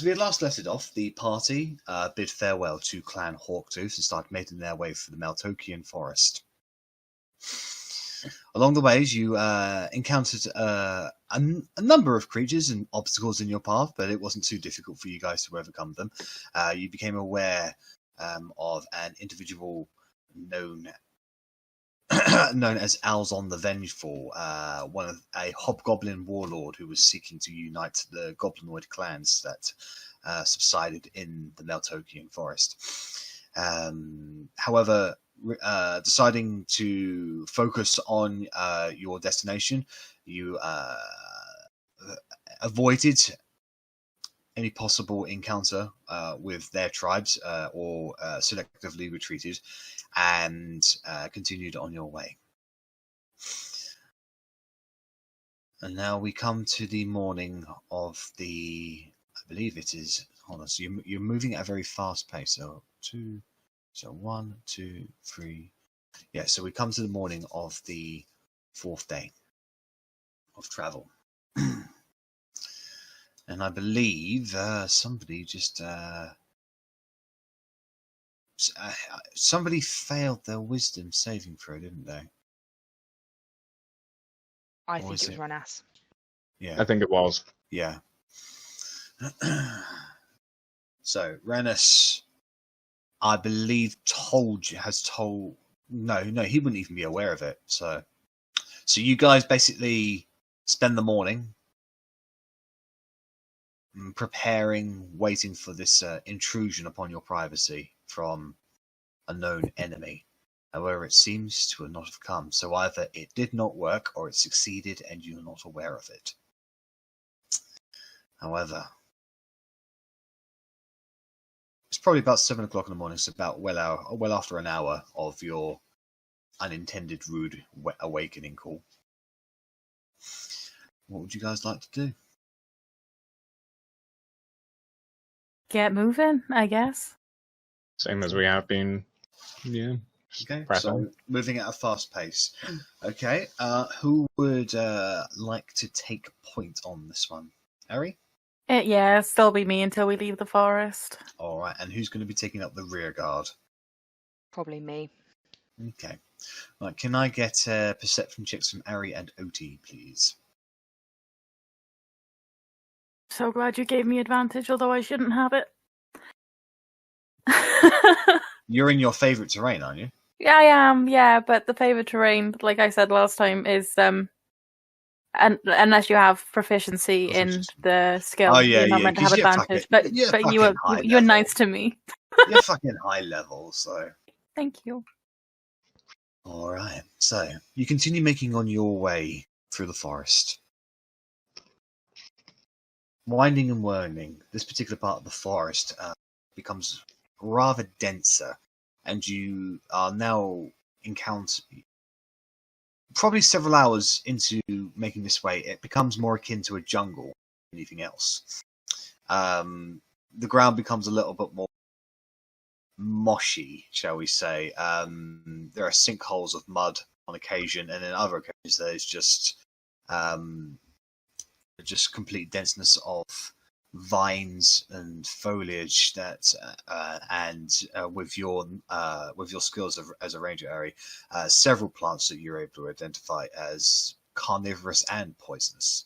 As we had last left it off, the party bid farewell to Clan Hawktooth and started making their way through the Maltokian forest. Along the ways, you encountered a number of creatures and obstacles in your path, but it wasn't too difficult for you guys to overcome them. You became aware of an individual known as Alzon the Vengeful, a hobgoblin warlord who was seeking to unite the goblinoid clans that subsided in the Maltokian forest. However, deciding to focus on your destination, you avoided any possible encounter with their tribes or selectively retreated and continued on your way. And now we come to the morning of I believe it is, hold on, so you're moving at a very fast pace. So 1, 2, 3. Yeah, so we come to the morning of the 4th day of travel. And I believe somebody just somebody failed their wisdom saving throw, didn't they? I think it was Rennas. Yeah, I think it was. Yeah. So Rennas, I believe, no, he wouldn't even be aware of it. So you guys basically spend the morning preparing, waiting for this intrusion upon your privacy from a known enemy. However, it seems to not have come. So either it did not work or it succeeded and you're not aware of it. However, it's probably about 7 o'clock in the morning, so about well after an hour of your unintended rude awakening call. What would you guys like to do? Get moving, I guess. Same as we have been. Yeah. Okay, pressing. So moving at a fast pace. Okay, who would like to take point on this one? Arri? Yeah, still be me until we leave the forest. All right, and who's going to be taking up the rear guard? Probably me. Okay. Right, can I get perception checks from Arri and Otti, please? So glad you gave me advantage, although I shouldn't have it. You're in your favourite terrain, aren't you? Yeah, I am, yeah, but the favourite terrain, like I said last time, is unless you have proficiency in the skill, you're not meant to have advantage. But you were nice to me. You're fucking high level, so. Thank you. All right, so you continue making on your way through the forest. Winding and whirling, this particular part of the forest becomes rather denser, and you are now probably several hours into making this way, it becomes more akin to a jungle than anything else. The ground becomes a little bit more moshy, shall we say. There are sinkholes of mud on occasion, and in other occasions there's just complete denseness of vines and foliage that with your skills as a ranger, Arri, several plants that you're able to identify as carnivorous and poisonous.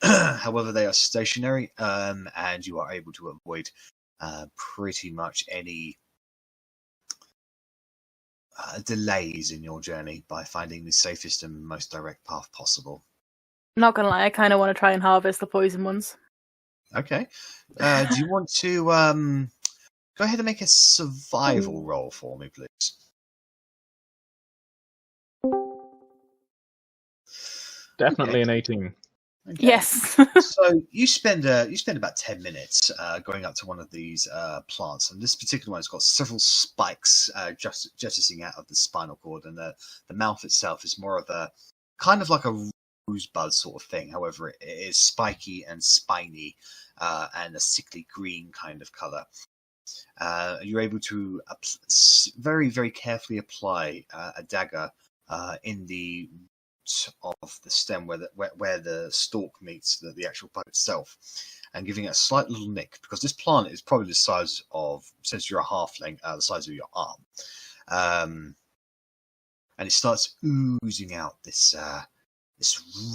However, they are stationary, and you are able to avoid pretty much any delays in your journey by finding the safest and most direct path possible. Not gonna lie, I kind of want to try and harvest the poison ones. Okay. Do you want to go ahead and make a survival roll for me, please? Definitely an 18. Okay. Yes. So you spend about 10 minutes going up to one of these plants, and this particular one has got several spikes jettisoning out of the spinal cord, and the mouth itself is more of a kind of like a rosebud sort of thing. However, it is spiky and spiny and a sickly green kind of color. You're able to very, very carefully apply a dagger in the out of the stem where the stalk meets the actual bud itself, and giving it a slight little nick, because this plant is probably the size of, since you're a halfling, the size of your arm. And it starts oozing out this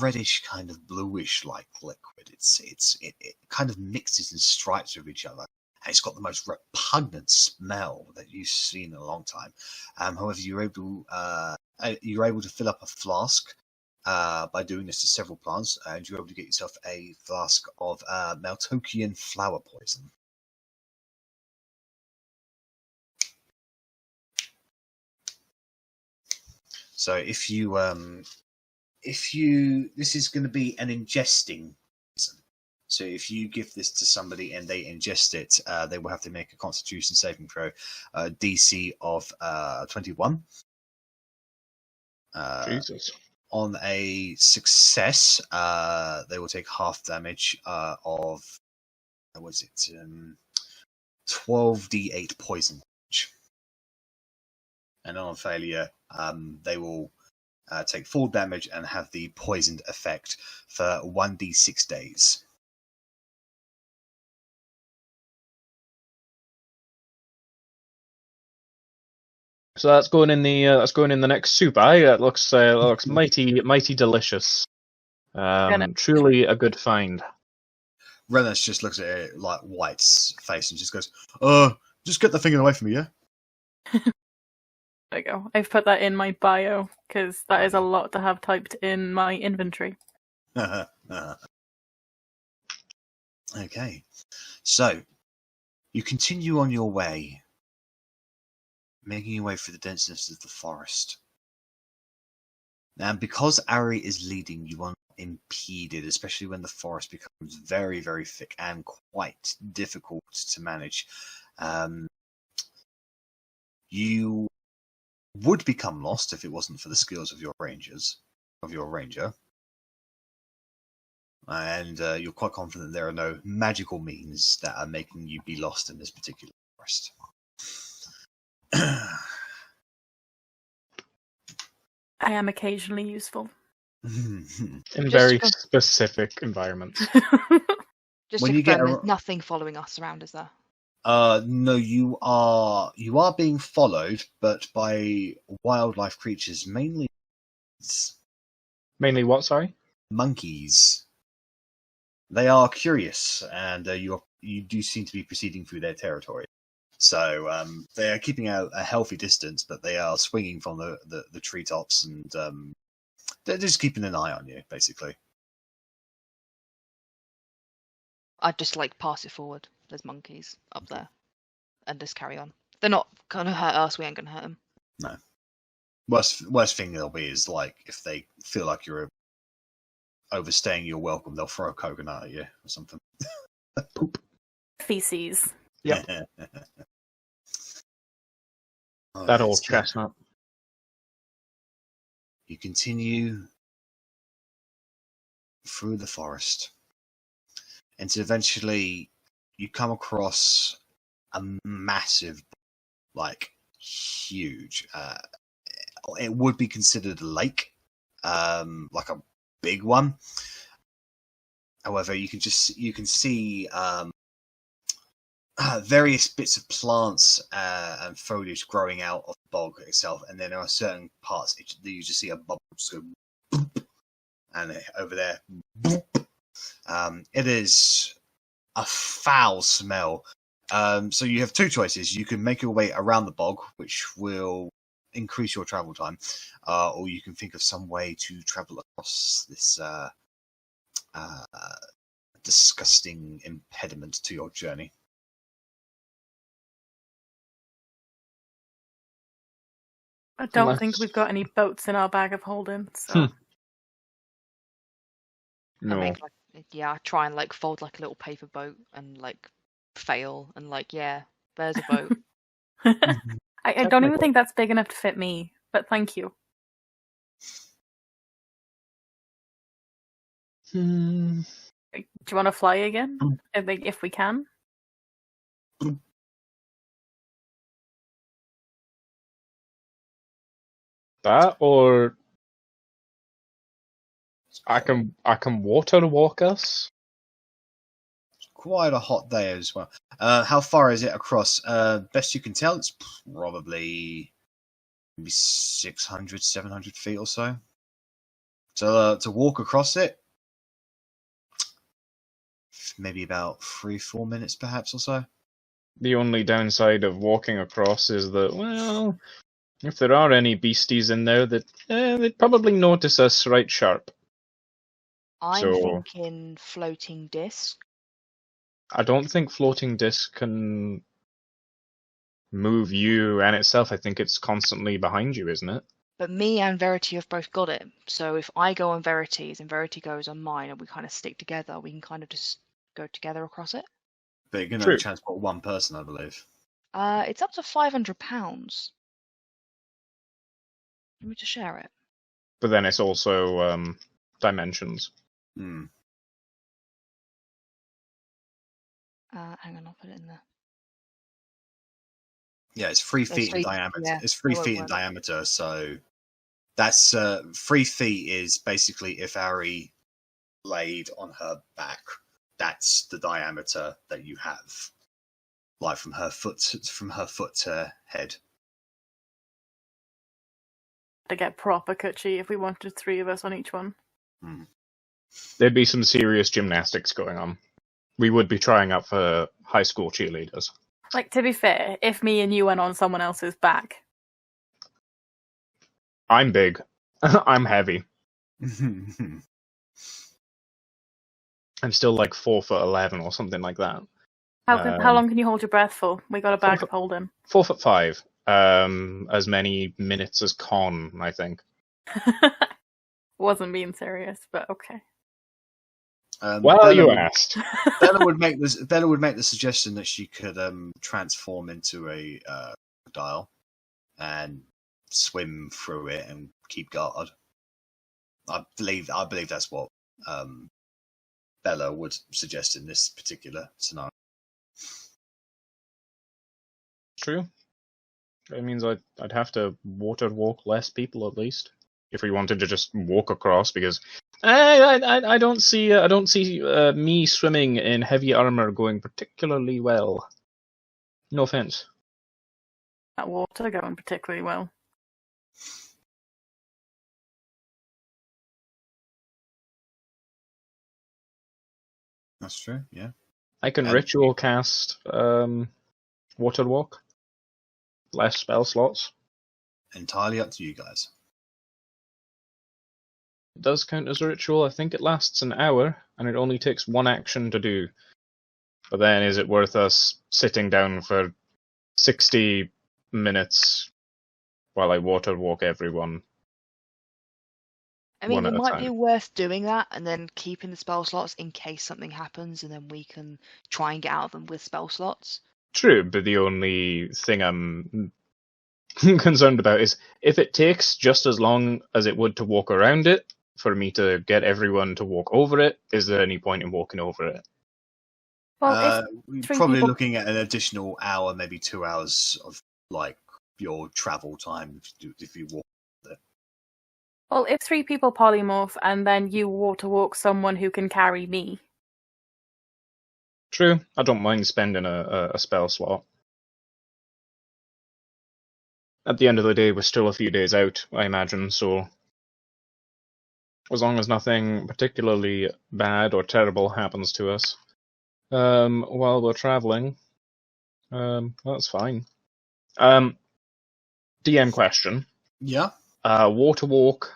reddish kind of bluish like liquid. It kind of mixes in stripes with each other, and it's got the most repugnant smell that you've seen in a long time. However, you're able to fill up a flask by doing this to several plants, and you're able to get yourself a flask of Maltokian flower poison. So if you this is going to be an ingesting poison. So if you give this to somebody and they ingest it, they will have to make a Constitution saving throw, DC of 21. Jesus. On a success, they will take half damage of, what was it, 12d8 poison damage. And on failure, they will take full damage and have the poisoned effect for 1d6 days. So that's going in the next soup. It looks mighty delicious. Truly a good find. Rennas just looks at it like White's face and just goes, just get the thing away from me, yeah? There you go. I've put that in my bio, because that is a lot to have typed in my inventory. Okay. So, you continue on your way, making your way through the denseness of the forest. And because Arri is leading, you are not impeded, especially when the forest becomes very, very thick and quite difficult to manage. You would become lost if it wasn't for the skills of your ranger. And you're quite confident there are no magical means that are making you be lost in this particular forest. I am occasionally useful. In very specific environments. Just when to confirm, there's nothing following us around, is there? No, you are being followed, but by wildlife creatures, mainly. Mainly what? Sorry. Monkeys. They are curious, and you do seem to be proceeding through their territory. So they are keeping a healthy distance, but they are swinging from the treetops, and they're just keeping an eye on you, basically. I'd just pass it forward. There's monkeys up there, and just carry on. They're not gonna hurt us. We ain't gonna hurt them. No. Worst thing they'll be is if they feel like you're overstaying your welcome, they'll throw a coconut at you or something. Poop. Feces. Yep. That old chestnut. You continue through the forest, and eventually you come across a massive, huge. It would be considered a lake, like a big one. However, you can see various bits of plants and foliage growing out of the bog itself, and then there are certain parts that you just see a bubble just go boop, and over there, boop. It is a foul smell. So you have two choices. You can make your way around the bog, which will increase your travel time, or you can think of some way to travel across this disgusting impediment to your journey. I don't think we've got any boats in our bag of holding. So. No. I try and fold a little paper boat and fail and there's a boat. I don't even think that's big enough to fit me, but thank you. Do you want to fly again? If we can. That or I can water walk us. It's quite a hot day as well. How far is it across? Best you can tell, it's probably maybe 600, 700 feet or so. So to walk across it, maybe about 3-4 minutes, perhaps or so. The only downside of walking across is that, well, if there are any beasties in there, that they'd probably notice us right sharp. I'm thinking floating disc. I don't think floating disc can move you and itself. I think it's constantly behind you, isn't it? But me and Verity have both got it. So if I go on Verity's and Verity goes on mine and we kind of stick together, we can kind of just go together across it. But you're going to transport one person, I believe. It's up to £500. Let me just share it. But then it's also dimensions. Hmm. Hang on, I'll put it in there. Yeah, it's 3 feet in diameter. Yeah, it's 3 feet in diameter, so that's 3 feet is basically if Arri laid on her back. That's the diameter that you have, like from her foot to head. To get proper cutchy if we wanted 3 of us on each one. There'd be some serious gymnastics going on. We would be trying out for high school cheerleaders. Like, to be fair, if me and you went on someone else's back. I'm big. I'm heavy. I'm still like 4'11" or something like that. How long can you hold your breath for? We got a bag of holding. 4'5". As many minutes as Con, I think. Wasn't being serious, but okay. Well, Bella you asked. Bella would make the suggestion that she could transform into a crocodile and swim through it and keep guard. I believe that's what Bella would suggest in this particular scenario. True. It means I'd have to water walk less people at least if we wanted to just walk across, because I don't see me swimming in heavy armor going particularly well. No offense. That water going particularly well. That's true. Yeah. I can ritual cast water walk. Less spell slots. Entirely up to you guys. It does count as a ritual. I think it lasts an hour, and it only takes 1 action to do. But then, is it worth us sitting down for 60 minutes while I water walk everyone? I mean, it might be worth doing that, and then keeping the spell slots in case something happens, and then we can try and get out of them with spell slots. True, but the only thing I'm concerned about is if it takes just as long as it would to walk around it for me to get everyone to walk over it, is there any point in walking over it? Well, we're probably looking at an additional hour, maybe 2 hours of like your travel time if you walk there. Well, if 3 people polymorph and then you water walk someone who can carry me. True, I don't mind spending a spell slot. At the end of the day, we're still a few days out, I imagine, so as long as nothing particularly bad or terrible happens to us while we're traveling, that's fine. DM question. Yeah? Water walk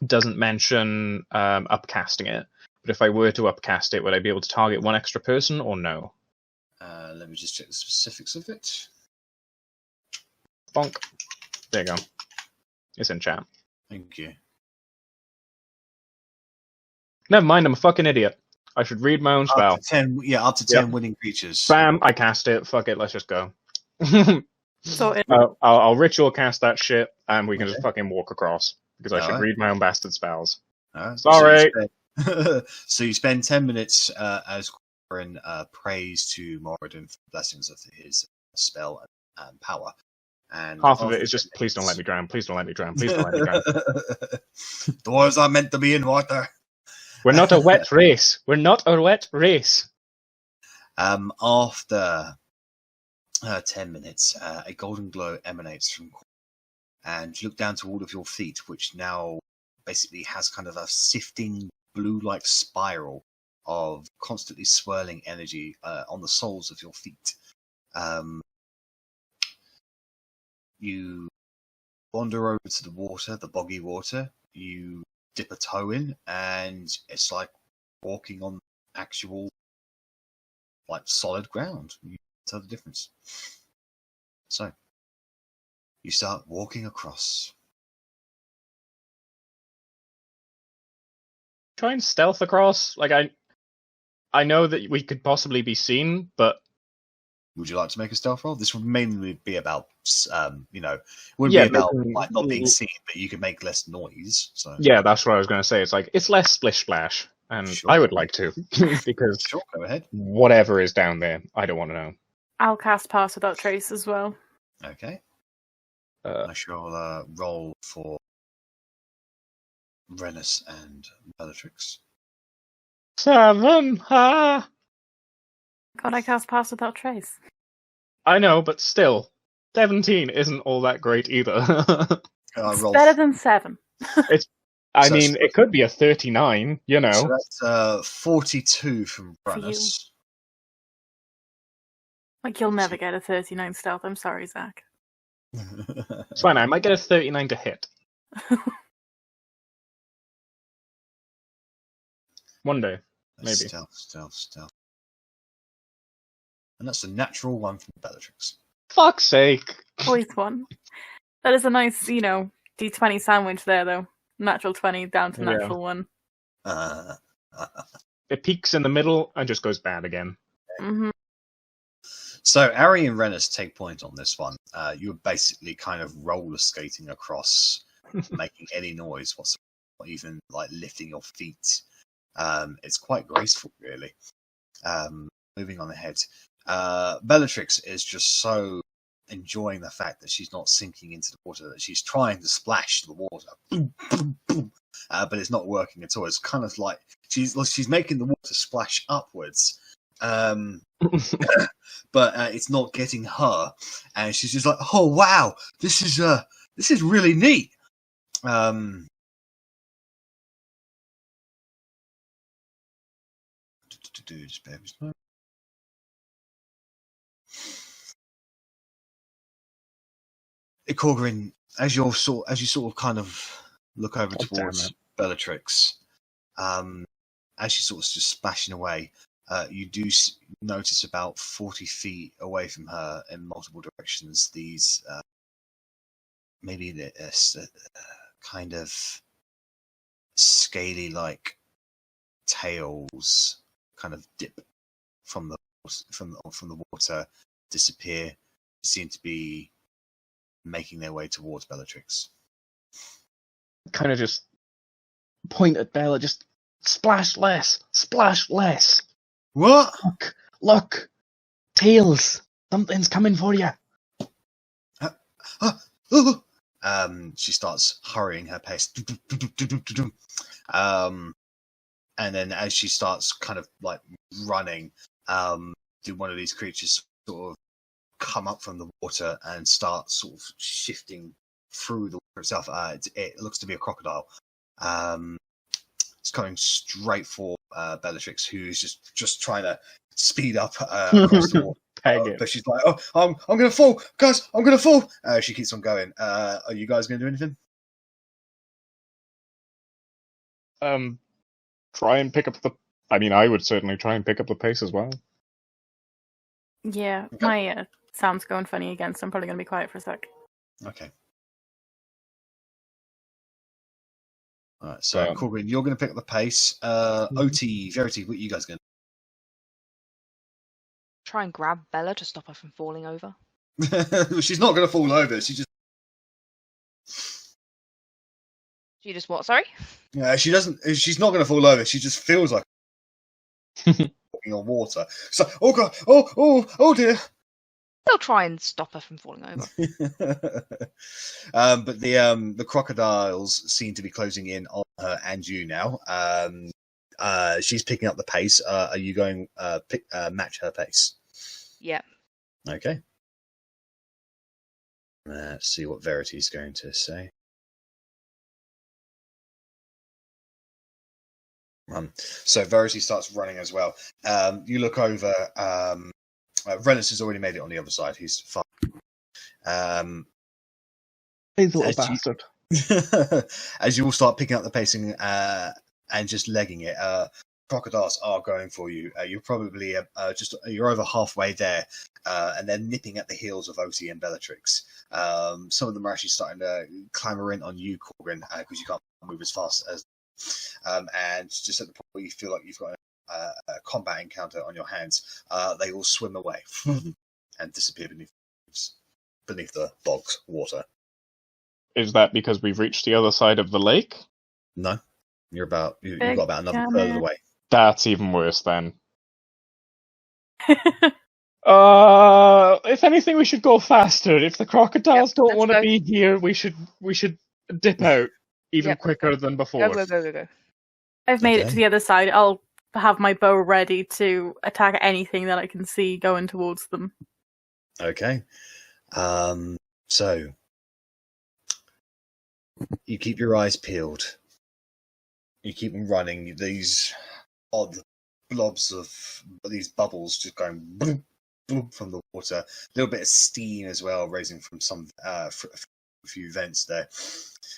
doesn't mention upcasting it, but if I were to upcast it, would I be able to target 1 extra person or no? Let me just check the specifics of it. Bonk. There you go. It's in chat. Thank you. Never mind, I'm a fucking idiot. I should read my own spell. Up to 10 winning creatures. Bam, I cast it. Fuck it, let's just go. So I'll ritual cast that shit, and we can just fucking walk across, because I should read my own bastard spells. Sorry! So you spend 10 minutes as Korgrin prays to Moradin for blessings of his spell and power. And half of it is just, please don't let me drown, please don't let me drown, please don't let me drown. Dwarves are meant to be in water. We're not a wet race. We're not a wet race. After 10 minutes, a golden glow emanates from, and you look down to all of your feet, which now basically has kind of a sifting blue-like spiral of constantly swirling energy on the soles of your feet. You wander over to the water, the boggy water. You dip a toe in, and it's like walking on actual, like, solid ground. You tell the difference. So, you start walking across. Try and stealth across. Like, I know that we could possibly be seen, but would you like to make a stealth roll? This would mainly be about, it wouldn't be about like not being seen, but you could make less noise. So yeah, that's what I was going to say. It's like, it's less splish splash, and sure. I would like to because sure, go ahead. Whatever is down there, I don't want to know. I'll cast Pass Without Trace as well. Okay. I shall roll for Rennas and Bellatrix. 7. Ha! God, I cast Pass Without Trace. I know, but still, 17 isn't all that great either. It's better than 7. It could be a 39, you know. So that's 42 from Rennas. Like, you'll never get a 39 stealth. I'm sorry, Zach. It's fine, I might get a 39 to hit. One day, maybe. Stealth. And that's a natural 1 from Bellatrix. Fuck's sake. Always 1. That is a nice, D20 sandwich there, though. Natural 20 down to natural 1. It peaks in the middle and just goes bad again. Mm-hmm. So, Arri and Rennas take point on this one. You're basically kind of roller skating across, making any noise whatsoever, not even like lifting your feet. It's quite graceful, really. Moving on ahead. Bellatrix is just so enjoying the fact that she's not sinking into the water, that she's trying to splash the water. Boom, boom, boom. But it's not working at all. It's kind of like she's making the water splash upwards. But it's not getting her, and she's just like, "Oh wow, this is really neat." Just bear with me. Korgrin, as you sort of kind of look over towards Bellatrix, as she's sort of just splashing away. You do notice about 40 feet away from her in multiple directions these maybe kind of scaly-like tails kind of dip from the water, disappear, seem to be making their way towards Bellatrix. Kind of just point at Bella, just splash less. What? Look! Tails! Something's coming for you! She starts hurrying her pace. And then as she starts kind of like running, do one of these creatures sort of come up from the water and start sort of shifting through the water itself. It looks to be a crocodile. It's coming straight for Bellatrix, who's just trying to speed up across the water. But she's like, "Oh, I'm gonna fall, guys! I'm gonna fall!" She keeps on going. Are you guys gonna do anything? Try and pick up the. I mean, I would certainly try and pick up the pace as well. Yeah, okay. My sound's going funny again, so I'm probably gonna be quiet for a sec. Okay. Alright, so Korgrin, you're going to pick up the pace. Otti, Verity, what are you guys going to do? Try and grab Bella to stop her from falling over. She's not going to fall over. She just what? Sorry. Yeah, she doesn't. She's not going to fall over. She just feels like walking on water. So, oh god, oh dear. They'll try and stop her from falling over. But the crocodiles seem to be closing in on her and you now. She's picking up the pace. Are you going match her pace? Yeah. Okay. Let's see what Verity's going to say. So Verity starts running as well. You look over. Rennas has already made it on the other side. He's fine. He's a little bastard. As you all start picking up the pacing and just legging it, crocodiles are going for you. You're probably you're over halfway there, and they're nipping at the heels of Otti and Bellatrix. Some of them are actually starting to clamber in on you, Korgrin, because you can't move as fast as. And just at the point where you feel like you've got a combat encounter on your hands, they all swim away and disappear beneath the bog's water. Is that because we've reached the other side of the lake? No, you've got about another third of the way. That's even worse then. If anything, we should go faster. If the crocodiles don't want to be here, we should dip out even quicker than before. Go. I've made it to the other side. I'll have my bow ready to attack anything that I can see going towards them. Okay. So you keep your eyes peeled. You keep them running. These odd blobs of these bubbles just going bloop, bloop from the water. A little bit of steam as well, raising from some a few vents there.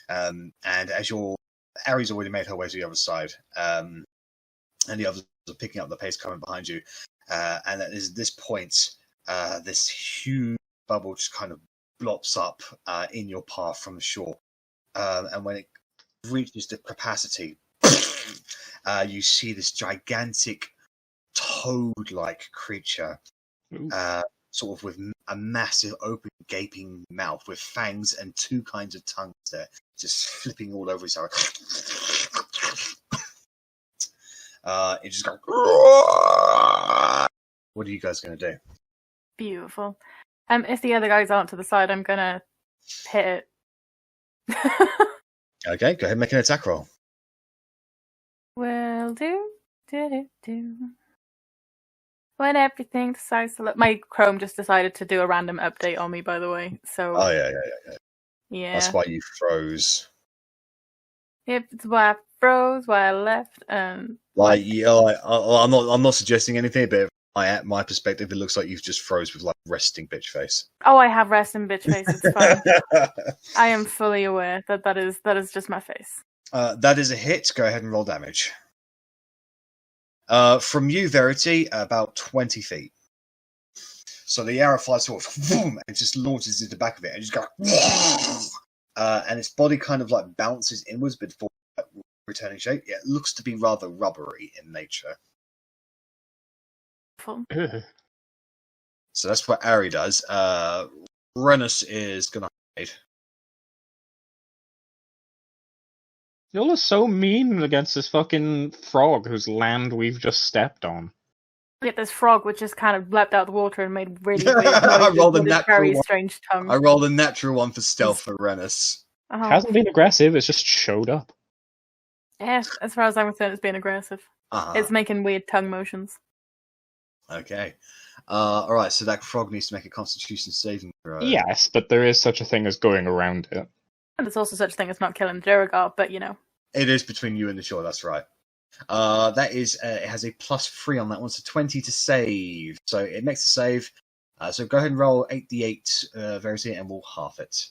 And as Arri's already made her way to the other side, and the others are picking up the pace coming behind you. And at this point, this huge bubble just kind of blops up in your path from the shore. And when it reaches the capacity, you see this gigantic toad-like creature, sort of with a massive open gaping mouth with fangs and two kinds of tongues there, just flipping all over his arrow. It just goes. What are you guys going to do? Beautiful. If the other guys aren't to the side, I'm going to hit it. Okay, go ahead and make an attack roll. Will do. When everything decides to look... My Chrome just decided to do a random update on me, by the way. So. Oh, yeah. Yeah. That's why you froze. Yep, it's why I froze, why I left, and... I'm not suggesting anything, but from my perspective, it looks like you've just froze with, like, resting bitch face. Oh, I have resting bitch face, it's fine. I am fully aware that is just my face. That is a hit. Go ahead and roll damage. From you, Verity, about 20 feet. So the arrow flies forward, and it just launches into the back of it, and just goes, and its body kind of like bounces inwards before returning shape. Yeah, it looks to be rather rubbery in nature. So that's what Arri does. Rennas is gonna hide. Y'all are so mean against this fucking frog whose land we've just stepped on. Look at this frog which just kind of leapt out of the water and made really weird noises. I rolled a natural one. Strange tongue. I rolled a natural one for stealth for Rennas. Uh-huh. Hasn't been aggressive, it's just showed up. Yeah, as far as I'm concerned, it's being aggressive. Uh-huh. It's making weird tongue motions. Okay. Alright, so that frog needs to make a constitution saving throw. Yes, but there is such a thing as going around it. And there's also such a thing as not killing Durgar, but you know. It is between you and the shore, that's right. That is, it has a +3 on that one, so 20 to save. So it makes a save. So go ahead and roll 8d8, Verity, and we'll half it.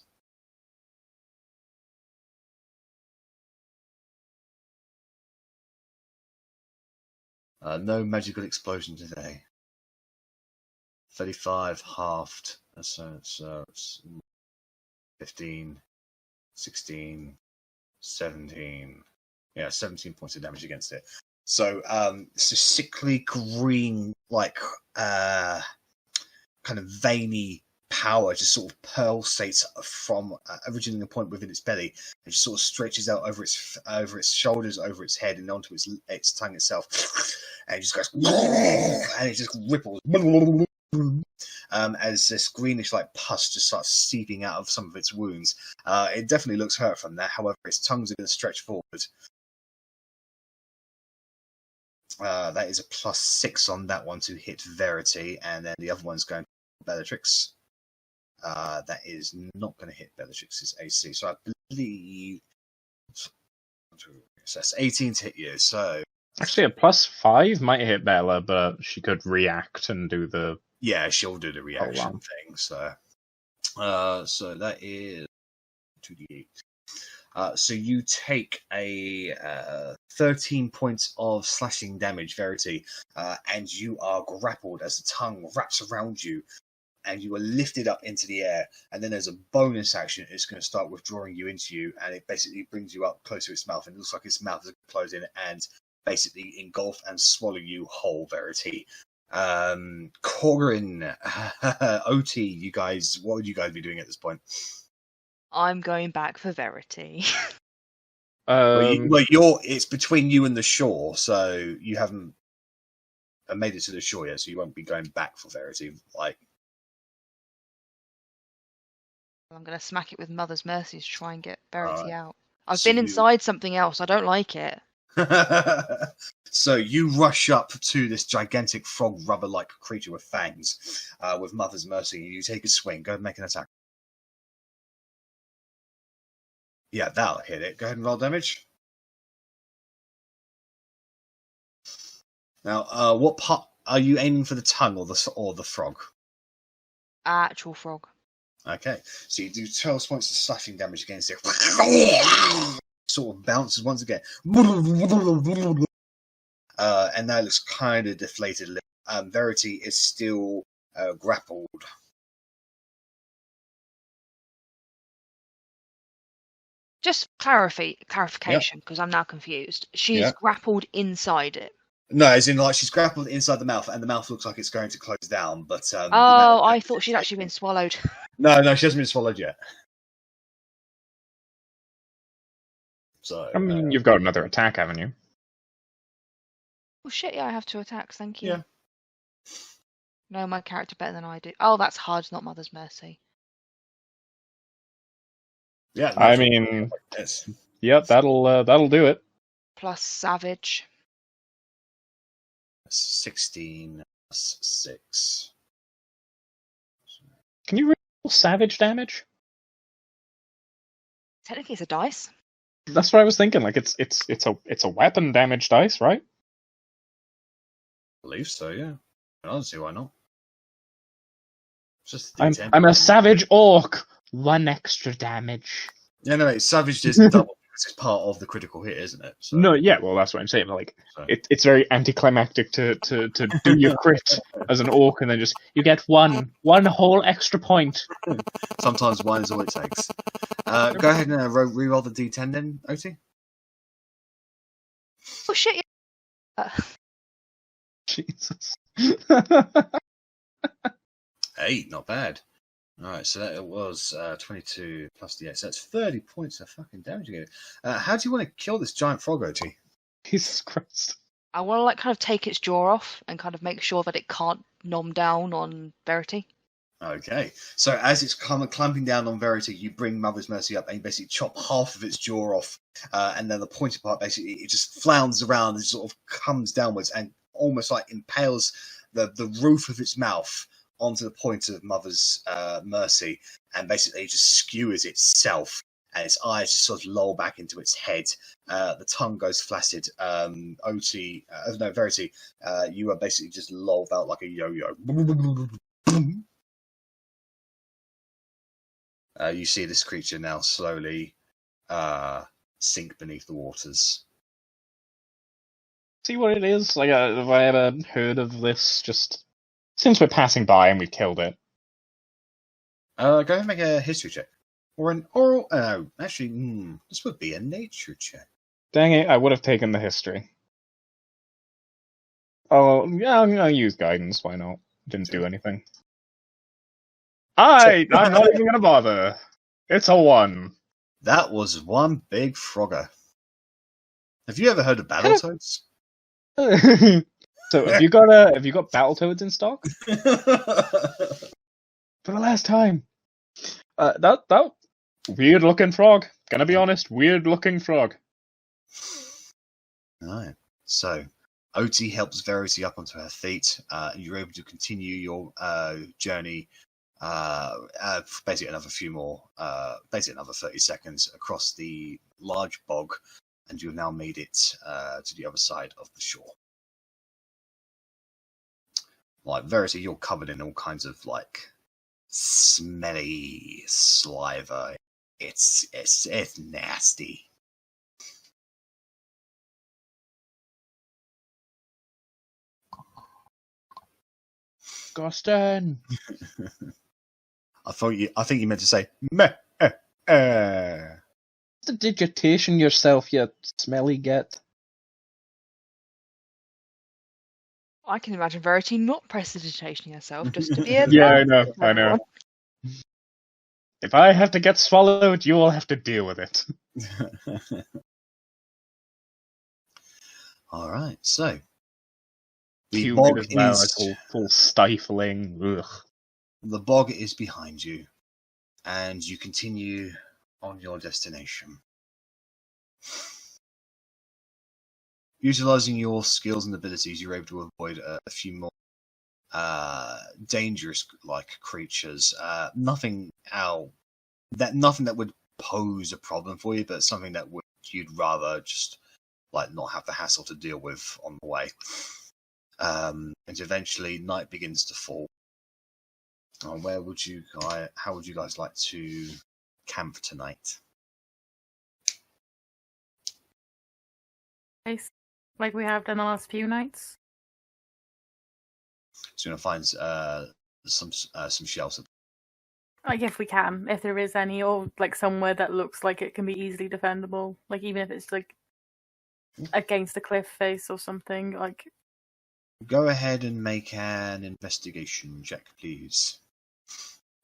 No magical explosion today. 35 halved. So it's 15, 16, 17. Yeah, 17 points of damage against it. So it's a sickly green, like kind of veiny power just sort of pulsates from originating a point within its belly. It just sort of stretches out over its shoulders, over its head, and onto its tongue itself. And it just goes, and it just ripples as this greenish like pus just starts seeping out of some of its wounds. It definitely looks hurt from that. However, its tongues are going to stretch forward. That is a +6 on that one to hit Verity, and then the other one's going to Bellatrix. That is not going to hit Bellatrix's AC. So I believe that's 18 to hit you. So actually, a +5 might hit Bella, but she could react and do the. Yeah, she'll do the reaction thing. So, so that is 2d8. So you take a 13 points of slashing damage, Verity, and you are grappled as the tongue wraps around you, and you are lifted up into the air. And then there's a bonus action. It's going to start withdrawing you into you, and it basically brings you up close to its mouth, and it looks like its mouth is closing and basically engulf and swallow you whole, Verity. Korgrin, Otti, you guys, what would you guys be doing at this point? I'm going back for Verity. It's between you and the shore, so you haven't made it to the shore yet, so you won't be going back for Verity. Like, I'm going to smack it with Mother's Mercy to try and get Verity out. I've been inside something else. I don't like it. So you rush up to this gigantic frog rubber-like creature with fangs, with Mother's Mercy, and you take a swing. Go and make an attack. Yeah, that'll hit it. Go ahead and roll damage. Now, what part are you aiming for? The tongue or the frog? Actual frog. Okay, so you do 12 points of slashing damage against it. Sort of bounces once again, and that looks kind of deflated. Verity is still grappled. Just clarification, because I'm now confused. She's grappled inside it. No, as in like she's grappled inside the mouth, and the mouth looks like it's going to close down. But I thought she'd actually been swallowed. No, she hasn't been swallowed yet. So I mean, you've got another attack, haven't you? Oh shit! Yeah, I have 2 attacks. Thank you. Yeah. No, my character better than I do. Oh, that's hard. Not Mother's Mercy. Yeah, I mean, yep, that'll do it. Plus Savage. 16 plus 6. Can you roll Savage damage? Technically, it's a dice. That's what I was thinking. Like it's a weapon damage dice, right? I believe so. Yeah. I don't see why not. Just I'm a savage orc. 1 extra damage. Yeah, no, savage is double because it's part of the critical hit, isn't it? So. No, yeah, well, that's what I'm saying. Like, it's very anticlimactic to do your crit as an orc and then just you get one whole extra point. Sometimes 1 is all it takes. Go ahead and re-roll the D10 then, Otti. Oh shit! Jesus. 8, not bad. Alright, so that was 22 plus the 8, so that's 30 points of fucking damage again. How do you want to kill this giant frog, Otti? Jesus Christ. I want to kind of take its jaw off and kind of make sure that it can't nom down on Verity. Okay, so as it's clamping down on Verity, you bring Mother's Mercy up and you basically chop half of its jaw off, and then the pointed part basically it just flounds around and sort of comes downwards and almost like impales the roof of its mouth onto the point of Mother's Mercy, and basically just skewers itself, and its eyes just sort of loll back into its head. The tongue goes flaccid. Verity, you are basically just lolled out like a yo-yo. You see this creature now slowly sink beneath the waters. See what it is? Like, have I ever heard of this? Just since we're passing by and we've killed it. Go ahead and make a history check. Or an oral... actually, this would be a nature check. Dang it, I would have taken the history. Oh, yeah, I'll use guidance, why not? Didn't do anything. I'm not even going to bother. It's a 1. That was one big frogger. Have you ever heard of Battletoads? So have you got Battletoads in stock? For the last time. That weird looking frog. Gonna be honest, weird looking frog. Alright. So Otti helps Verity up onto her feet. You're able to continue your journey basically another few more, basically another 30 seconds across the large bog, and you've now made it to the other side of the shore. Like Verity, you're covered in all kinds of like smelly saliva. It's nasty. Gustin. I think you meant to say meh. The digitation yourself, you smelly git. I can imagine Verity not prestidigitating herself just to be a Yeah, I know. If I have to get swallowed, you will have to deal with it. All right, so the Humid bog as well, is like full stifling. Ugh. The bog is behind you, and you continue on your destination. Utilizing your skills and abilities, you're able to avoid a few more dangerous like creatures. Nothing that would pose a problem for you, but something that you'd rather just like not have the hassle to deal with on the way. And eventually, night begins to fall. How would you guys like to camp tonight? Nice. Like we have done the last few nights. So you're gonna find some shelter. Like if we can, if there is any, or like somewhere that looks like it can be easily defendable. Like even if it's like against a cliff face or something. Like. Go ahead and make an investigation check, please.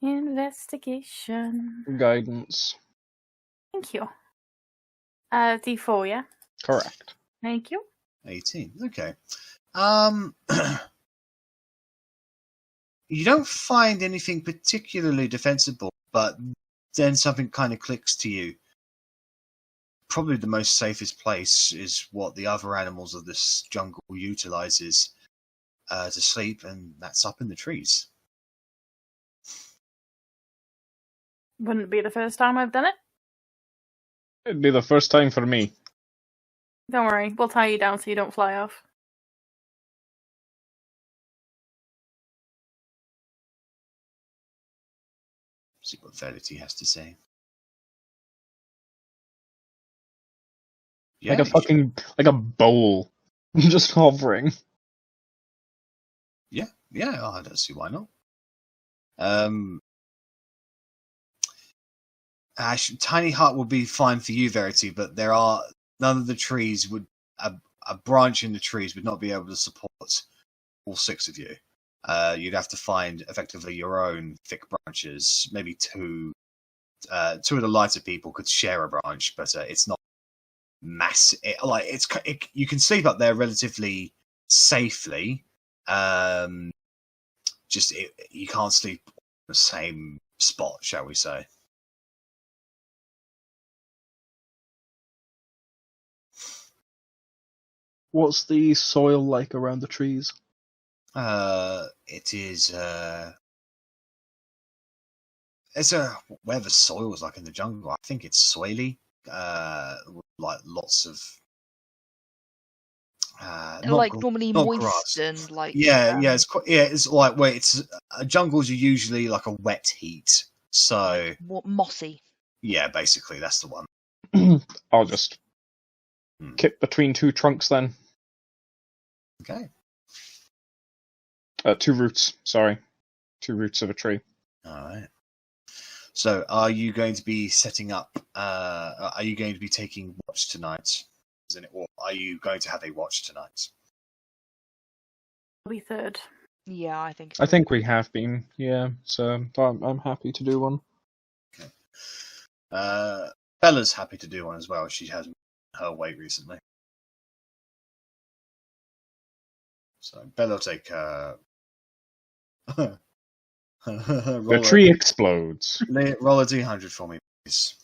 Investigation. Guidance. Thank you. D4, yeah? Correct. Thank you. 18. Okay. You don't find anything particularly defensible, but then something kind of clicks to you. Probably the most safest place is what the other animals of this jungle utilizes to sleep, and that's up in the trees. Wouldn't it be the first time I've done it? It'd be the first time for me. Don't worry, we'll tie you down so you don't fly off. See what Verity has to say. Yeah, like a bowl, just hovering. Yeah. I don't see why not. Tiny hut would be fine for you, Verity, but there are none of the trees would a branch in the trees would not be able to support all six of you. You'd have to find effectively your own thick branches. Maybe two of the lighter people could share a branch, but it's not massive. You can sleep up there relatively safely. You can't sleep in the same spot, shall we say. What's the soil like around the trees? It is where the soil is like in the jungle. I think it's soily, with like lots of normally moist grass. and like it's like where it's jungles are usually like a wet heat, so mossy. Yeah, basically that's the one. I'll just kip between two trunks then. Okay. 2 roots. Sorry, 2 roots of a tree. All right. So, are you going to be setting up? Are you going to be taking watch tonight? Or are you going to have a watch tonight? Be third. Yeah, I think. I think we have been. Yeah, so I'm happy to do one. Okay. Bella's happy to do one as well. She hasn't her weight recently. So Bella will take The tree explodes. roll a d100 for me, please.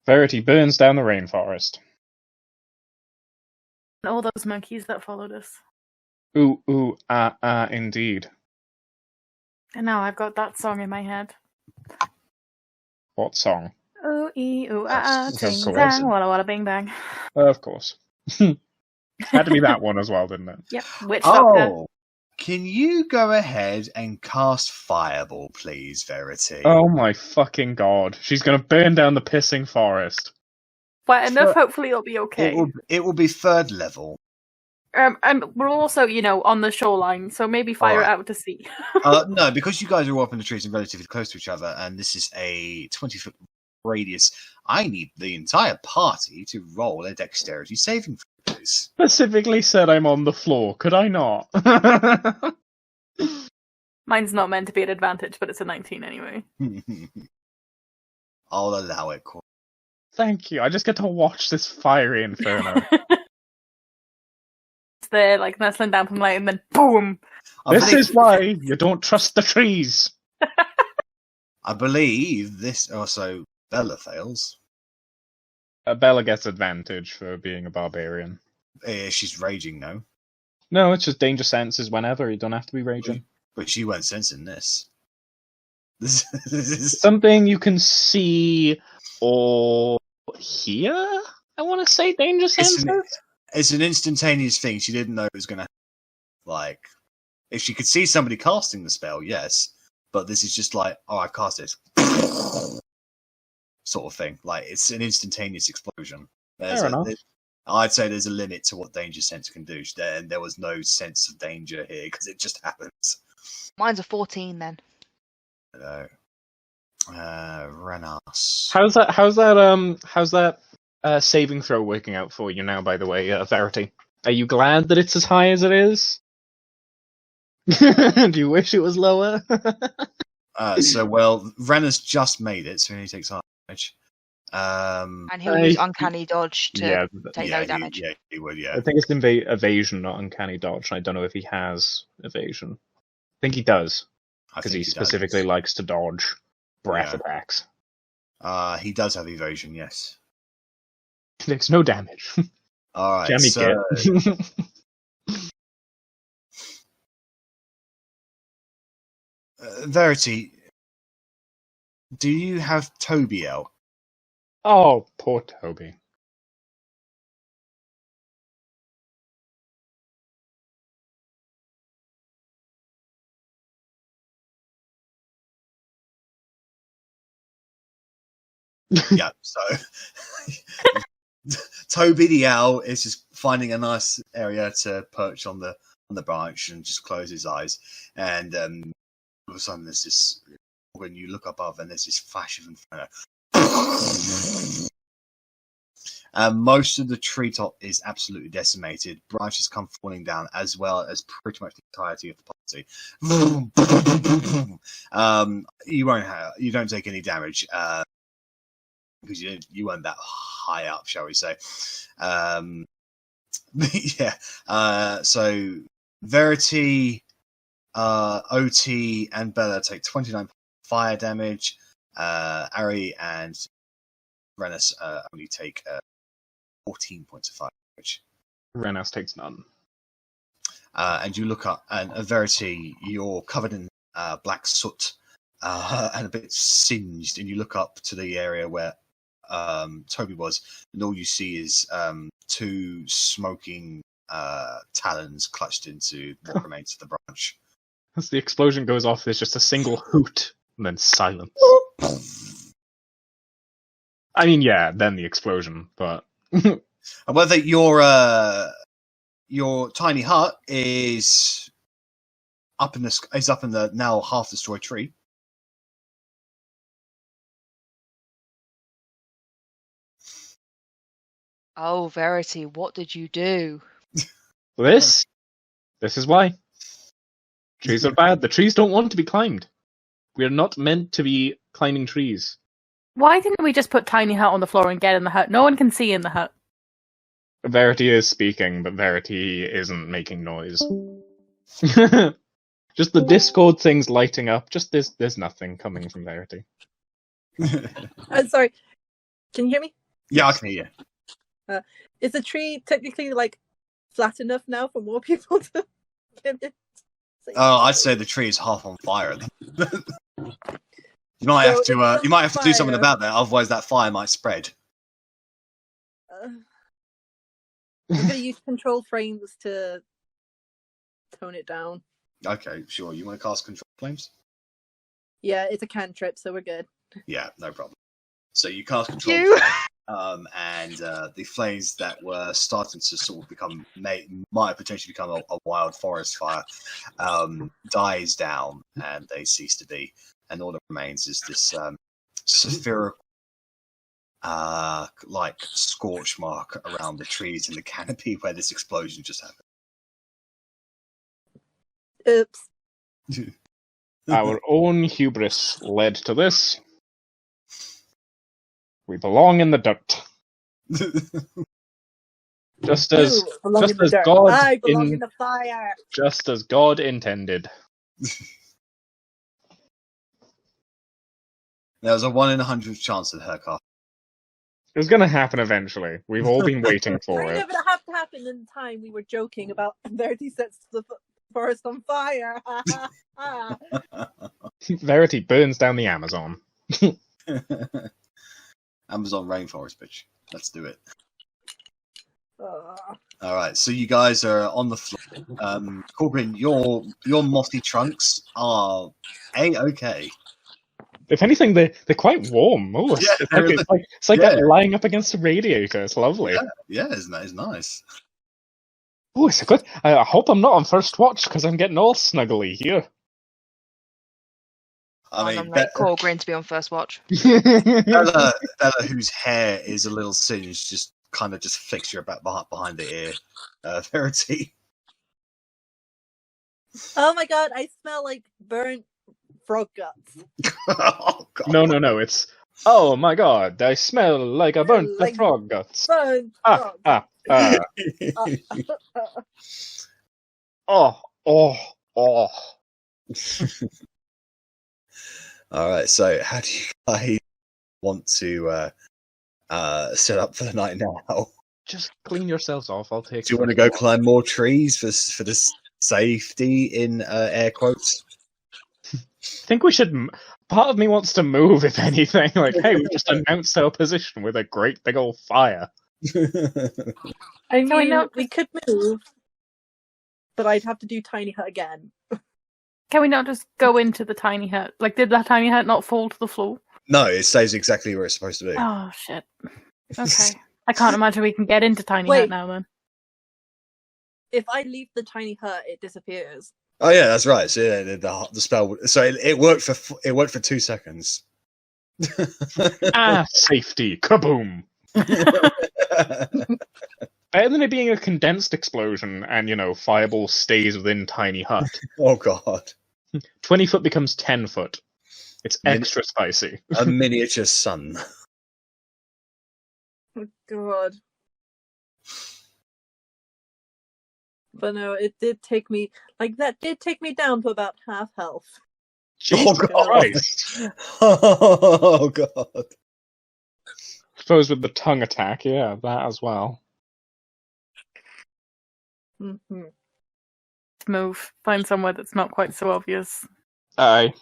Verity burns down the rainforest. And all those monkeys that followed us. Ooh, ooh, indeed. And now I've got that song in my head. What song? Ooh, ee, ooh, Of ting, course. tang, walla, walla, bing, bang. Of course. Had to be that one as well, didn't it? Yep, Witch Doctor. Oh, can you go ahead and cast Fireball, please, Verity? Oh my fucking god. She's gonna burn down the pissing forest. Wet enough, hopefully it'll be okay. It will be 3rd level. And we're also, on the shoreline, so maybe fire it Alright. out to sea. No, because you guys are all up in the trees and relatively close to each other, and this is a 20-foot radius, I need the entire party to roll a dexterity saving throw, please. Specifically said I'm on the floor. Could I not? Mine's not meant to be an advantage, but it's a 19 anyway. I'll allow it. Thank you. I just get to watch this fiery inferno. It's there, like, nestling down from light, and then boom! This is why you don't trust the trees. I believe this also Bella fails. Bella gets advantage for being a barbarian. She's raging now. No, it's just danger senses whenever. You don't have to be raging. But she won't sense in this. This is Something you can see or hear? I want to say danger senses? It's an instantaneous thing. She didn't know it was going to like... If she could see somebody casting the spell, yes. But this is just like, oh, I've cast it. Sort of thing. Like, it's an instantaneous explosion. Fair enough. I'd say there's a limit to what danger sense can do. There was no sense of danger here because it just happens. Mine's a 14 then. Hello. Rennas. How's that saving throw working out for you now, by the way, Verity? Are you glad that it's as high as it is? Do you wish it was lower? Rennas just made it, so he takes half damage. And he'll use Uncanny Dodge to take no damage. He would, yeah. I think it's evasion, not Uncanny Dodge. I don't know if he has evasion. I think he does, because he specifically likes to dodge breath attacks. He does have evasion, yes. He takes no damage. Alright, Jammy so... Verity, do you have Toby Elle? Oh, poor Toby. Yeah, so Toby the owl is just finding a nice area to perch on the branch and just close his eyes, and all of a sudden there's this, when you look above and there's this flash of inferno. Most of the treetop is absolutely decimated. Branches come falling down, as well as pretty much the entirety of the party. You don't take any damage because you weren't that high up, shall we say? So Verity, Otti, and Bella take 29 fire damage. Arri and Rennas only take 14 points of fire damage. Rennas takes none. And you look up, and Verity, you're covered in black soot and a bit singed, and you look up to the area where Toby was, and all you see is two smoking talons clutched into what remains of the branch. As the explosion goes off, there's just a single hoot, and then silence. I mean, yeah, then the explosion, but... And whether your tiny hut is up in the now half destroyed tree. Oh, Verity, what did you do? This is why. Trees are bad. The trees don't want to be climbed. We are not meant to be climbing trees. Why didn't we just put Tiny Hut on the floor and get in the hut? No one can see in the hut. Verity is speaking, but Verity isn't making noise. Just the Discord things lighting up. Just there's nothing coming from Verity. I'm sorry. Can you hear me? Yeah, I can hear you. Is the tree technically like flat enough now for more people to get it? Oh, I'd say the tree is half on fire. You might have to. You might have to do something about that. Otherwise, that fire might spread. I'm gonna use control frames to tone it down. Okay, sure. You want to cast control flames? Yeah, it's a cantrip, so we're good. Yeah, no problem. So you cast control. And the flames that were starting to sort of might potentially become a wild forest fire dies down, and they cease to be, and all that remains is this spherical like scorch mark around the trees in the canopy where this explosion just happened. Oops. Our own hubris led to this. We belong in the dirt. Just as God I belong in the fire. Just as God intended. There was a 1 in 100 chance of her cast. It was going to happen eventually. We've all been waiting for I it. know, but it had to happen in time. We were joking about Verity sets the forest on fire. Verity burns down the Amazon. Amazon rainforest, bitch. Let's do it. All right, so you guys are on the floor. Korgrin, your mossy trunks are A-okay. If anything, they're quite warm. Oh, it's like that lying up against a radiator. It's lovely. Yeah, it's nice. Oh, it's good. I hope I'm not on first watch because I'm getting all snuggly here. I mean, Korgrin to be on first watch. Bella, whose hair is a little singed, just flicks your back behind the ear. Verity. Oh my god, I smell like burnt frog guts. Oh, God. No, it's... Oh my god, I smell like a burnt frog guts. Burnt frog. Oh. All right, so how do you guys want to set up for the night now? Just clean yourselves off. I'll take. Do you want to go climb more trees for this safety in air quotes? I think we should. Part of me wants to move, if anything. Like, hey, we just announced our position with a great big old fire. I mean, we could move, but I'd have to do tiny hut again. Can we not just go into the tiny hut? Like, did that tiny hut not fall to the floor? No, it stays exactly where it's supposed to be. Oh, shit. Okay. I can't imagine we can get into tiny hut now, then. If I leave the tiny hut, it disappears. Oh yeah, that's right. So yeah, the spell. So it worked for 2 seconds. Safety! Kaboom! Better than it being a condensed explosion and, fireball stays within tiny hut. Oh god. 20 foot becomes 10 foot. It's extra spicy. A miniature sun. Oh god. But no, it did take me... that did take me down to about half health. Jesus Christ! Oh god. I suppose with the tongue attack, yeah, that as well. Mm-hmm. Move. Find somewhere that's not quite so obvious. Aye.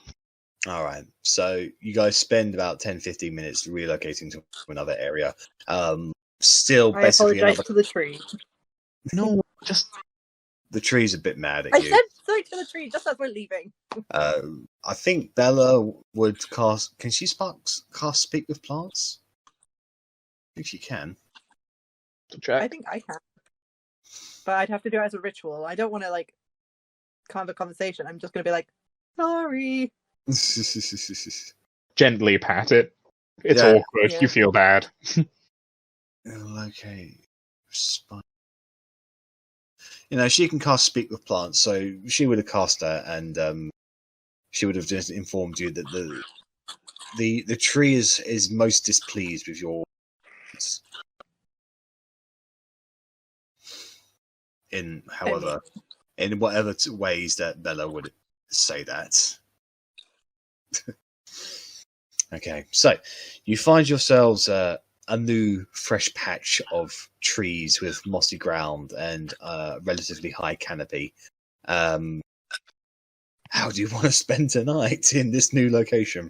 Alright, so you guys spend about 10-15 minutes relocating to another area. Still I basically apologize to the tree. No, just... The tree's a bit mad at I you. said sorry to the tree just as we're leaving. I think Bella would cast... Can she cast Speak with Plants? I think she can. Check. I think I can. But I'd have to do it as a ritual. I don't want to, have a conversation. I'm just going to be like, sorry. Gently pat it. It's awkward. Yeah. You feel bad. Okay. She can cast Speak with Plants, so she would have cast that, and she would have just informed you that the tree is most displeased with your... However, in whatever ways that Bella would say that. Okay, so you find yourselves a new, fresh patch of trees with mossy ground and relatively high canopy. How do you want to spend tonight in this new location?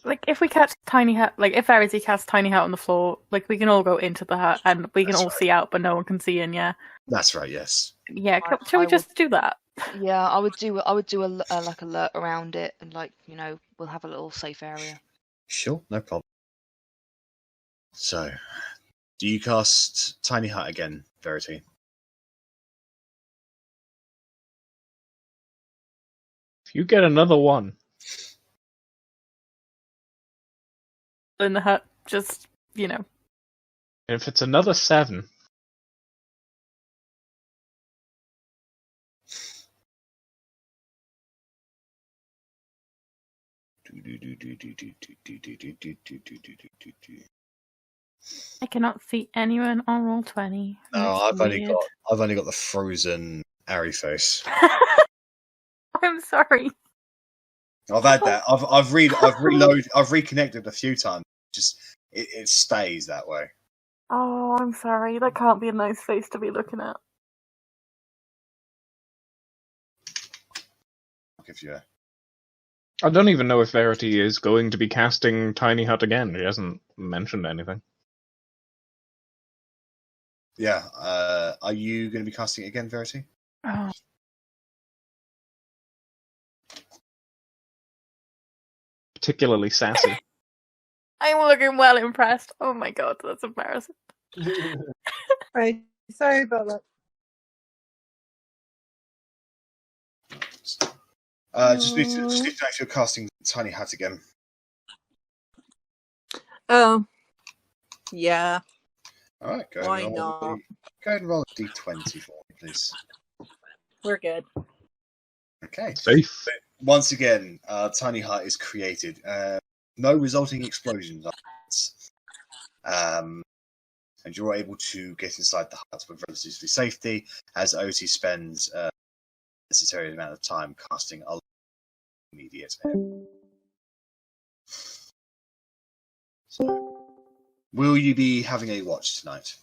Like, if we catch Tiny Hut, like, if Verity casts Tiny Hut on the floor, like, we can all go into the hut and we can That's all right. see out, but no one can see in, yeah? That's right, yes. Yeah, shall I we just do that? Yeah, I would do a like alert around it, and like, you know, we'll have a little safe area. Sure, no problem. So, do you cast Tiny Hut again, Verity? If you get another one, In the hut, just, you know. if it's another 7, I cannot see anyone on Roll20. No, That's weird. I've only got the frozen Arri face. I'm sorry. I've had that. I've reloaded. I've reconnected a few times. Just it stays that way. Oh, I'm sorry. That can't be a nice face to be looking at. I'll give you a... I don't even know if Verity is going to be casting Tiny Hut again. She hasn't mentioned anything. Yeah. Are you going to be casting it again, Verity? Oh. Particularly sassy. I'm looking well impressed. Oh my god, that's embarrassing. Right. Sorry about that. Just need to know if you're casting Tiny Hut again. Oh. Yeah. All right. Why not? Go ahead and roll a d20 for me, please. We're good. Okay. Safe. Once again, Tiny Hut is created. No resulting explosions. And you're able to get inside the hut with relatively safety, as Otti spends a necessary amount of time casting a immediate. So, will you be having a watch tonight?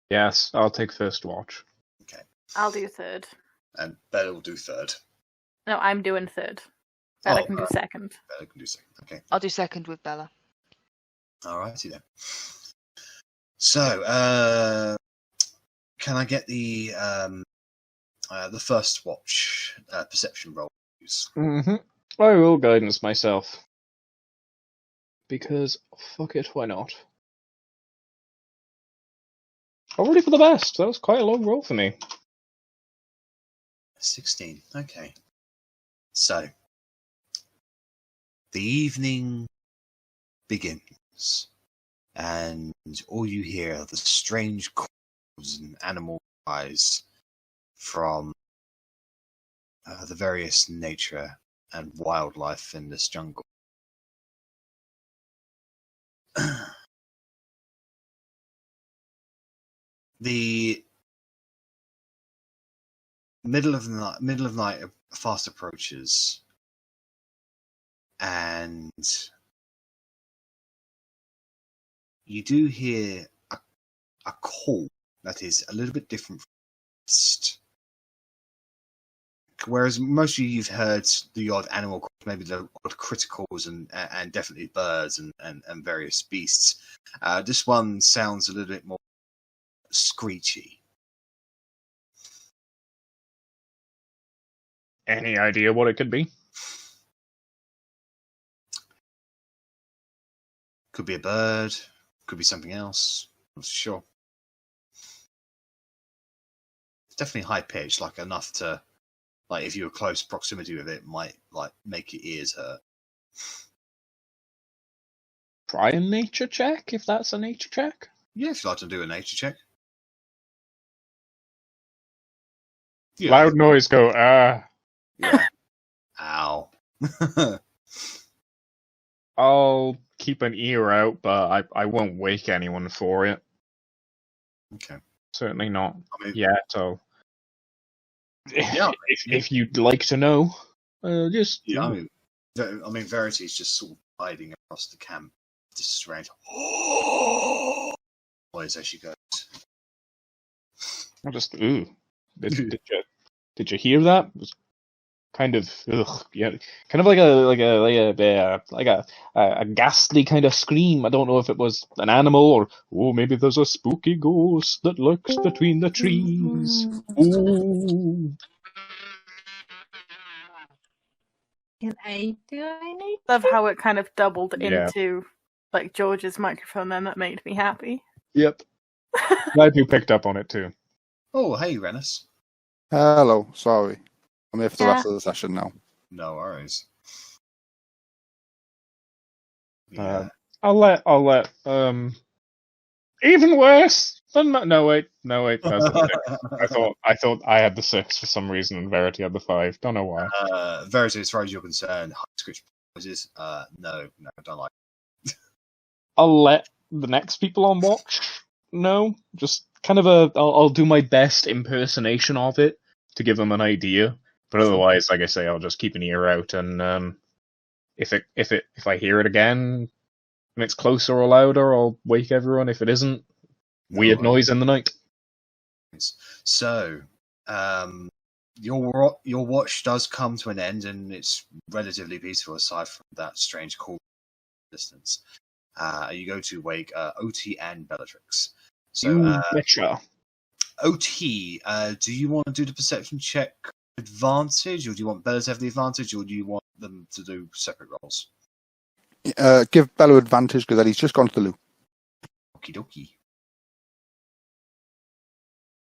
Yes, I'll take first watch. Okay. I'll do third. And Bella will do third. No, I'm doing third. Bella Oh, can do second. Bella can do second. Okay. I'll do second with Bella. Alrighty then. So, can I get the first watch perception roll? Mm-hmm. I will guidance myself. Because, fuck it, why not? Already for the best. That was quite a low roll for me. 16. Okay. So, the evening begins, and all you hear are the strange calls and animal cries from the various nature and wildlife in this jungle. The middle of night fast approaches, and you do hear a call that is a little bit different from the rest. Whereas mostly you've heard the odd animal calls, maybe the odd criticals and definitely birds and various beasts. This one sounds a little bit more screechy. Any idea what it could be? Could be a bird, could be something else. I'm not sure. It's definitely high pitched, like enough to, like if you were close proximity with it, might like make your ears hurt. Try a nature check, if that's a nature check. Yeah, if you'd like to do a nature check. Loud noise, go, ah. Yeah. Ow. I'll keep an ear out, but I won't wake anyone for it. Okay. Certainly not I mean, yet. Yeah. if you'd like to know, just Yeah, I mean, Verity is just sort of hiding across the camp, just strange. Always as she goes. I'll just ooh. Did you hear that? It was kind of yeah, kind of like a ghastly kind of scream. I don't know if it was an animal or maybe there's a spooky ghost that lurks between the trees. Ooh. Can I do anything? Love how it kind of doubled Yeah. into like George's microphone. Then that made me happy. Yep. Glad you picked up on it too. Oh, hey, Rennas. Hello, sorry. I'm here for the Yeah. rest of the session now. No worries. Yeah. I'll let even worse than no wait that's the 6. I thought I had the 6 for some reason and Verity had the 5. Don't know why. Verity, as far as you're concerned, high script noises. No, I don't like. I'll let the next people on watch know. Just kind of I'll do my best impersonation of it to give them an idea. But otherwise, like I say, I'll just keep an ear out, and if I hear it again and it's closer or louder, I'll wake everyone. If it isn't, weird noise in the night. So, your watch does come to an end, and it's relatively peaceful aside from that strange call distance. You go to wake Otti and Bellatrix. So, betcha. Otti, do you want to do the perception check advantage, or do you want Bella to have the advantage, or do you want them to do separate rolls? Give Bella advantage because he's just gone to the loo. Okie dokie.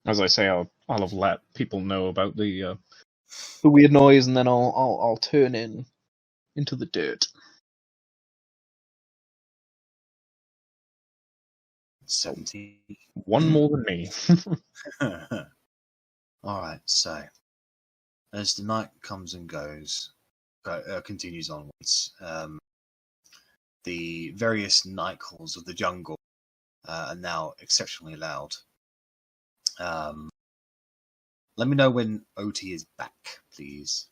As I say, I'll have let people know about the weird noise, and then I'll turn into the dirt. 17. One more than me. Alright, so as the night comes and goes, continues onwards, the various night calls of the jungle are now exceptionally loud. Let me know when Otti is back, please.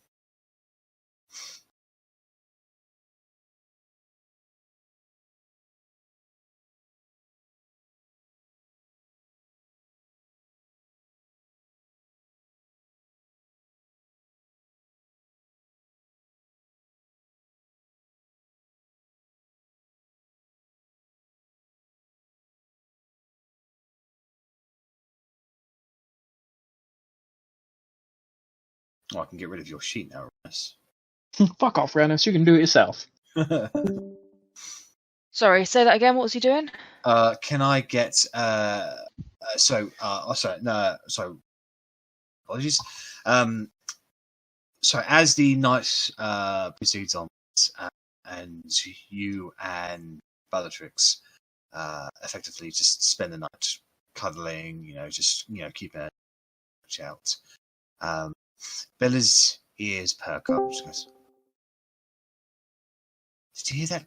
Oh, I can get rid of your sheet now, Rennas. Fuck off, Rennas. You can do it yourself. Sorry, say that again. What was he doing? Can I get sorry, apologies. So as the night proceeds on, and you and Bellatrix effectively just spend the night cuddling, keeping a watch out. Bella's ears perk up. She goes, "Did you hear that?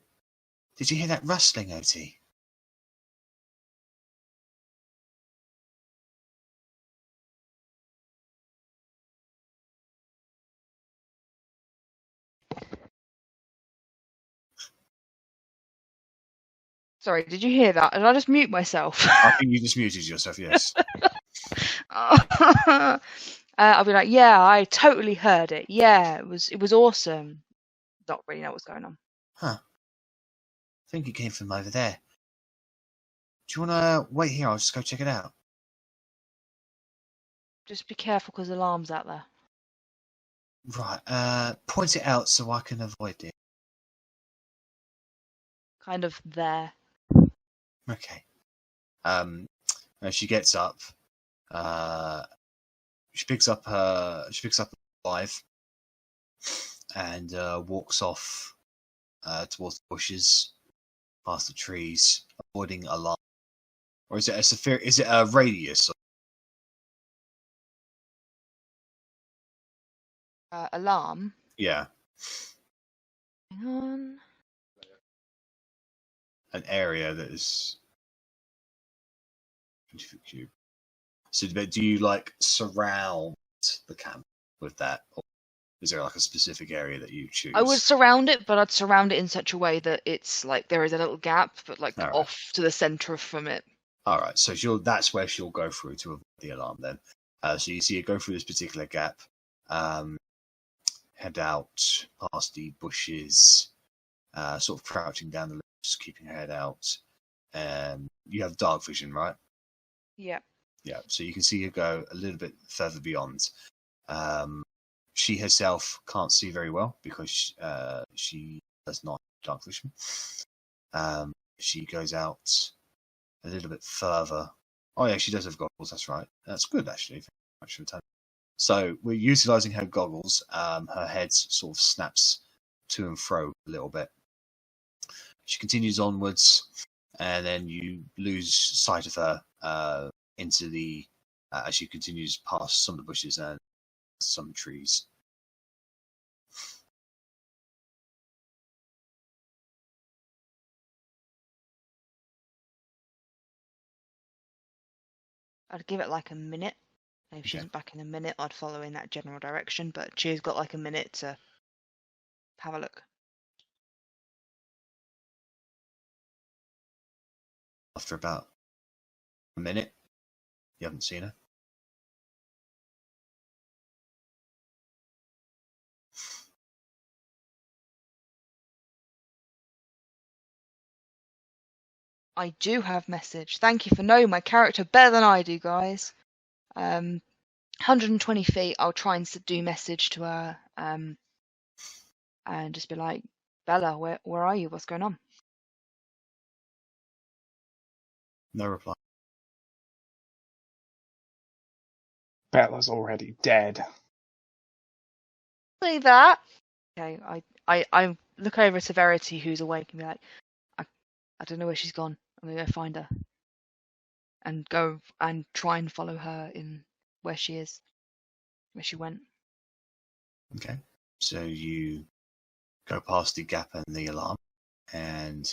Did you hear that rustling, Otti?" Sorry, did you hear that? Did I just mute myself? I think you just muted yourself. Yes. I'll be like, yeah, I totally heard it. Yeah, it was awesome. Not really know what's going on. Huh. I think it came from over there. Do you want to wait here? I'll just go check it out. Just be careful because the alarm's out there. Right. Point it out so I can avoid it. Kind of there. Okay. She gets up. She picks up the knife and walks off towards the bushes, past the trees, avoiding alarm. Or is it a radius? Alarm. Yeah, Hang on. an area that is. So, do you surround the camp with that? Or is there like a specific area that you choose? I would surround it, but I'd surround it in such a way that it's like there is a little gap, but like All right. off to the center from it. All right, so that's where she'll go through to avoid the alarm then. So you see her go through this particular gap, head out past the bushes, sort of crouching down the ledge, just keeping her head out. You have dark vision, right? Yeah. Yeah, so you can see her go a little bit further beyond. She herself can't see very well because she does not have dark vision. She goes out a little bit further. Oh yeah, she does have goggles. That's right. That's good actually. So we're utilizing her goggles. Her head sort of snaps to and fro a little bit. She continues onwards, and then you lose sight of her into the as she continues past some of the bushes and some trees. I'd give it like a minute. If she Okay. isn't back in a minute, I'd follow in that general direction, but she's got like a minute to have a look. After about a minute, you haven't seen her. I do have message. Thank you for knowing my character better than I do, guys. 120 feet, I'll try and do message to her, and just be like, Bella, where are you? What's going on? No reply. Bella's already dead. See that? Okay, I look over to Verity, who's awake, and be like, I don't know where she's gone. I'm gonna go find her, and go and try and follow her in where she is, where she went. Okay. So you go past the gap and the alarm, and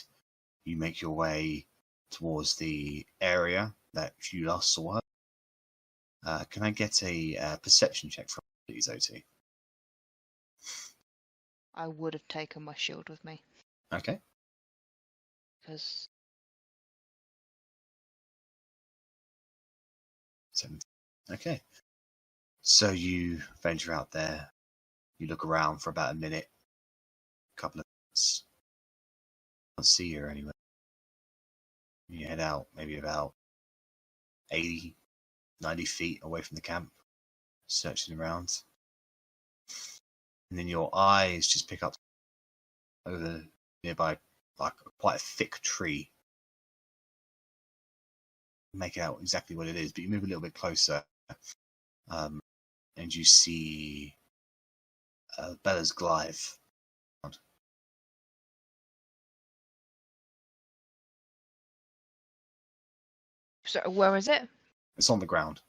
you make your way towards the area that you last saw her. Can I get a perception check from please, Otti? I would have taken my shield with me, Okay. because 17. Okay. So you venture out there. You look around for about a minute, couple of minutes. Can't see her anywhere. You head out maybe about 80, 90 feet away from the camp, searching around. And then your eyes just pick up over nearby, like quite a thick tree. Make out exactly what it is, but you move a little bit closer, and you see Bella's glaive. so where is it? It's on the ground.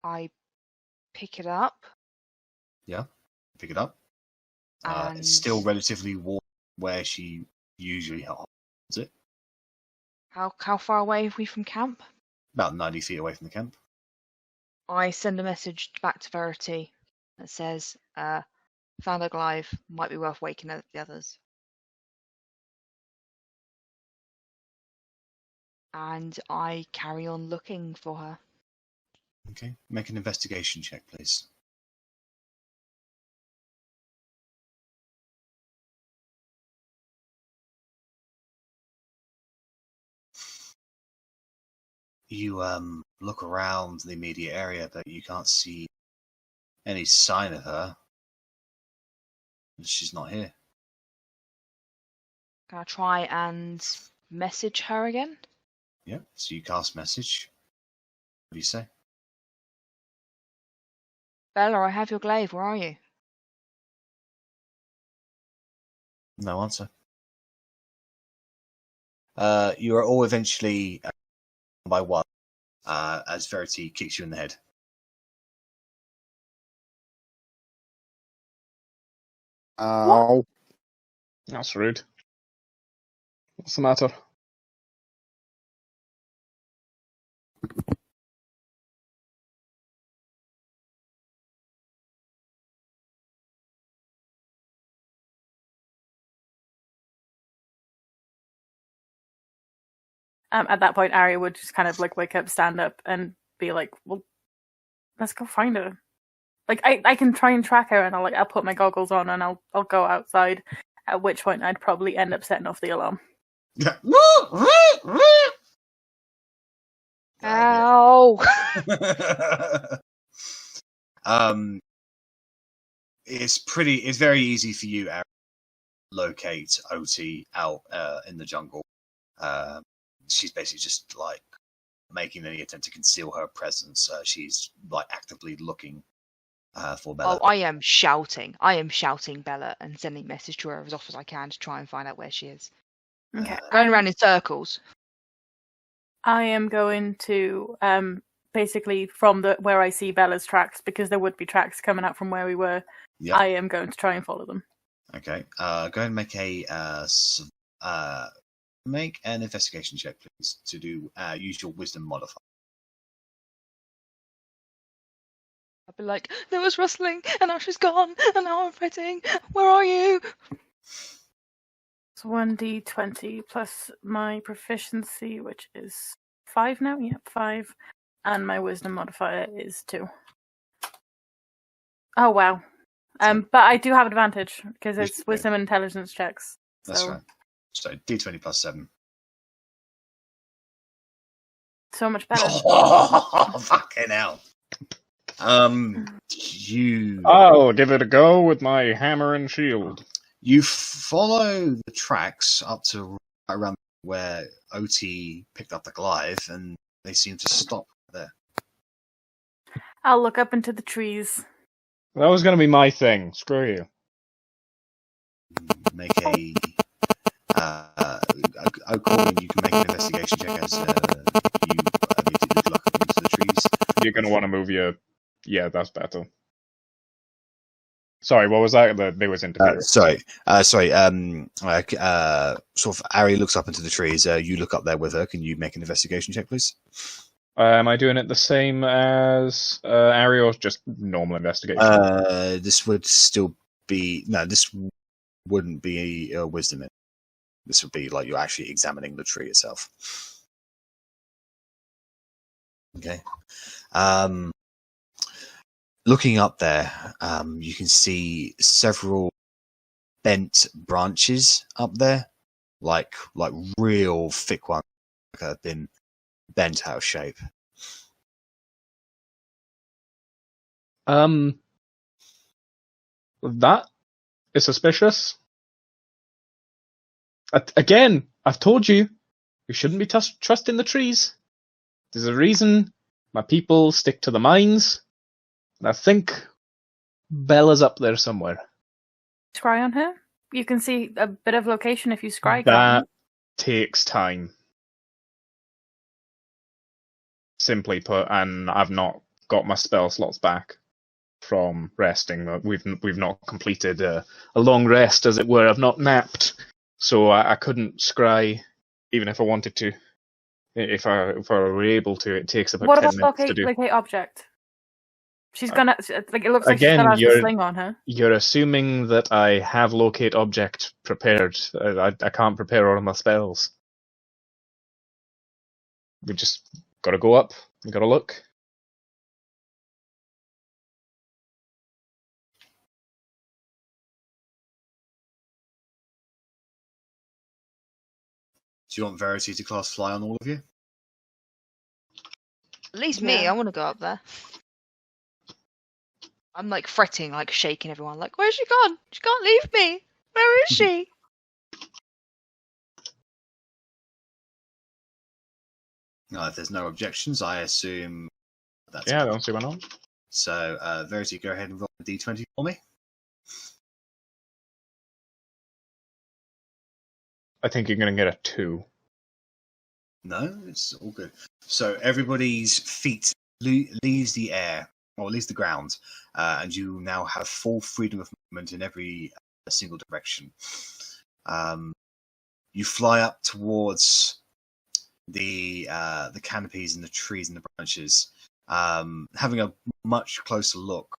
I pick it up. Yeah, pick it up. And It's still relatively warm where she usually holds it. how far away are we from camp? About 90 feet away from the camp. I send a message back to Verity that says, found her glaive, might be worth waking up the others. And I carry on looking for her. Okay, make an investigation check, please. You look around the immediate area, but you can't see any sign of her. She's not here. Can I try and message her again? Yeah, so you cast message. What do you say? Bella, I have your glaive, where are you? No answer. You are all eventually by one, as Verity kicks you in the head. Ow. That's rude. What's the matter? At that point, Arri would just kind of like wake up, stand up, and be like, "Well, let's go find her." Like I can try and track her, and I'll put my goggles on and I'll go outside. At which point, I'd probably end up setting off the alarm. Yeah. Ow! It's very easy for you, Arri, to locate Otti out in the jungle. She's basically just like making any attempt to conceal her presence. She's like actively looking for Bella. Oh, I am shouting Bella and sending message to her as often as I can to try and find out where she is. Okay. Going around in circles. I am going to basically from where I see Bella's tracks, because there would be tracks coming out from where we were. Yep. I am going to try and follow them. Okay. Go ahead and make an investigation check, please, to do use your wisdom modifier. I'll be like, there was rustling, and now she's gone, and now I'm fretting. Where are you? It's 1d20 plus my proficiency, which is 5 now. Yep, 5. And my wisdom modifier is 2. Oh, wow. But I do have advantage, because it's wisdom and intelligence checks. That's right. So d20 plus 7. So much better. Oh, fucking hell. You... I'll give it a go with my hammer and shield. You follow the tracks up to around where Otti picked up the Goliath, and they seem to stop there. I'll look up into the trees. That was going to be my thing. Screw you. Make a... Korgrin, you can make an investigation check as you immediately look up into the trees. You're going to want to move your... Yeah, that's better. Sorry, what was that? There was interference. Sorry. Sort of Arri looks up into the trees. You look up there with her. Can you make an investigation check, please? Am I doing it the same as Arri, or just normal investigation? This would still be... No, this wouldn't be a wisdom. This would be like you're actually examining the tree itself. Okay. Looking up there, you can see several bent branches up there, like real thick ones that have been bent out of shape. That is suspicious. Again, I've told you, you shouldn't be trusting the trees. There's a reason my people stick to the mines. And I think Bella's up there somewhere. Scry on her? You can see a bit of location if you scry. That takes time. Simply put, and I've not got my spell slots back from resting. We've not completed a long rest, as it were. I've not napped, so I couldn't scry, even if I wanted to. If I were able to, it takes about 10 minutes to do. Locate object? She's gonna like. It looks like she's gonna have a sling on her. You're assuming that I have locate object prepared. I can't prepare all of my spells. We just gotta go up. We gotta look. Do you want Verity to cast Fly on all of you? At least me. I want to go up there. I'm like fretting, like shaking everyone, like, where's she gone? She can't leave me. Where is she? No, if there's no objections, I assume that's I don't see why not. So, Verity, go ahead and roll a d20 for me. I think you're going to get a 2. No, it's all good. So everybody's feet leaves the air, or leaves the ground, and you now have full freedom of movement in every single direction. You fly up towards the canopies and the trees and the branches. Having a much closer look,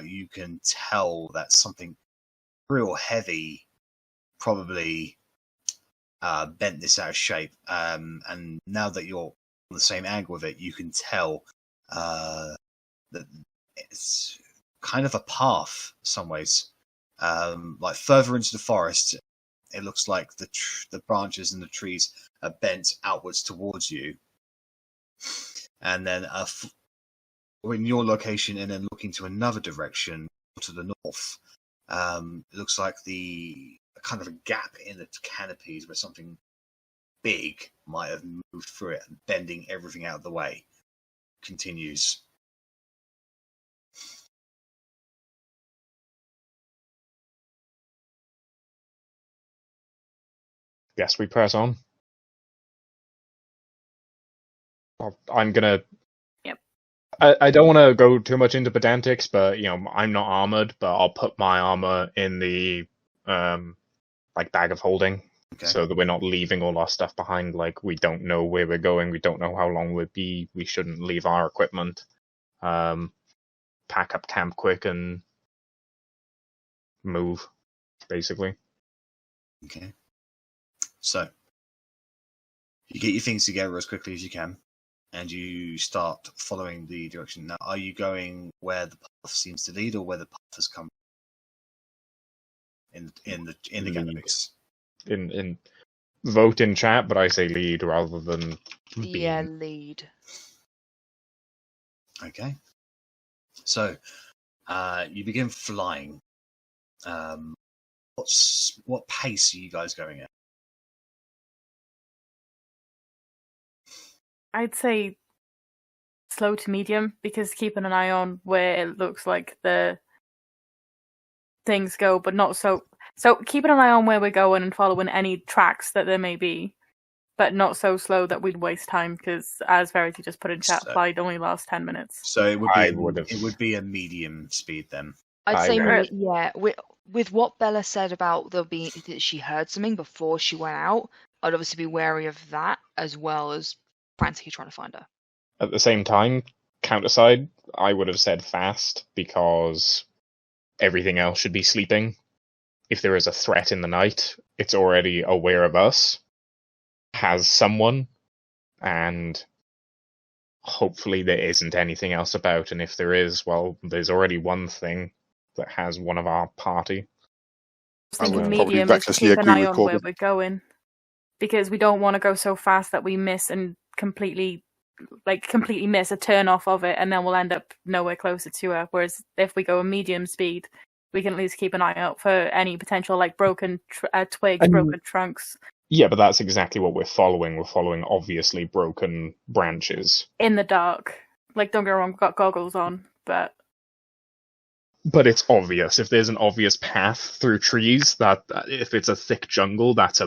you can tell that something real heavy probably bent this out of shape. And now that you're on the same angle with it, you can tell that it's kind of a path some ways. Like further into the forest, it looks like the branches and the trees are bent outwards towards you. And then in your location and then looking to another direction to the north, it looks like the kind of a gap in the canopies where something big might have moved through it and bending everything out of the way continues. Guess we press on. I'm gonna. Yep. I don't want to go too much into pedantics, but I'm not armored, but I'll put my armor in the bag of holding, Okay. so that we're not leaving all our stuff behind. Like, we don't know where we're going, we don't know how long we'll be. We shouldn't leave our equipment. Pack up camp quick and move, basically. Okay. So you get your things together as quickly as you can, and you start following the direction. Now, are you going where the path seems to lead, or where the path has come in the canopies? In vote in chat, but I say lead rather than Yeah, beam. lead. Okay. So you begin flying. What pace are you guys going at? I'd say slow to medium, because keeping an eye on where it looks like the things go, but not so. So keeping an eye on where we're going and following any tracks that there may be, but not so slow that we'd waste time, because as Verity just put in chat, So- flight only lasts 10 minutes. So it would be a medium speed then. I'd say, agree. yeah. With what Bella said about that she heard something before she went out, I'd obviously be wary of that, as well as frantically trying to find her. At the same time, counterside, I would have said fast, because everything else should be sleeping. If there is a threat in the night, it's already aware of us, has someone, and hopefully there isn't anything else about. And if there is, well, there's already one thing that has one of our party. I was I would thinking probably medium is to recklessly keep an agree eye with on where Korgrin. we're going, because we don't want to go so fast that we miss and completely miss a turn off of it, and then we'll end up nowhere closer to her. Whereas if we go a medium speed, we can at least keep an eye out for any potential broken twigs, broken trunks Yeah, but that's exactly what we're following. We're following obviously broken branches. in the dark. Don't get me wrong, we've got goggles on, but But it's obvious. If there's an obvious path through trees, that if it's a thick jungle, that's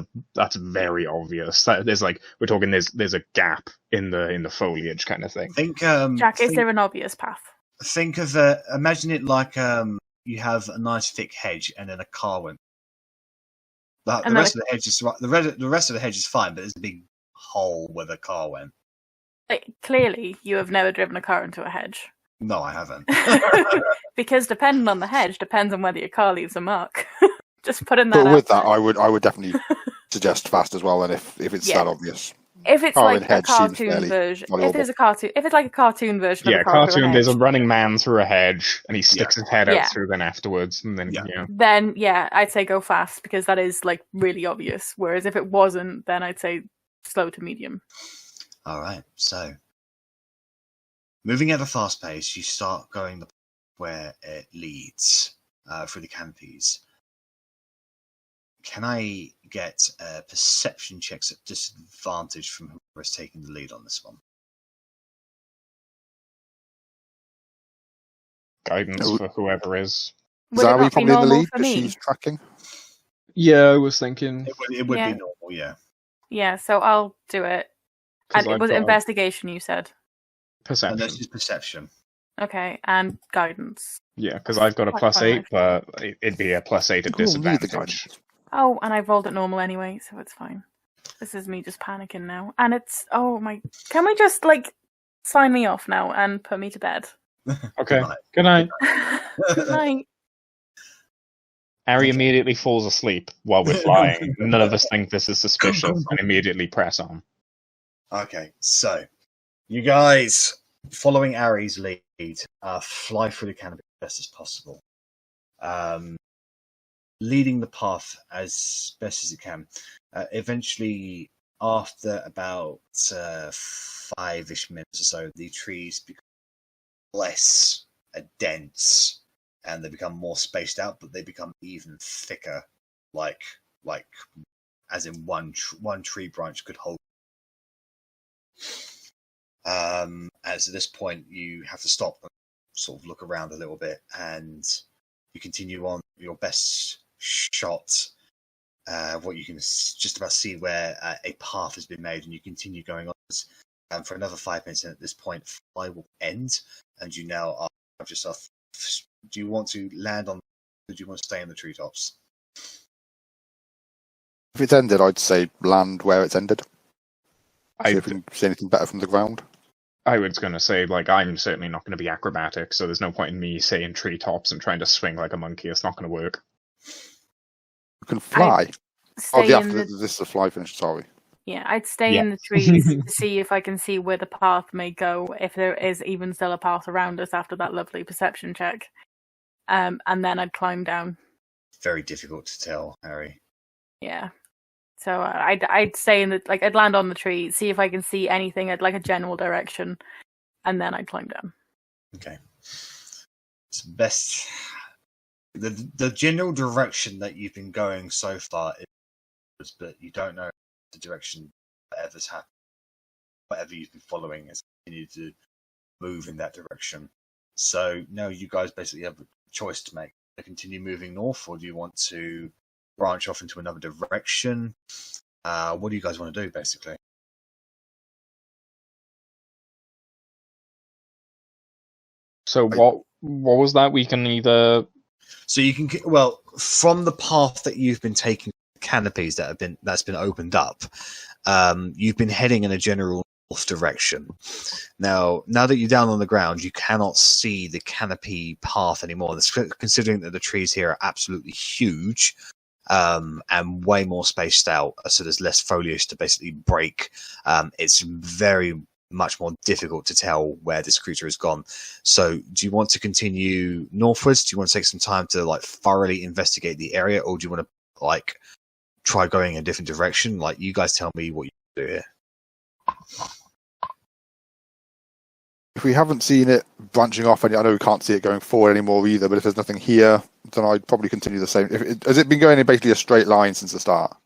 very obvious. There's we're talking there's a gap in the foliage kind of thing. Jack, is there an obvious path? Think of imagine it like you have a nice thick hedge and then a car went. The And rest of the hedge is the rest of the hedge is fine, but there's a big hole where the car went. Clearly, you have never driven a car into a hedge. No, I haven't. Because depending on the hedge, depends on whether your car leaves a mark. Just putting that But out with that, there. I would definitely suggest fast as well. And if it's Yeah. that obvious, If it's Car like and a hedge seems cartoon fairly version, valuable. if it's like a cartoon version Yeah, of a car through a cartoon. There's a hedge, running man through a hedge, and he sticks his head Yeah. out through. Then afterwards, and then Yeah. then yeah, I'd say go fast, because that is really obvious. Whereas if it wasn't, then I'd say slow to medium. All right, so moving at a fast pace, you start going the where it leads through the canopies. Can I get perception checks at disadvantage from whoever is taking the lead on this one? guidance for whoever is. Would it Zari not be probably in the normal lead for because me? she's tracking. Yeah, I was thinking. It would Yeah. be normal, yeah. Yeah, so I'll do it. 'Cause And I've was it got investigation you said? And perception. this is perception. Okay, and guidance. Yeah, because I've got a Quite +8, fine. but it'd be a +8 at You can all read the disadvantage. guidance. Oh, and I rolled it normal anyway, so it's fine. This is me just panicking now. And it's... Oh, my... Can we just, like, sign me off now and put me to bed? Okay. Right. Good night. Good night. Arri immediately falls asleep while we're flying. None of us think this is suspicious, and immediately press on. Okay, so you guys, following Arri's lead, fly through the canopy as best as possible, leading the path as best as you can. Eventually, after about 5-ish minutes or so, the trees become less dense and they become more spaced out, but they become even thicker, like as in one tree branch could hold. As at this point, you have to stop and sort of look around a little bit, and you continue on your best shot. What you can just about see where a path has been made, and you continue going on. For another 5 minutes, and at this point, fly will end, and you now are yourself. Do you want to land on? Or do you want to stay in the treetops? If it's ended, I'd say land where it's ended. See I if we can see anything better from the ground. was going to say, like, I'm certainly not going to be acrobatic, so there's no point in me saying treetops and trying to swing like a monkey. It's not going to work. We can fly. Stay in the... This is the fly finish, sorry. Yeah, I'd stay in the trees to see if I can see where the path may go, if there is even still a path around us after that lovely perception check. And then I'd climb down. Very difficult to tell, Harry. Yeah. So I'd stay in the... Like, I'd land on the tree, see if I can see anything at, like, a general direction, and then I'd climb down. Okay. It's best... The general direction that you've been going so far is, but you don't know the direction whatever's happened, whatever you've been following has continued to move in that direction. So now you guys basically have a choice to make. Do you continue moving north, or do you want to branch off into another direction? What do you guys want to do, basically? So what was that? We can either... So you can, well, from the path that you've been taking, canopies that's been opened up, you've been heading in a general north direction. Now that you're down on the ground, you cannot see the canopy path anymore. Considering that the trees here are absolutely huge, and way more spaced out, so there's less foliage to basically break. It's very much more difficult to tell where this creature has gone. So do you want to continue northwards? Do you want to take some time to like thoroughly investigate the area, or do you want to like try going a different direction? Like, you guys tell me what you do here. If we haven't seen it branching off, and I know we can't see it going forward anymore either, but if there's nothing here, then I'd probably continue the same. Has it been going in basically a straight line since the start?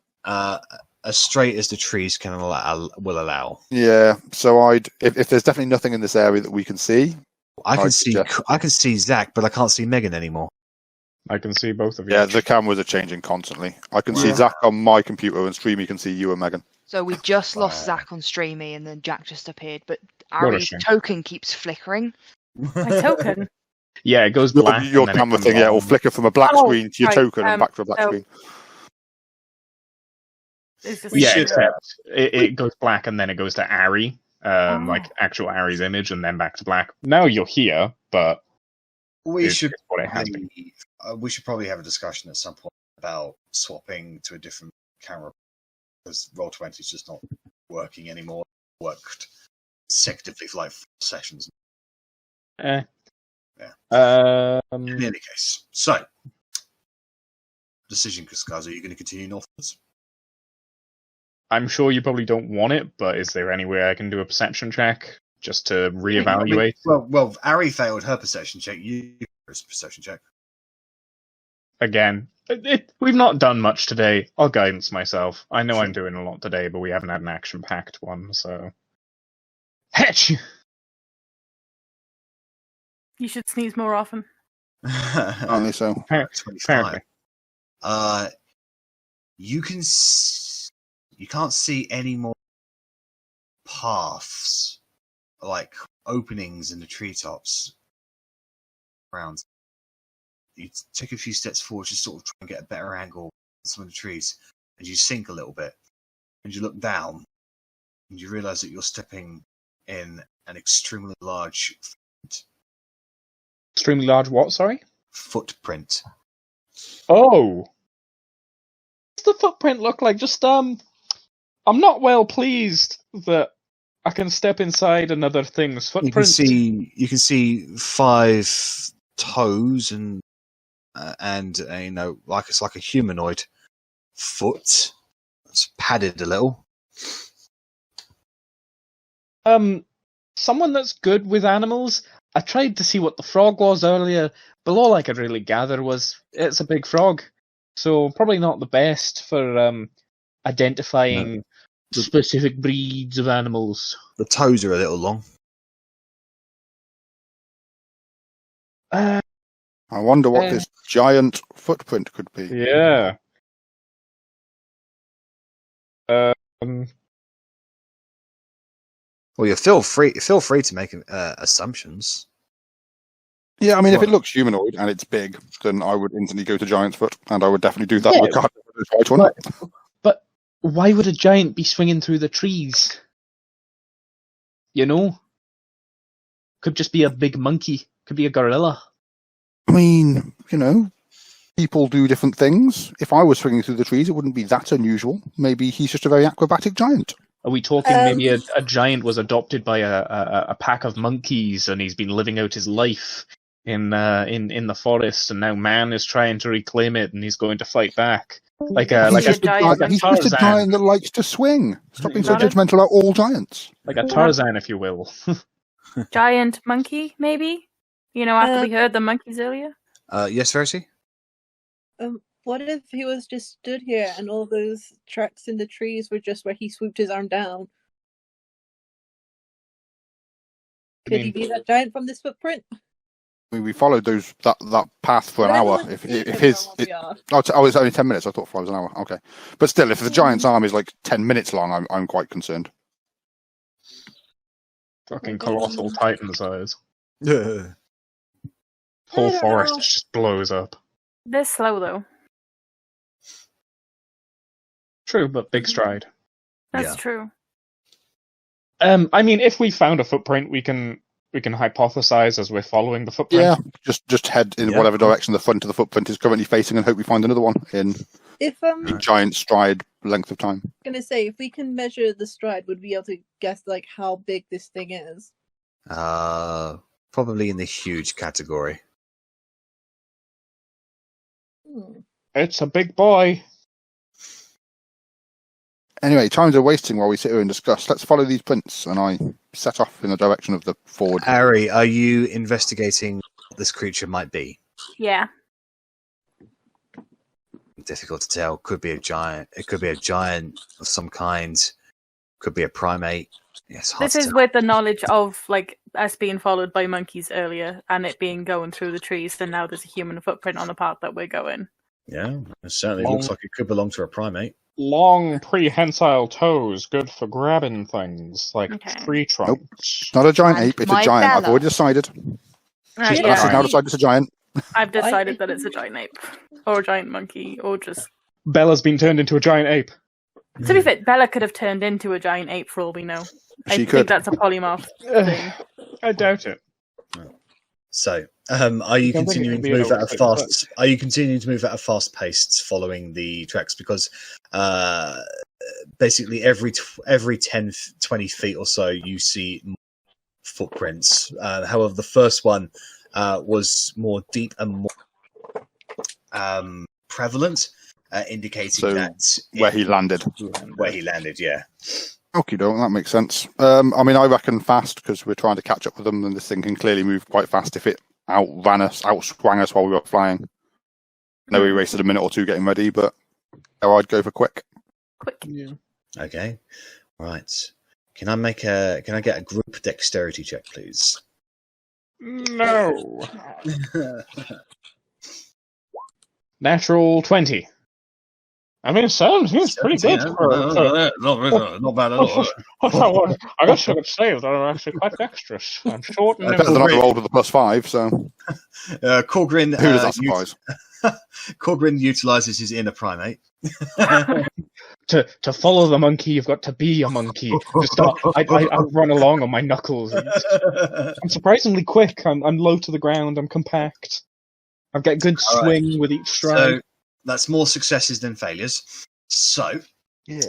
As straight as the trees will allow. Yeah, so if there's definitely nothing in this area that we can see, I can see Zach, but I can't see Meghan anymore. I can see both of you. Yeah, the cameras are changing constantly. I can see Zach on my computer, and Streamy can see you and Meghan. So we just lost Zach on Streamy, and then Jack just appeared, but Arri's token keeps flickering. My token? Yeah, it goes black. Your camera thing, it will flicker from a black screen to your token and back to a black screen. Yeah, except it goes black and then it goes to Arri, like actual Arri's image, and then back to black. Now you're here, but we should probably have a discussion at some point about swapping to a different camera, because Roll20 is just not working anymore. It worked consecutively for like 4 sessions. Yeah. In any case, so decision, Kaskaz, are you going to continue northwards? I'm sure you probably don't want it, but is there any way I can do a perception check just to reevaluate? Well, Arri failed her perception check. You perception check. Again, we've not done much today. I'll guidance myself. I know I'm doing a lot today, but we haven't had an action-packed one, so... Hetch! You should sneeze more often. Only so. 25. You can't see any more paths, like openings in the treetops around. You take a few steps forward, just sort of try and get a better angle on some of the trees, and you sink a little bit. and you look down, and you realise that you're stepping in an extremely large Extremely large what, sorry? footprint. Oh! What's the footprint look like? Just, I'm not well pleased that I can step inside another thing's footprint. You can see 5 toes and it's like a humanoid foot. It's padded a little. Someone that's good with animals. I tried to see what the frog was earlier, but all I could really gather was it's a big frog. So probably not the best for identifying specific breeds of animals. The toes are a little long. I wonder what this giant footprint could be. Yeah. Well, you feel free to make assumptions. Yeah, I mean, if it looks humanoid and it's big, then I would instantly go to giant's foot, and I would definitely do that regardless of whether it's right or not. But why would a giant be swinging through the trees? You know? Could just be a big monkey. Could be a gorilla. I mean, people do different things. If I was swinging through the trees, it wouldn't be that unusual. Maybe he's just a very acrobatic giant. Are we talking maybe a giant was adopted by a pack of monkeys and he's been living out his life in the forest, and now man is trying to reclaim it and he's going to fight back? He's just a giant that likes to swing. Stop being so judgmental about all giants. Like a Tarzan, if you will. Giant monkey, maybe? After we heard the monkeys earlier? Yes, Verity? What if he was just stood here and all those tracks in the trees were just where he swooped his arm down? Could he be that giant from this footprint? I mean, we followed that path for an hour. It's only 10 minutes. I thought 5 was an hour. Okay, but still, if the giant's arm is like 10 minutes long, I'm quite concerned. Fucking colossal titan size. Yeah. Whole forest just blows up. They're slow though. True, but big stride. That's true. I mean, if we found a footprint, we can hypothesize as we're following the footprint. Yeah, just head in whatever direction the front of the footprint is currently facing, and hope we find another one in a giant stride length of time. I'm gonna say, if we can measure the stride, would we be able to guess how big this thing is? Probably in the huge category. It's a big boy. Anyway, times are wasting while we sit here and discuss. Let's follow these prints, and I set off in the direction of the forward. Arri, are you investigating what this creature might be? Yeah. Difficult to tell. Could be a giant. It could be a giant of some kind. Could be a primate. Yes. This is with the knowledge of us being followed by monkeys earlier, and it being going through the trees. And now there's a human footprint on the path that we're going. Yeah, it certainly looks like it could belong to a primate. Long prehensile toes, good for grabbing things like tree trunks. Nope. It's not a giant ape, it's a giant. I've already decided. She's now decided it's a giant. I've decided that it's a giant ape. Or a giant monkey, or just... Bella's been turned into a giant ape. To be fair, Bella could have turned into a giant ape for all we know. I think that's a polymorph thing. I doubt it. So, are you continuing to move at a fast? Are you continuing to move at a fast pace, following the tracks? Because basically every 10, 20 feet or so, you see footprints. However, the first one was more deep and more prevalent, indicating that where he landed. Where he landed, yeah. Okie doke, that makes sense. I mean, I reckon fast, because we're trying to catch up with them, and this thing can clearly move quite fast if it outswang us while we were flying. I know we wasted a minute or two getting ready, but I'd go for quick. Quick. Yeah. Okay. Right. Can I get a group dexterity check, please? No. Natural 20. I mean, it sounds pretty good. Not bad at all. I guess I could say that I'm actually quite dexterous. I'm short and Better than I rolled with a +5, so... Korgrin, who does that surprise? Korgrin utilizes his inner primate. To follow the monkey, you've got to be a monkey. I run along on my knuckles. I'm surprisingly quick. I'm low to the ground. I'm compact. I've got good swing with each stride. So that's more successes than failures. So Yeah.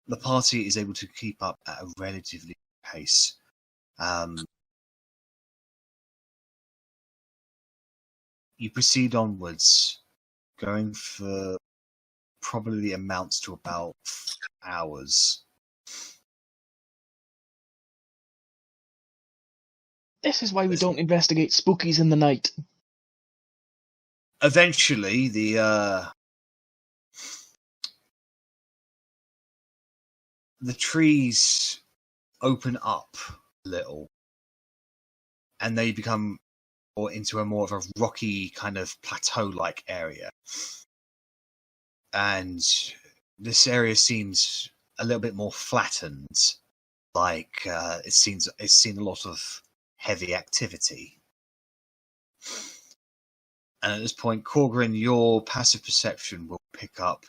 the party is able to keep up at a relatively good pace. You proceed onwards, going for probably amounts to about hours. This is why we don't investigate spookies in the night. Eventually, the trees open up a little, and they become into a more of a rocky kind of plateau-like area. And this area seems a little bit more flattened, like it's seen a lot of heavy activity. And at this point, Korgrin, your passive perception will pick up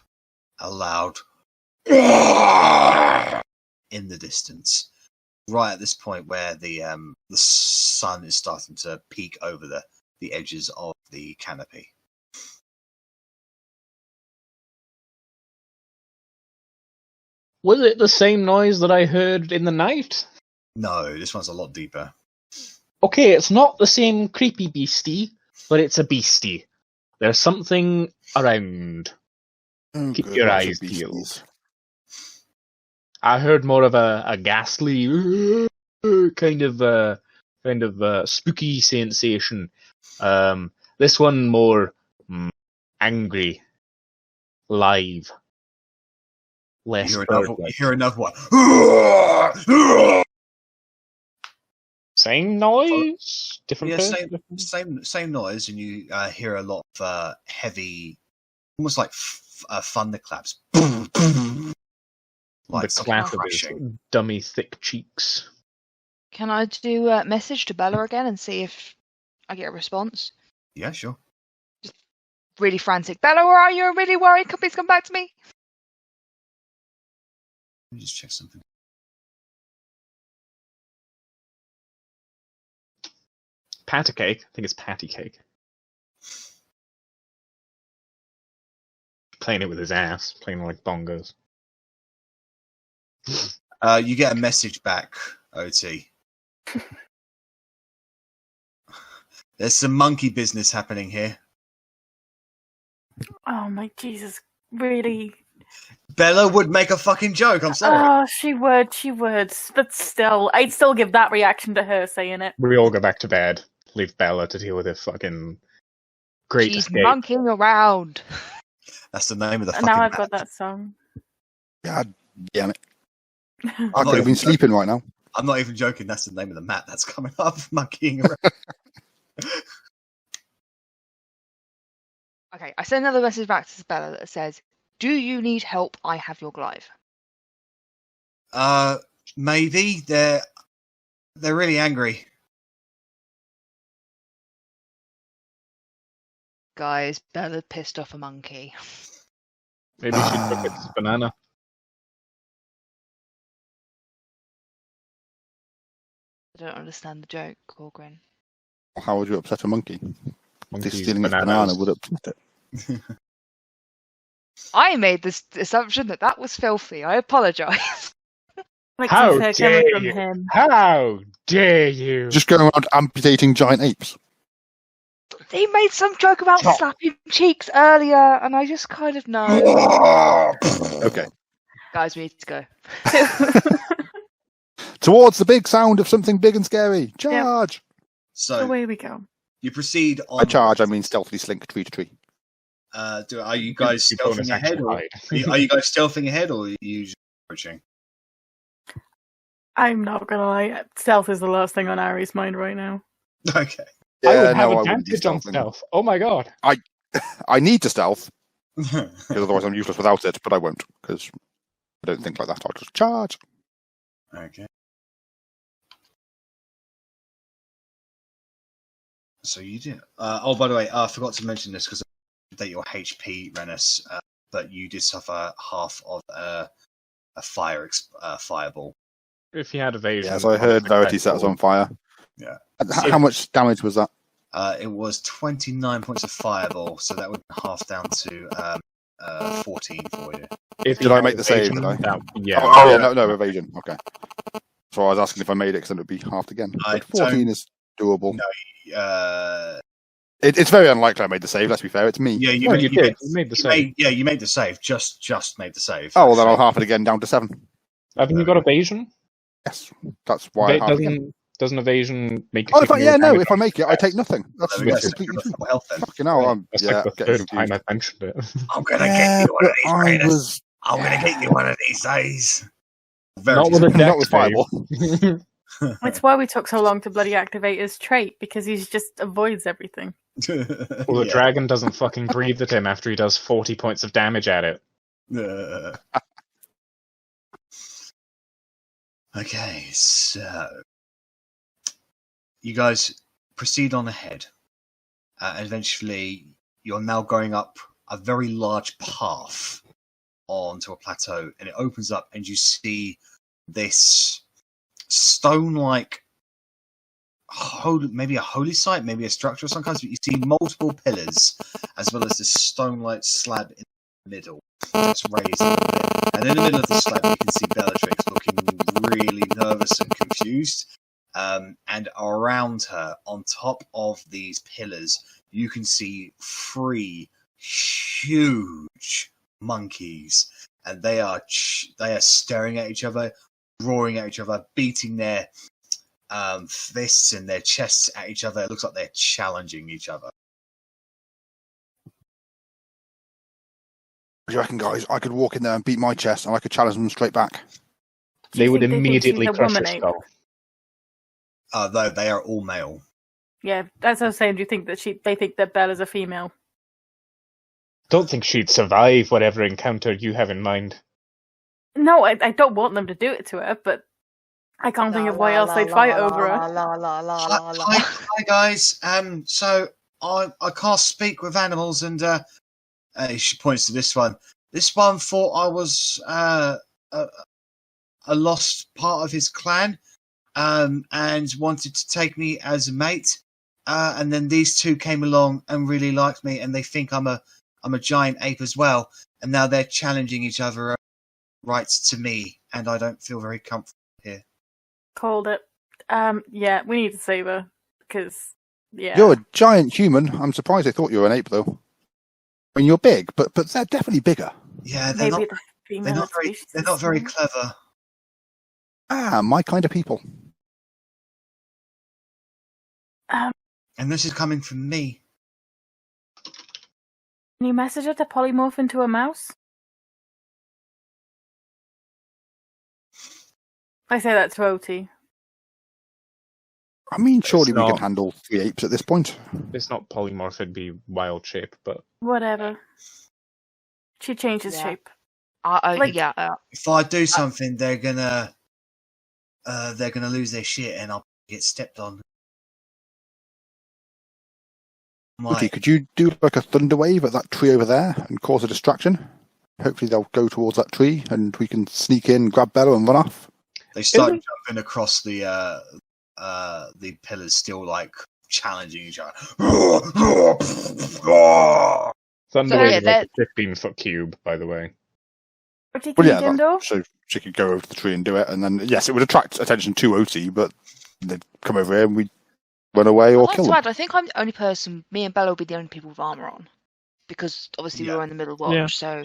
a loud in the distance, right at this point where the sun is starting to peek over the edges of the canopy. Was it the same noise that I heard in the night? No, this one's a lot deeper. Okay, it's not the same creepy beastie, but it's a beastie. There's something around. Oh, Keep good, your lots of eyes beasties. peeled. I heard more of a ghastly kind of spooky sensation. This one more angry, live, less. You hear another one. Same noise, different. Yeah, person? same noise, and you hear a lot of heavy, almost like thunderclaps. Like The clap of his crashing. dummy thick cheeks. Can I do a message to Bella again and see if I get a response? Yeah, sure. Really frantic. Bella, where are you? I'm really worried. Please come back to me. Let me just check something. Patty cake. I think it's patty cake. Playing it with his ass, playing like bongos. You get a message back, Otti. There's some monkey business happening here. Oh my Jesus, really? Bella would make a fucking joke, I'm sorry. Oh, she would. But still, I'd still give that reaction to her saying it. We all go back to bed. Leave Bella to deal with her fucking great She's escape. monkeying around. That's the name of the And fucking now I've map. got that song. God damn it. I could have been sleeping right now. I'm not even joking, that's the name of the map that's coming up, monkeying around. Okay, I send another message back to Bella that says, "Do you need help? I have your glaive." Maybe. They're really angry. Guys, Bella pissed off a monkey. Maybe she took its banana. I don't understand the joke, Korgrin. How would you upset a monkey? Monkey's Stealing its banana would upset it. I made this assumption that was filthy. I apologise. Like How you said, dare coming from you. him. How dare you? Just going around amputating giant apes. He made some joke about Stop. slapping cheeks earlier, and I just kind of know. Okay. Guys, we need to go. Towards the big sound of something big and scary. Charge! So Away we go. you proceed on. By charge, I mean stealthily slink tree to tree. Are you guys Your bonus stealthing ahead? action Or, hide. are you guys stealthing ahead, or are you just approaching? I'm not gonna lie, stealth is the last thing on Arri's mind right now. Okay. I would have no, I wouldn't be advantage on stealthing. stealth. Oh my god. I need to stealth, because otherwise I'm useless without it, but I won't, because I don't think like that. I'll just charge. Okay. So you did. By the way, I forgot to mention this because update your HP, Rennas, but you did suffer half of a fireball. If you had evasion, Yeah, so I heard Verity set us on fire. Yeah. How much damage was that? It was 29 points of fireball, so that would half down to 14 for you. Did I make the save? Did I? Yeah. No, evasion. Okay. So I was asking if I made it, because then it would be halved again. But 14 is doable. No, it's very unlikely I made the save. Let's be fair. It's me. yeah, you made the save. You made the save. Just made the save. Oh, well, then I'll half it again down to 7. Haven't you got evasion? Yes, that's why. I half it again. Doesn't evasion make? Oh, if I make it, I take nothing. That's completely true. Then. Fucking hell, that's like the third time I mentioned it. I'm gonna get you one of these. I'm gonna get you one of these days. Not with a dex not with fireball. It's why we took so long to bloody activate his trait, because he just avoids everything. Well, the dragon doesn't fucking breathe at him after he does 40 points of damage at it. Okay, so you guys proceed on ahead. And eventually, you're now going up a very large path onto a plateau, and it opens up, and you see this stone-like, maybe a holy site, maybe a structure of some kind. But you see multiple pillars, as well as this stone-like slab in the middle that's raised a little bit. And in the middle of the slab, you can see Bellatrix looking really nervous and confused. And around her, on top of these pillars, you can see 3 huge monkeys, and they are staring at each other, roaring at each other, beating their fists and their chests at each other. It looks like they're challenging each other. What do you reckon, guys? I could walk in there and beat my chest, and I could challenge them straight back. They would immediately crush your skull. Though they are all male. Yeah, that's what I was saying. Do you think that they think that Bella's a female? Don't think she'd survive whatever encounter you have in mind. No, I don't want them to do it to her, but I can't think of why else they'd fight over her. Hi guys. So I can't speak with animals, and she points to this one. This one thought I was a lost part of his clan, and wanted to take me as a mate. And then these two came along and really liked me, and they think I'm a giant ape as well. And now they're challenging each other rights to me, and I don't feel very comfortable here. Called it. Yeah, we need to save her, because, yeah. You're a giant human. I'm surprised they thought you were an ape, though. I mean, you're big, but they're definitely bigger. Yeah, they're not very clever. Ah, my kind of people. And this is coming from me. Can you message her to polymorph into a mouse? I say that to Otti. I mean, surely we can handle 3 apes at this point. It's not polymorph, it'd be wild shape, but... Whatever. She changes shape. If I do something, they're gonna lose their shit, and I'll get stepped on. Okay, could you do like a thunder wave at that tree over there and cause a distraction? Hopefully they'll go towards that tree, and we can sneak in, grab Bella, and run off. They start jumping across the pillars, still like challenging each other. Thunder Wave is like a 15-foot cube, by the way. So she could go over to the tree and do it, and then yes, it would attract attention to Otti, but they'd come over here and we'd run away or kill them. I think I'm the only person. Me and Bella will be the only people with armor on, because obviously we're in the middle of watch. So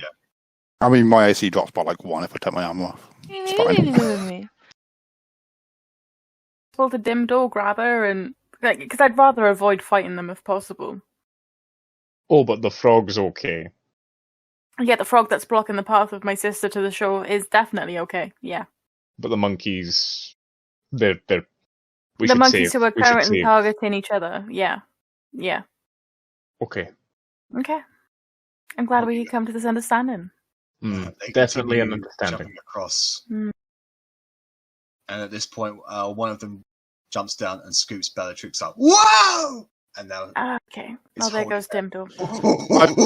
I mean, my AC drops by like 1 if I take my armor off. It's fine. Pull the dim door, grab her, and because I'd rather avoid fighting them if possible. Oh, but the frog's okay. Yeah, the frog that's blocking the path of my sister to the shore is definitely okay. Yeah. But the monkeys, the monkeys who are currently targeting each other. Yeah. Okay. I'm glad we come to this understanding. Definitely an understanding. Jumping across. And at this point, one of them jumps down and scoops Bellatrix up. Whoa! And now Okay. it's Oh, there holding goes them. Dimdo.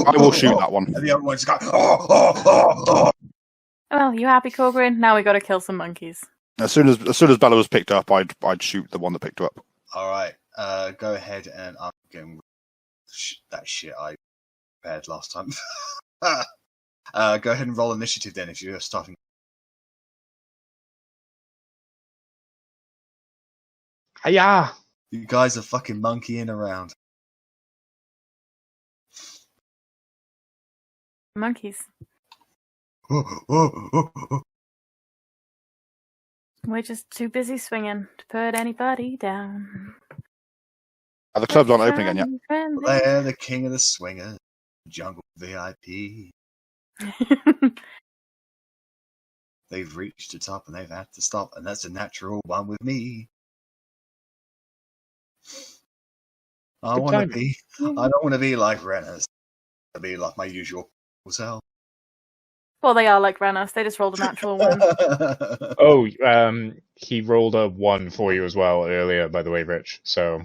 I will shoot that one. And the other one's going, oh. Well, you happy, Korgrin? Now we got to kill some monkeys. As soon as Bella was picked up, I'd shoot the one that picked her up. All right, go ahead and I'm getting that shit I prepared last time. Go ahead and roll initiative then if you're starting. Hiya! You guys are fucking monkeying around. Monkeys. We're just too busy swinging to put anybody down. The clubs aren't open again yet. Friendly. They're the king of the swingers, jungle VIP. They've reached the top and they've had to stop, and that's a natural one with me. I Good want to time. be. I don't want to be like Rennas. I be like my usual self. Well, they are like Rennas. They just rolled a natural one. Oh, he rolled a 1 for you as well earlier, by the way, Rich. So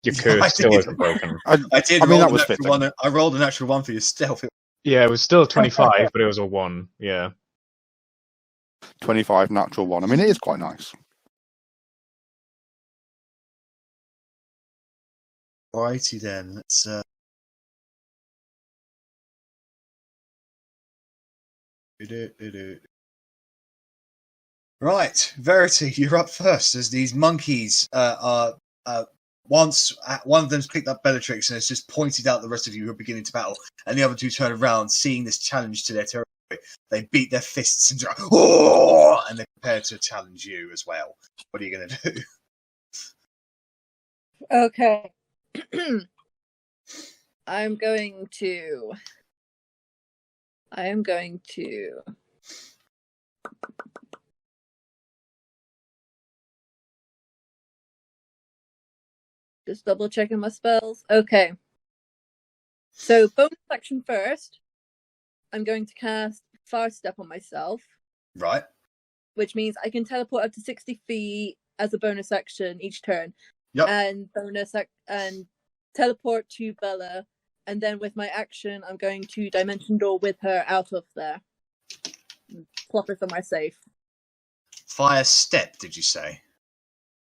your I curse still did. isn't broken. I did. I mean, roll that the was natural fitting. one. I rolled a natural one for your stealth. Yeah, it was still a 25, but it was a 1. Yeah. 25 natural one. I mean, it is quite nice. Righty then. Let's. Right, Verity, you're up first as these monkeys are once one of them's picked up Bellatrix and has just pointed out the rest of you who are beginning to battle, and the other two turn around, seeing this challenge to their territory. They beat their fists and and they're prepared to challenge you as well. What are you going to do? Okay. I am going to just double checking my spells. Okay. So bonus action first. I'm going to cast Far Step on myself, Right. which means I can teleport up to 60 feet as a bonus action each turn. Yep. And and teleport to Bella, and then with my action, I'm going to dimension door with her out of there. Plop her somewhere safe. Fire step, did you say?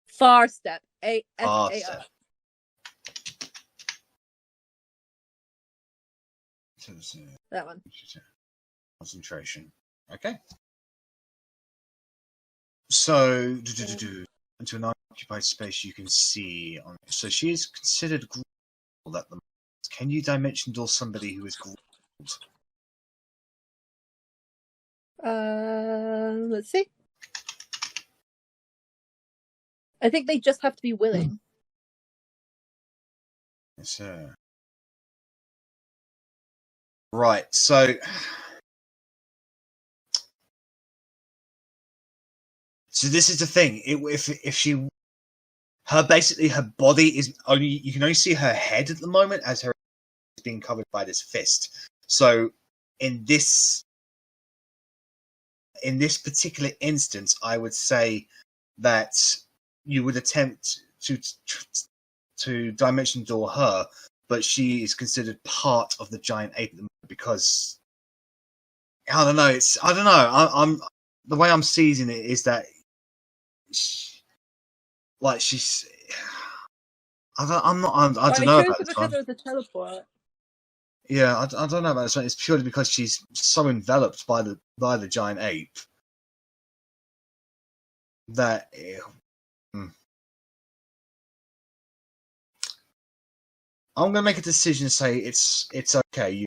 Far Step. Far A-S-A-R. step. That one. Concentration. Okay. So, into an occupied space you can see. So she is considered grappled at the moment. Can you dimension door somebody who is grappled? Let's see. I think they just have to be willing. Yes, sir. Right, so this is the thing. If she, her body is only, you can only see her head at the moment as her is being covered by this fist. So in this particular instance, I would say that you would attempt to dimension door her, but she is considered part of the giant ape at the moment because I don't know. I'm the way I'm seizing it is that she's. I don't know about this one. Because of the teleport. Yeah, I don't know about this one. It's purely because she's so enveloped by the giant ape that. I'm going to make a decision and say it's okay.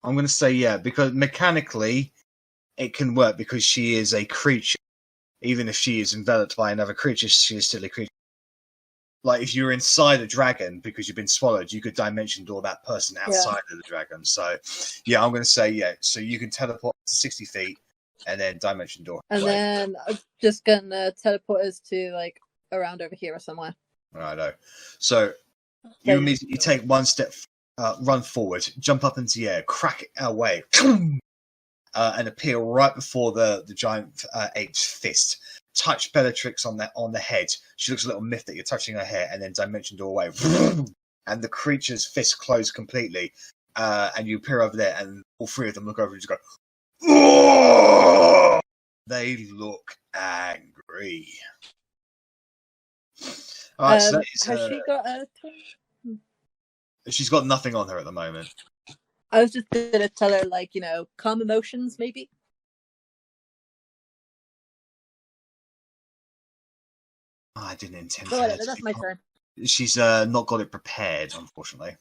I'm going to say yeah, because mechanically it can work because she is a creature. Even if she is enveloped by another creature, she is still a creature. Like if you're inside a dragon because you've been swallowed, you could dimension door that person outside of the dragon. So yeah, I'm going to say yeah. So you can teleport to 60 feet and then dimension door. And then I'm just going to teleport us to like around over here or somewhere. Righto. So you immediately take one step, run forward, jump up into the air, crack it away, and appear right before the giant ape's fist. touch Bellatrix on the head. She looks a little miffed that you're touching her hair, and then dimension door away, and the creature's fist closed completely. And you peer over there, and all three of them look over and just go. Oh! They look angry. All right, so that is, has she got a? She's got nothing on her at the moment. I was just gonna tell her, like, calm emotions, maybe. Oh, I didn't intend Oh, for her that's my turn. She's not got it prepared, unfortunately.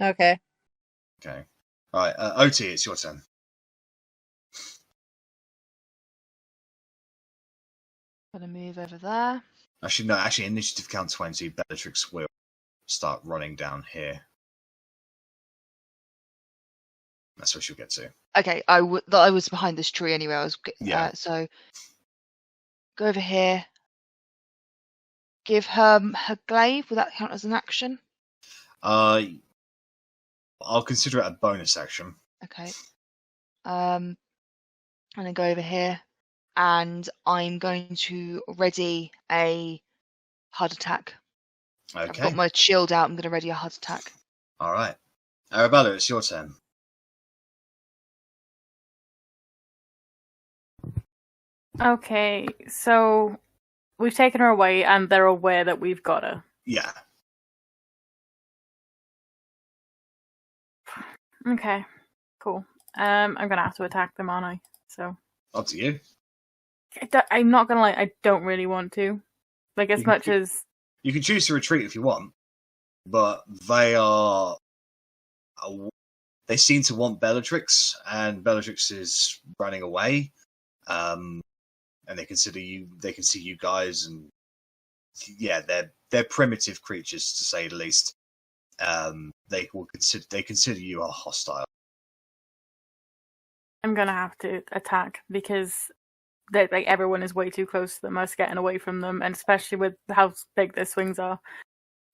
Okay. Okay. All right, Otti, it's your turn. Gonna move over there. Actually, no. Actually, initiative count 20. Bellatrix will start running down here. That's where she'll get to. Okay, I was behind this tree anyway. I was so go over here. Give her her glaive. Will that count as an action? I'll consider it a bonus action. Okay. And then go over here, and I'm going to ready a hard attack. Okay. I've got my shield out. I'm going to ready a hard attack. All right. Arrabella, it's your turn. Okay, so we've taken her away, and they're aware that we've got her. Yeah. Okay, cool. I'm gonna have to attack them, aren't I? So Up to you. I'm not gonna lie, I don't really want to. Like, as much as You can choose to retreat if you want, but they are. They seem to want Bellatrix, and Bellatrix is running away. And they consider you. They can see you guys, and yeah, they're primitive creatures to say the least. They consider you a hostile. I'm gonna have to attack because like everyone is way too close to them. Us getting away from them, and especially with how big their swings are.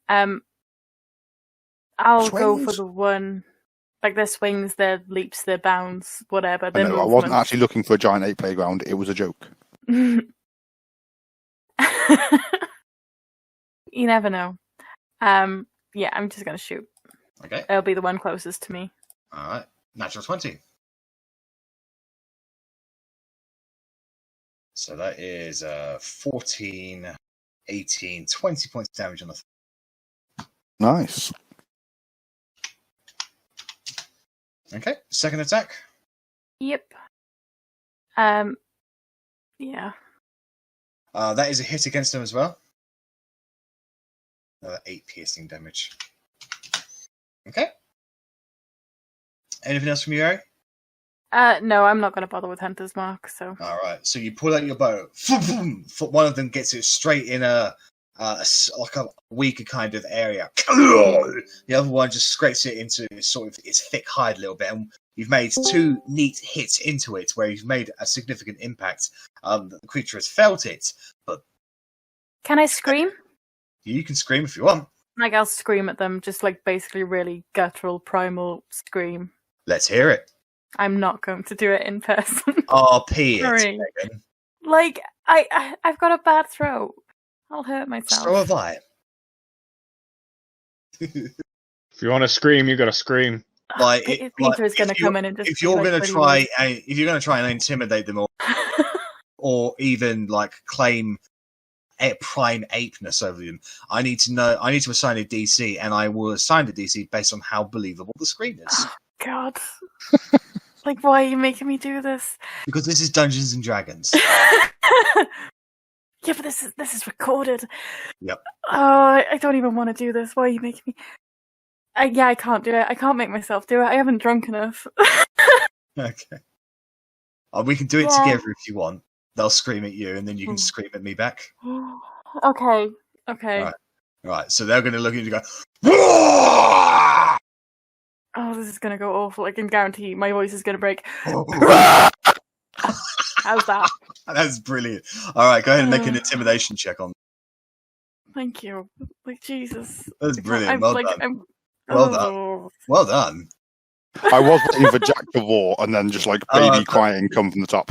I'll go for the one. Like their swings, their leaps, their bounds, whatever. I wasn't actually looking for a giant ape playground. It was a joke. You never know. Yeah, I'm just gonna shoot. Okay. It'll be the one closest to me. All right. Natural 20. So that is 14, 18, 20 points of damage on the. Nice. Okay. Second attack. Yep. Yeah. That is a hit against them as well. Another 8 piercing damage. Okay. Anything else from you, Arri? No, I'm not going to bother with Hunter's Mark, so... Alright, so you pull out your bow. One of them gets it straight in a weaker kind of area. The other one just scrapes it into sort of its thick hide a little bit, and you've made 2 neat hits into it where you've made a significant impact. The creature has felt it, but... Can I scream? You can scream if you want. Like, I'll scream at them, just like basically really guttural, primal scream. Let's hear it. I'm not going to do it in person. RP Sorry. it, Meghan. Like, I've got a bad throat. I'll hurt myself. So have I. If you want to scream, you got to scream. Like, Peter's going to come in and just. If you're going to try and intimidate them, or even like claim prime apeness over them, I need to assign a DC, and I will assign the DC based on how believable the scream is. Oh, God. Like, why are you making me do this? Because this is Dungeons and Dragons. Yeah, but this is recorded. Yep. Oh, I don't even want to do this. Why are you making me? I can't do it. I can't make myself do it. I haven't drunk enough. Okay. We can do it together if you want. They'll scream at you, and then you can scream at me back. Okay. Right. So they're going to look at you and go, oh, this is going to go awful. I can guarantee my voice is going to break. How's that? That's brilliant. All right, go ahead and make an intimidation check on. Thank you. Like, Jesus. That's brilliant. Well done. Well Well done. I was waiting for Jack to roar and then just like baby crying come from the top.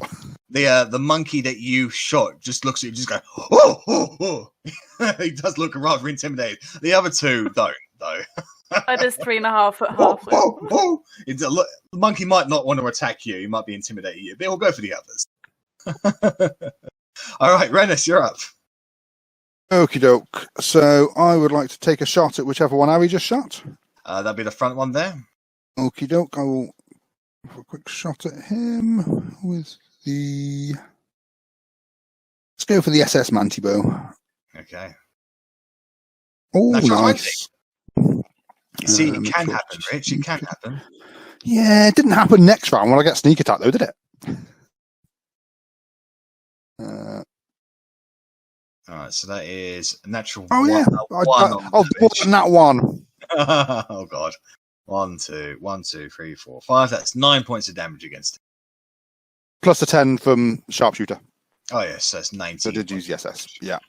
The monkey that you shot just looks at you, just go, oh. He does look rather intimidated. The other two don't, though. It is 3.5 foot halfling. The monkey might not want to attack you. He might be intimidating you, but he'll go for the others. All right, Rennas, you're up. Okie doke. So I would like to take a shot at whichever one Arri just shot. That'll be the front one there. Okie doke. I will have a quick shot at him with the. Let's go for the SS Mantibow. Okay. Oh, Natural nice. See, it can happen, Rich. It can happen. Yeah, it didn't happen next round when I get sneak attack, though, did it? All right, so that is a natural. Oh, one, yeah. one I'll put on that one. Oh, God. 1, 2, 3, 4, 5. That's 9 points of damage against it. Plus the 10 from sharpshooter. Oh, yes, that's 19. So I did use the SS. Yeah.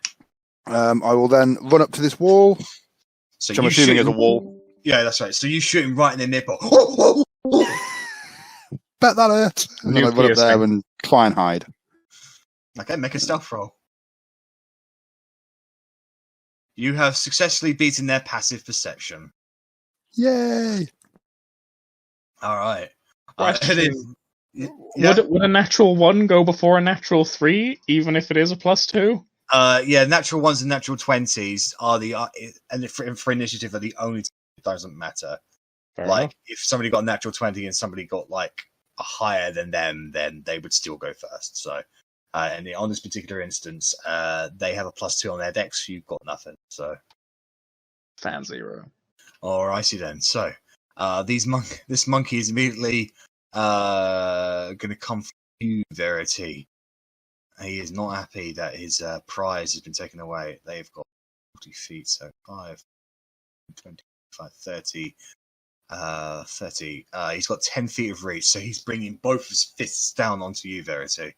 I will then run up to this wall, So which I'm you assuming shoot is a him- wall. Yeah, that's right. So you shoot him right in the nipple. Bet that hurt. And then I run up there and try and hide. Okay, make a stealth roll. You have successfully beaten their passive perception. Yay! All right. Question. Yeah. Would a natural 1 go before a natural 3, even if it is a +2? Yeah, natural 1s and natural 20s are the and for initiative are the only thing that doesn't matter. Fair Like enough. if somebody got a natural 20 and somebody got like a higher than them, then they would still go first. So, and on this particular instance, they have a +2 on their dex. You've got nothing. So, Fan 0. alrighty then. So, this monkey is immediately going to come for you, Verity. He is not happy that his prize has been taken away. They've got 40 feet, so 5, 25, 30. 30. He's got 10 feet of reach, so he's bringing both of his fists down onto you, Verity.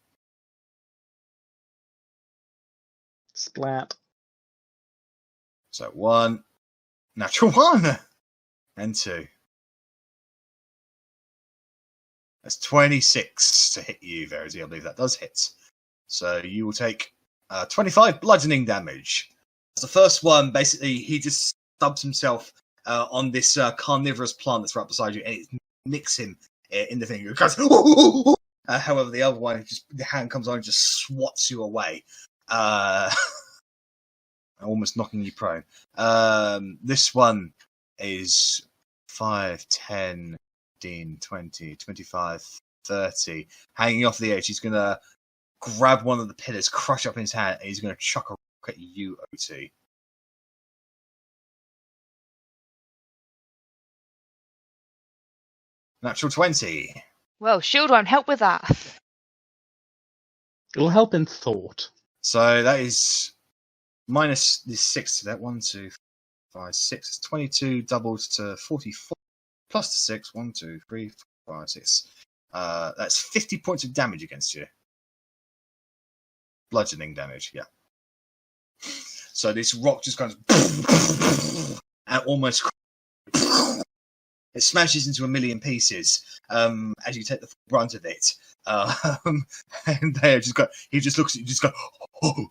Splat. So 1, natural 1, and 2. That's 26 to hit you, Verity. I believe that does hit. So you will take 25 bludgeoning damage. The first one, basically, he just stubs himself on this carnivorous plant that's right beside you, and it nicks him in the finger. However, the other one, the hand comes on and just swats you away, almost knocking you prone. This one is 5, 10, 15, 20, 25, 30. Hanging off the edge, he's going to grab one of the pillars, crush up in his hand, and he's going to chuck a rock at you, Otti. Natural 20. Well, shield won't help with that. It'll help in thought. So that is minus the 6 to that. 1, 2, 5, 6. It's 22 doubled to 44. Plus the 6. 1, 2, 3, 4, 5, 6. That's 50 points of damage against you. Bludgeoning damage, yeah. So this rock just kind of and almost it smashes into a million pieces as you take the brunt of it. And they just go. He just looks at you, just go. All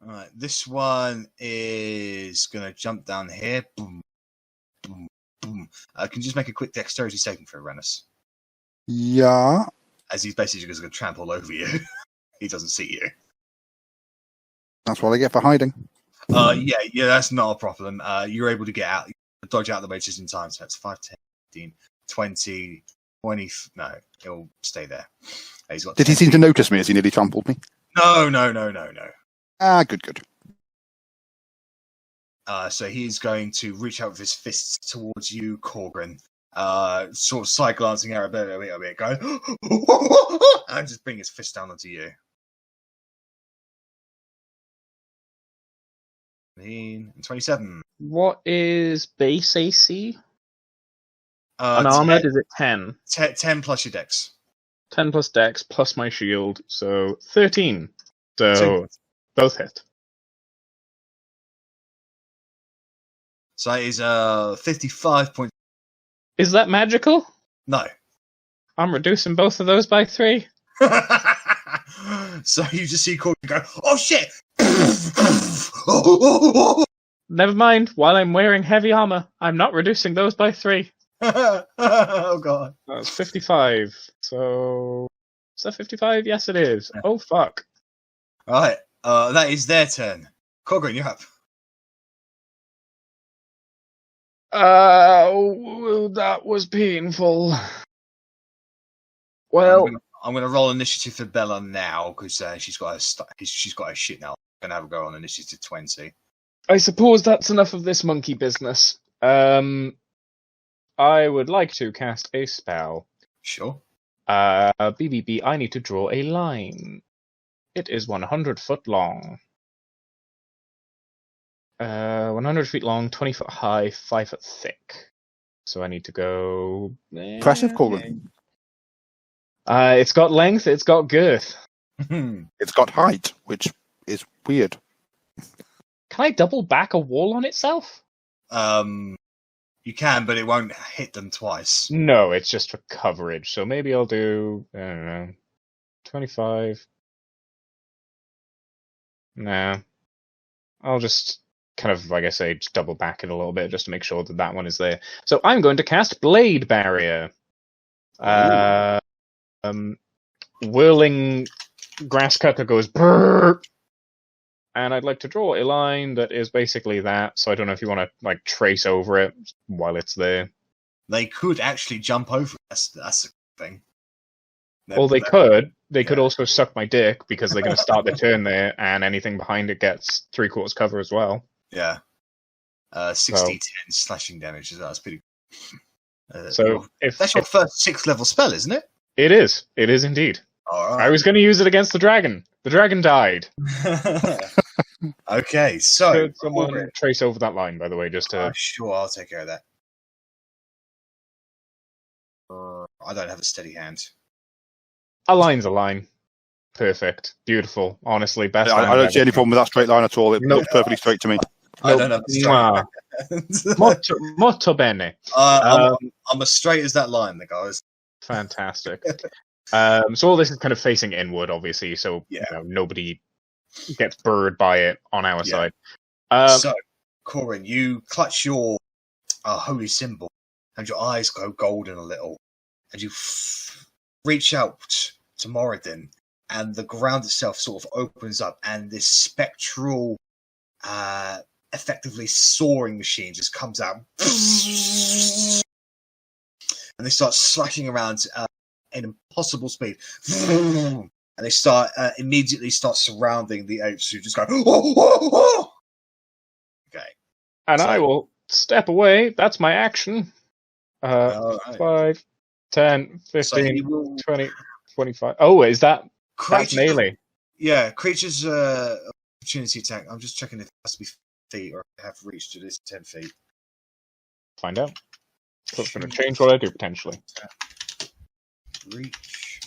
right, this one is gonna jump down here. Boom, boom, boom. Can you just make a quick dexterity saving for Rennas? Yeah. As he's basically just going to trample over you. He doesn't see you. That's what I get for hiding. Yeah, that's not a problem. You're able to get out, dodge out of the way just in time. So that's 5, 10, 15, 20, 20. No, he'll stay there. He's got. Did he 10 seem to feet. notice me as he nearly trampled me? No. Ah, good. So he's going to reach out with his fists towards you, Korgrin. Sort of side glancing Arrabella a little bit, going, and just bring his fist down onto you. 15 and 27. What is base AC? Unarmored, is it 10? 10 plus your dex. 10 plus dex plus my shield, so 13. So both hit. So that is 55 points. Is that magical? No. I'm reducing both of those by 3. So you just see Korgrin go, oh shit! Never mind. While I'm wearing heavy armor, I'm not reducing those by 3. Oh god. That's 55. So is that 55? Yes, it is. Oh fuck. Right. That is their turn. Korgrin, you're up. That was painful. Well, I'm gonna roll initiative for Bella now because she's got her shit now. I'm gonna have a go on initiative 20. I suppose that's enough of this monkey business. I would like to cast a spell. Sure. BBB, I need to draw a line. It is 100 foot long. 100 feet long, 20 foot high, 5 foot thick. So I need to go... Impressive, Korgrin. It's got length, it's got girth. It's got height, which is weird. Can I double back a wall on itself? You can, but it won't hit them twice. No, it's just for coverage. So maybe I'll do, I don't know, 25. Nah. I'll just kind of, like I say, just double back it a little bit just to make sure that that one is there. So I'm going to cast Blade Barrier. Whirling grass cutter goes brrr, and I'd like to draw a line that is basically that. So I don't know if you want to like trace over it while it's there. They could actually jump over it. That's the thing. Well, they could. They could also suck my dick because they're going to start their turn there, and anything behind it gets 3/4 cover as well. Yeah. 60-10 slashing damage. That's pretty good. So that's your first 6th level spell, isn't it? It is. It is indeed. All right. I was going to use it against the dragon. The dragon died. Okay, so Could someone trace over that line, by the way, just to... sure, I'll take care of that. I don't have a steady hand. A line's a line. Perfect. Beautiful. Honestly, best. I don't see any problem with that straight line at all. It looks perfectly straight to me. I don't have a straight hand. Molto bene. I'm as straight as that line, the guys. Fantastic. So all this is kind of facing inward, obviously, so nobody gets burred by it on our side. So, Korgrin, you clutch your holy symbol, and your eyes go golden a little, and you reach out to Moradin, and the ground itself sort of opens up, and this spectral, effectively soaring machine just comes out, and they start slashing around at impossible speed, and they start immediately surrounding the apes who just go, whoa, whoa, whoa! Okay. And I will step away. That's my action. 5, 10, 15, 20, 25. Oh, is that that's melee? Yeah, creatures opportunity attack. I'm just checking if it has to be feet or if they have reached. It is 10 feet. Find out. So it's going to change what I do potentially. Reach.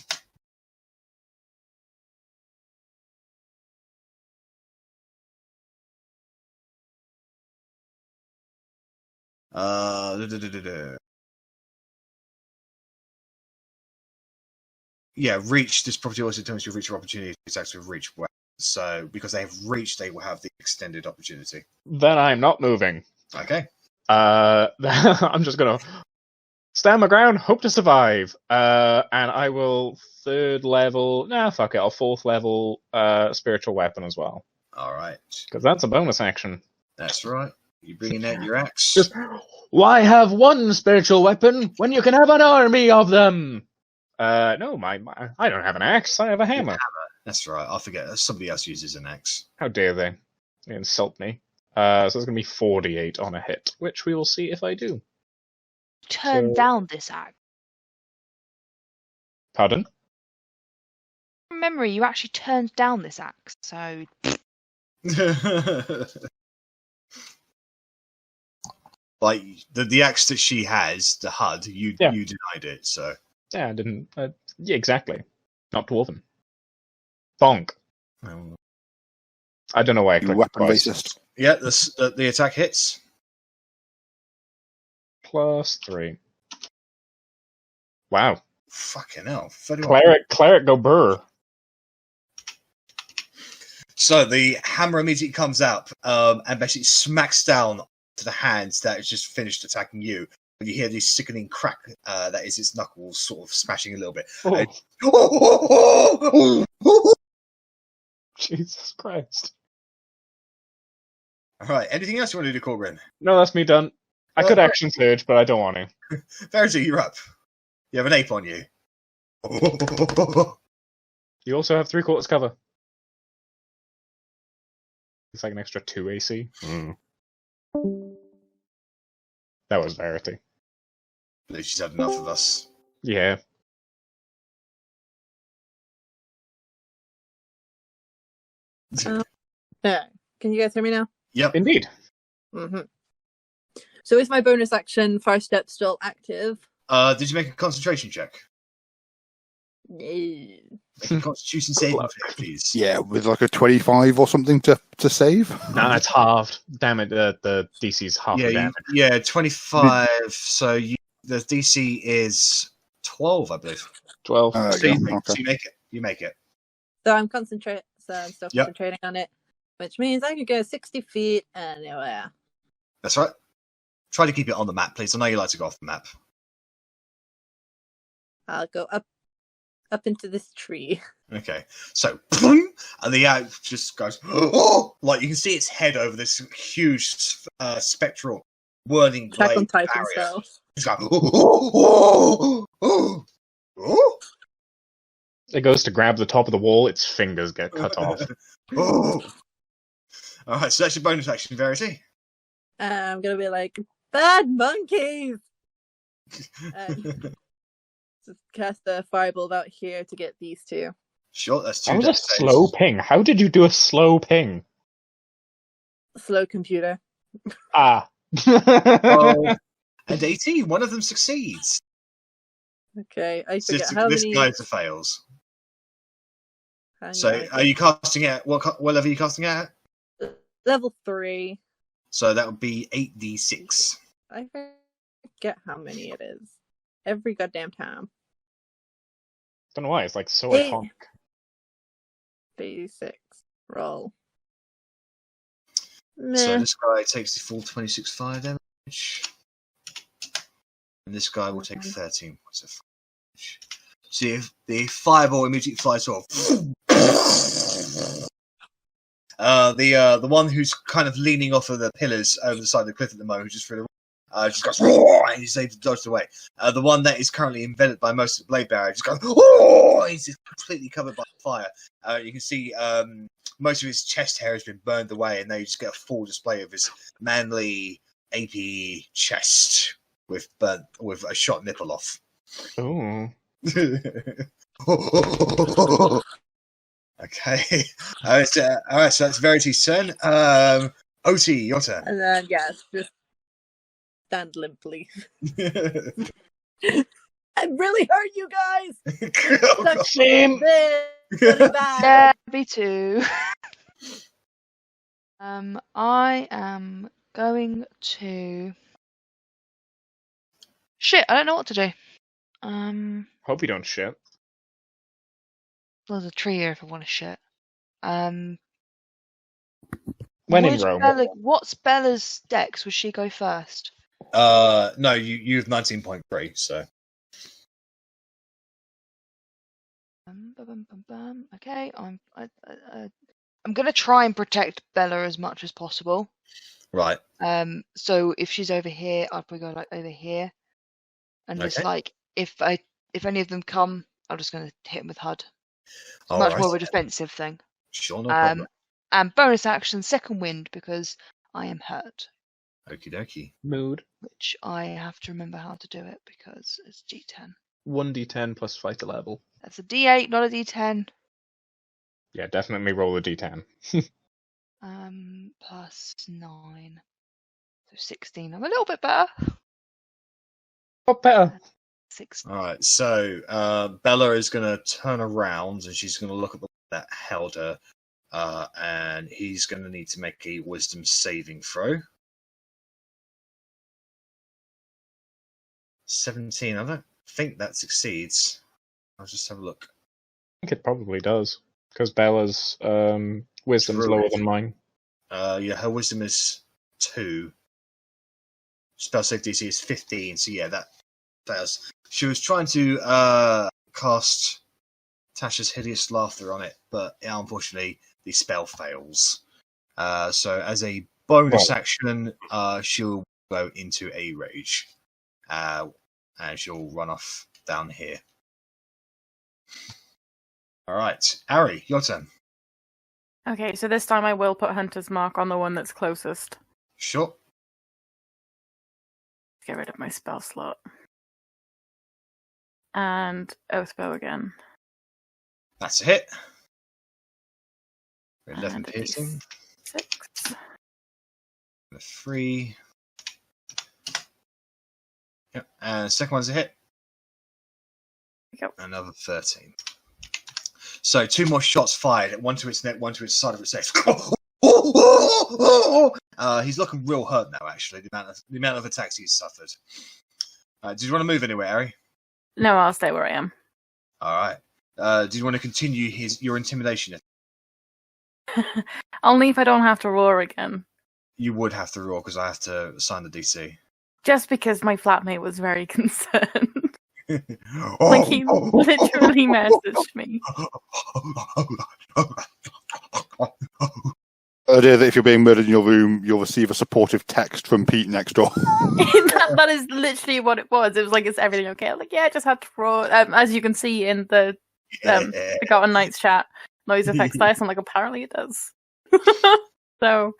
Yeah, reach. This property also determines your reach of opportunity attacks with reach weapons. So, because they have reach, they will have the extended opportunity. Then I'm not moving. Okay. I'm just gonna stand my ground, hope to survive. And I will 3rd level. Nah, fuck it. I'll 4th level spiritual weapon as well. All right. Because that's a bonus action. That's right. You bringing out your axe? Just why have one spiritual weapon when you can have an army of them? No, I don't have an axe. I have a hammer. That's right. I forget. Somebody else uses an axe. How dare they? They insult me. So it's going to be 48 on a hit, which we will see if I do. Turn down this axe. Pardon? From memory, you actually turned down this axe, so... Like, the axe that she has, the HUD, you denied it, so... Yeah, I didn't... yeah, exactly. Not Dwarven. Bonk. I don't know why I clicked weapon twice. racist. Yeah, the attack hits. +3. Wow. Fucking hell. 31. Cleric go burr. So the hammer immediately comes up and basically smacks down to the hand that has just finished attacking you. And you hear this sickening crack that is its knuckles sort of smashing a little bit. Oh. Jesus Christ. All right. Anything else you want to do, Korgrin? No, that's me done. I could action surge, but I don't want to. Verity, you're up. You have an ape on you. You also have 3/4 cover. It's like an extra 2 AC. That was Verity. I believe she's had enough of us. Yeah. There. Can you guys hear me now? Yep. Indeed. Mm-hmm. So is my bonus action fire step still active? Did you make a concentration check? No. Make a constitution saving throw, please. Yeah, with like a 25 or something to save. Nah, it's halved. Damn it, the DC's half the damage. Yeah, 25. So the DC is 12, I believe. 12. So you make it. You make it. So I'm concentrating. So I'm still Yep. concentrating on it, which means I could go 60 feet anywhere. That's right. Try to keep it on the map, please. I know you like to go off the map. I'll go up into this tree. Okay. So, and the owl just goes, oh! Like you can see its head over this huge spectral whirling Attack on blade Titan barrier. style. It's going, oh! It goes to grab the top of the wall, its fingers get cut off. Oh! All right, so that's your bonus action, Verity. I'm gonna be like, bad monkeys! Just cast a fireball out here to get these two. Sure, that's That two was a death saves. slow ping. How did you do a slow ping? Slow computer. Ah. Oh, and 18, one of them succeeds. Okay, I forget how This many. guy's a fails. Hang So, on. are you casting it? What level are you casting it at? Level 3. So that would be 8d6. I forget how many it is. Every goddamn time. Don't know why, it's like so Eight. iconic. 86. Roll. So Meh. this guy takes the full 26 fire damage. And this guy will take 13 points of fire damage. So if the fireball immediately flies off. The one who's kind of leaning off of the pillars over the side of the cliff at the moment, just through the just goes, and he's able to dodge away. The one that is currently enveloped by most of the blade barrier just goes, he's just completely covered by fire. You can see most of his chest hair has been burned away, and now you just get a full display of his manly, apey chest with a shot nipple off. Ooh. Okay. All right, so that's Verity's turn. Otti, your turn. And then, yes, just stand limply. I really hurt you guys! Oh, God. Same. Really bad. Yeah, me too. I am going to. Shit, I don't know what to do. Hope you don't shit. There's a tree here if I want to shit. When in would Rome. What's Bella's dex? Would she go first? No, you have 19.3, so. Okay, I'm gonna try and protect Bella as much as possible. Right. So if she's over here, I'll probably go like over here, and just Okay. like if any of them come, I'm just gonna hit them with HUD. It's All much right. more of a defensive thing. Sure, no problem. And bonus action, second wind, because I am hurt, Okie dokie. Mood. which I have to remember how to do it because it's D10. 1d10 plus fighter level. That's a D8, not a D10. Yeah, definitely roll a d10. Plus 9, so 16. I'm a little bit better. Oh, better. 16. All right, so Bella is going to turn around and she's going to look at the one that held her, and he's going to need to make a wisdom saving throw. 17, I don't think that succeeds. I'll just have a look. I think it probably does, because Bella's wisdom's lower than mine. Yeah, her wisdom is 2. Spell save DC is 15, so yeah, that fails. She was trying to cast Tasha's Hideous Laughter on it, but unfortunately the spell fails. So as a bonus action, she'll go into a rage. And she'll run off down here. Alright, Arri, your turn. Okay, so this time I will put Hunter's Mark on the one that's closest. Sure. Get rid of my spell slot. And Oathbow again. That's a hit. 11 And piercing. 6. 3. Yep, and the second one's a hit. Yep. Another 13. So 2 more shots fired, one to its neck, one to its side of its neck. He's looking real hurt now, actually, the amount of attacks he's suffered. Do you want to move anywhere, Arri? No, I'll stay where I am. Alright. Do you want to continue your intimidation? Only if I don't have to roar again. You would have to roar, because I have to assign the DC. Just because my flatmate was very concerned. Like, he literally messaged me. Idea that if you're being murdered in your room, you'll receive a supportive text from Pete next door. that is literally what it was. It was like, is everything okay? I'm like, yeah, I just had to roar. As you can see in the Forgotten Knights chat, noise effects dice, I'm like, apparently it does. So,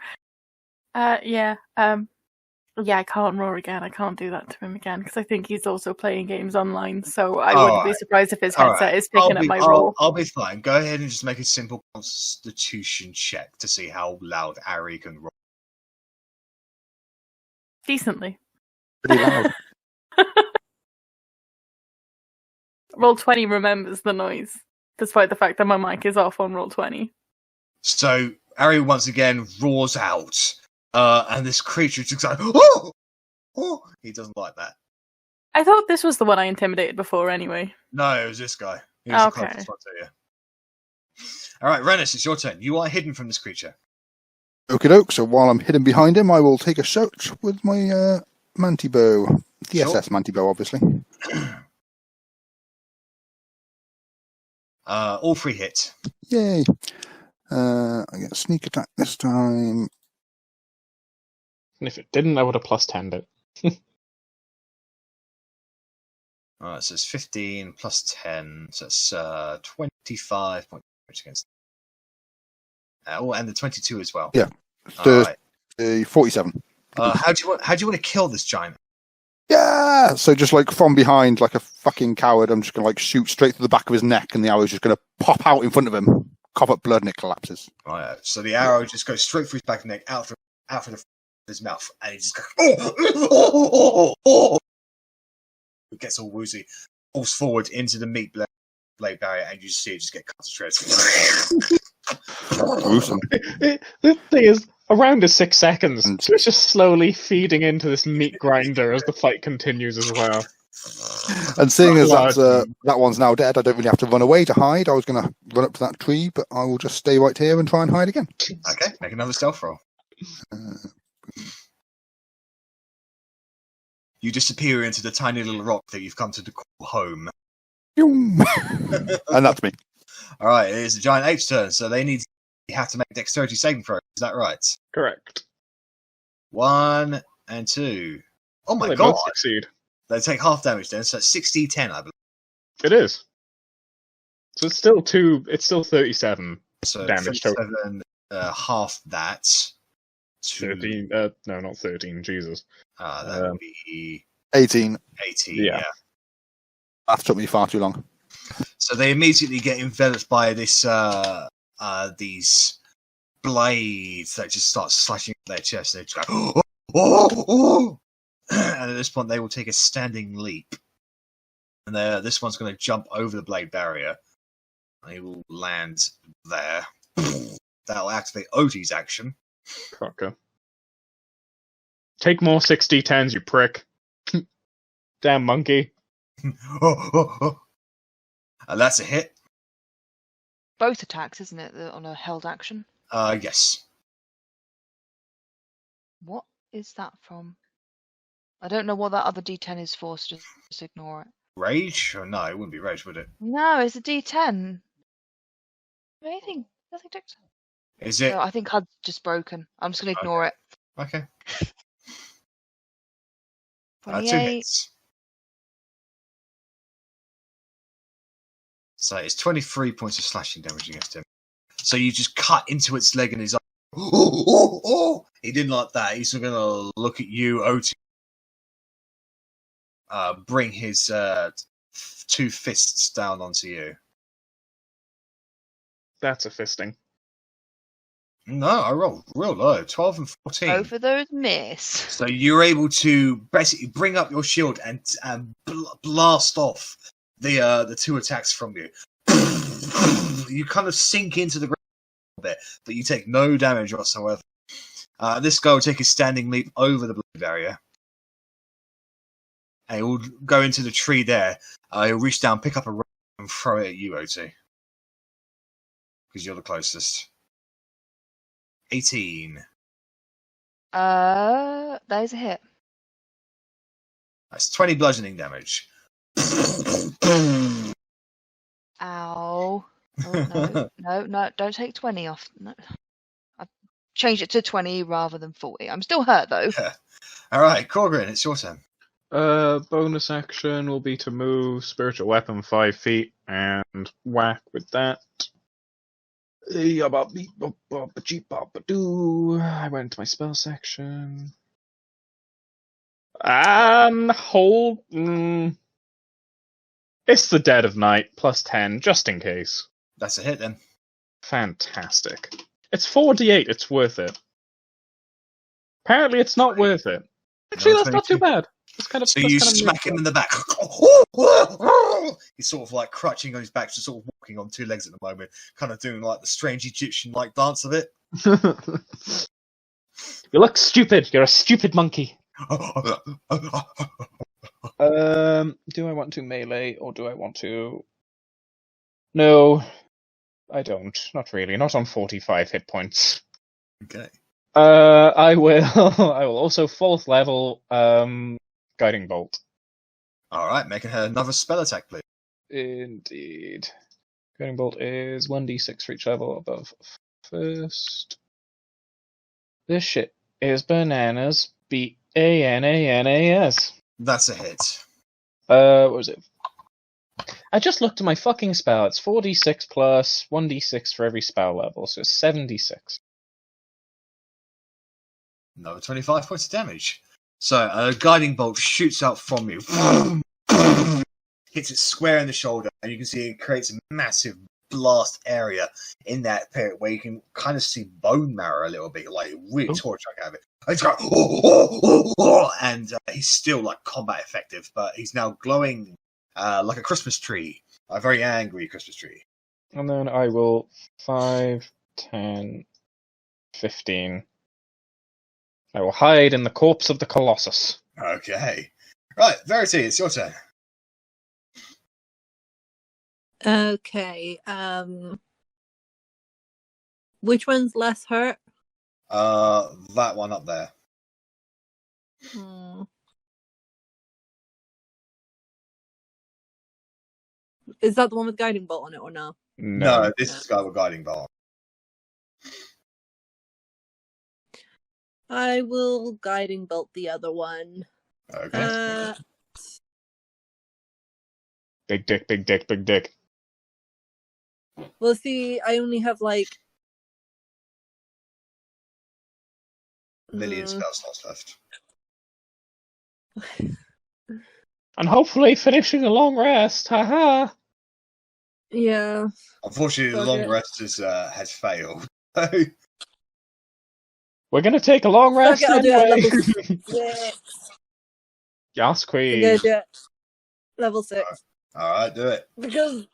yeah, I can't roar again. I can't do that to him again, because I think he's also playing games online, so I wouldn't be surprised if his headset is picking up my roar. I'll be fine. Go ahead and just make a simple constitution check to see how loud Arri can roar. Decently. Pretty loud. Roll 20 remembers the noise, despite the fact that my mic is off on roll 20. So Arri once again roars out, and this creature just like, oh! He doesn't like that. I thought this was the one I intimidated before anyway. No, it was this guy. He was Okay. the closest one to you. Alright, Rennas, it's your turn. You are hidden from this creature. Okie doke, so while I'm hidden behind him, I will take a shot with my Manti Bow. DSS Sure. Manti Bow, obviously. All 3 hit. Yay. I get a sneak attack this time. And if it didn't, I would have plus 10'd it. Alright, so it's 15 plus 10, so it's 25 points against. And the 22 as well. Yeah. Alright. 47. How do you want to kill this giant? Yeah! So just like from behind, like a fucking coward, I'm just going to like shoot straight through the back of his neck, and the arrow's just going to pop out in front of him, cough up blood, and it collapses. Right, so the arrow just goes straight through his back and neck, out from the front of his mouth, and he just goes, It gets all woozy, falls forward into the meat blade barrier, and you just see it just get cut to shreds. Gruesome. The thing is, around is 6 seconds, so it's just slowly feeding into this meat grinder as the fight continues as well. And seeing as that one's now dead, I don't really have to run away to hide. I was going to run up to that tree, but I will just stay right here and try and hide again. Okay, make another stealth roll. You disappear into the tiny little rock that you've come to call home. And that's me. Alright, it is the giant ape's turn, so you have to make dexterity saving throws. Is that right? Correct. 1 and 2. Oh my They god! both succeed. They take half damage then, so it's 60-10, I believe. It is. So it's still 37 So damage total. 37, half that. 13, no, not 13, Jesus. That would be 18. 18, Yeah. yeah. That took me far too long. So they immediately get enveloped by this these blades that just start slashing at their chest. They just go, and at this point they will take a standing leap. And this one's going to jump over the blade barrier. They will land there. That'll activate Otti's action. Fucker. Take more 6d10s, you prick. Damn monkey. That's a hit. Both attacks, isn't it? On a held action. Yes. What is that from? I don't know what that other D10 is for, so just ignore it. Rage? Oh, no, it wouldn't be rage, would it? No, it's a D10. Anything? Nothing. Is it? No, I think HUD's just broken. I'm just gonna ignore it. Okay. 2 28. hits. So it's 23 points of slashing damage against him. So you just cut into its leg and he's like, oh. He didn't like that. He's going to look at you, Otti. Bring his 2 fists down onto you. That's a fisting. No, I rolled real low, 12 and 14. Both of those miss. So you're able to basically bring up your shield and blast off the 2 attacks from you. You kind of sink into the ground a bit, but you take no damage whatsoever. This guy will take a standing leap over the blue barrier. And he will go into the tree there. He'll reach down, pick up a rock, and throw it at you, Otti. Because you're the closest. 18. That is a hit. That's 20 bludgeoning damage. Ow. Oh, no, don't take 20 off. No. I've changed it to 20 rather than 40. I'm still hurt, though. Yeah. Alright, Korgrin, it's your turn. Bonus action will be to move spiritual weapon 5 feet and whack with that. I went to my spell section. Hold. It's the dead of night, plus 10, just in case. That's a hit then. Fantastic. It's 4d8, it's worth it. Apparently it's not worth it. Actually, that's not too bad. It's kind of, so you smack him in the back. He's sort of like crutching on his back, just sort of walking on 2 legs at the moment, kind of doing like the strange Egyptian-like dance of it. You look stupid. You're a stupid monkey. Do I want to melee or do I want to? No, I don't. Not really. Not on 45 hit points. Okay. I will. I will also 4th level. Guiding bolt. All right, make another spell attack, please. Indeed. Guiding bolt is 1d6 for each level above first. This shit is bananas. Bananas. That's a hit. What was it? I just looked at my fucking spell. It's 4d6 plus 1d6 for every spell level, so it's 76. Another 25 points of damage. So a guiding bolt shoots out from you, hits it square in the shoulder, and you can see it creates a massive blast area in that pit where you can kind of see bone marrow a little bit, like really tore a chunk out of it. And it's going, and he's still like combat effective, but he's now glowing like a Christmas tree, a very angry Christmas tree. And then I will 5, 10, 15. I will hide in the corpse of the Colossus. Okay. Right, Verity, it's your turn. Okay. Which one's less hurt? That one up there. Is that the one with guiding bolt on it or no? No, this is the guy with guiding bolt. I will guiding bolt the other one. Okay. Big dick, big dick, big dick. Well, see, I only have like a million spell slots left. And hopefully finishing a long rest. Haha. Yeah. Unfortunately, the long rest has failed. We're gonna take a long rest anyway. Yes, queen. I'm gonna do it. Level 6. All right, do it. Because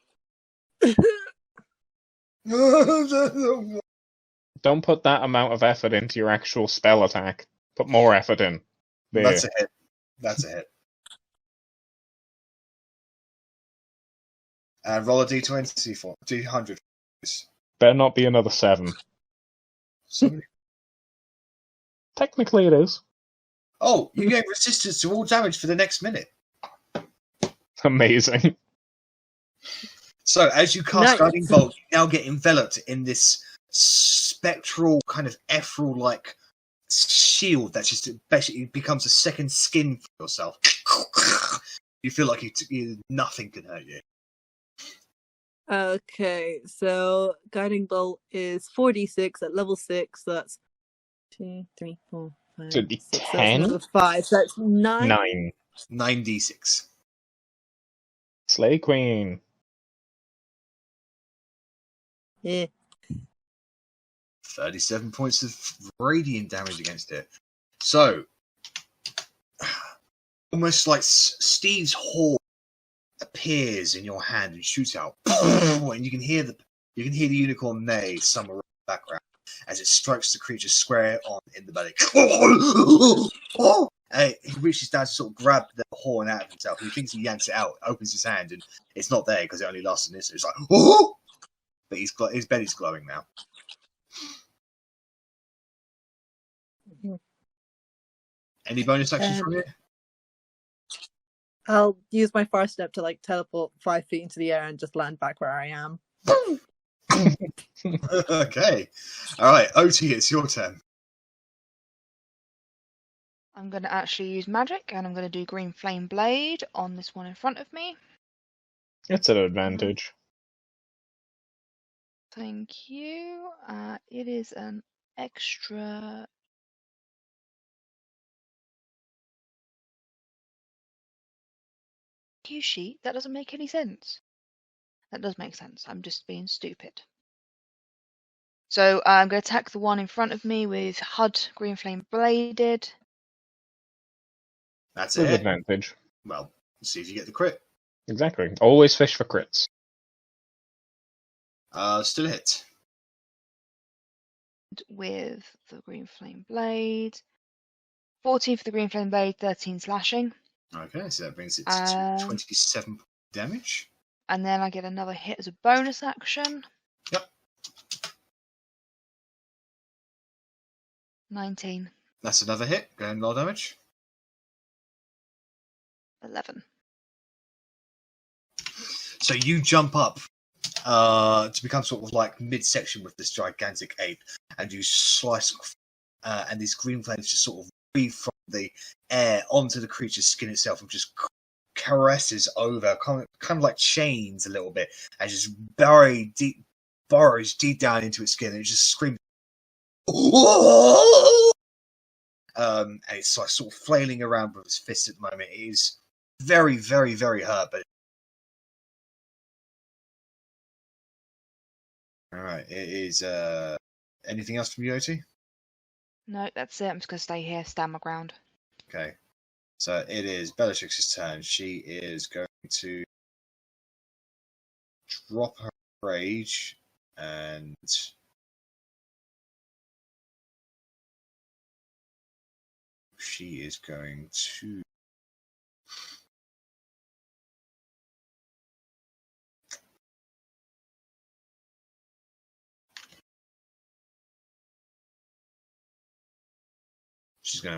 don't put that amount of effort into your actual spell attack. Put more effort in. There. That's a hit. That's a hit. And roll a d20 for d100. Better not be another 7. So- Technically, it is. oh, you gain resistance to all damage for the next minute. Amazing. So as you cast Nice. Guiding Bolt, you now get enveloped in this spectral kind of ethereal-like shield that just basically becomes a second skin for yourself. You feel like nothing can hurt you. Okay, so Guiding Bolt is 4d6 at level 6. So that's 2, 3, 4, 5, Should be 6. 10? That's another 5. So that's 9. 9. 9d6. Slay Queen. Yeah. 37 points of radiant damage against it. So, almost like Steve's horn appears in your hand and shoots out, and you can hear the unicorn neigh somewhere in the background as it strikes the creature square on in the belly. And he reaches down to sort of grab the horn out of himself. He thinks he yanks it out, opens his hand, and it's not there because it only lasts an instant. It's like, oh! But his belly's glowing now. Any bonus actions from you? I'll use my first step to teleport 5 feet into the air and just land back where I am. Okay. All right, Otti, it's your turn. I'm going to actually use magic, and I'm going to do Green Flame Blade on this one in front of me. It's an advantage. Thank you. It is an extra... cue sheet? That doesn't make any sense. That does make sense. I'm just being stupid. So I'm going to attack the one in front of me with HUD Green Flame Bladed. That's With it. advantage. Well, see if you get the crit. Exactly. Always fish for crits. Still a hit. With the Green Flame Blade. 14 for the Green Flame Blade, 13 slashing. Okay, so that brings it to 27 damage. And then I get another hit as a bonus action. Yep. 19. That's another hit. Go ahead and roll damage. 11. So you jump up to become sort of like midsection with this gigantic ape, and you slice off, and these green flames just sort of weave from the air onto the creature's skin itself and just caresses over, kind of like chains a little bit, and just burrows deep down into its skin, and it just screams. And it's like sort of flailing around with its fists at the moment. It is very, very, very hurt, but all right. It is. Anything else from you, Otti? No, that's it. I'm just going to stay here, stand my ground. Okay. So it is Bellatrix's turn. She is going to drop her rage and she is going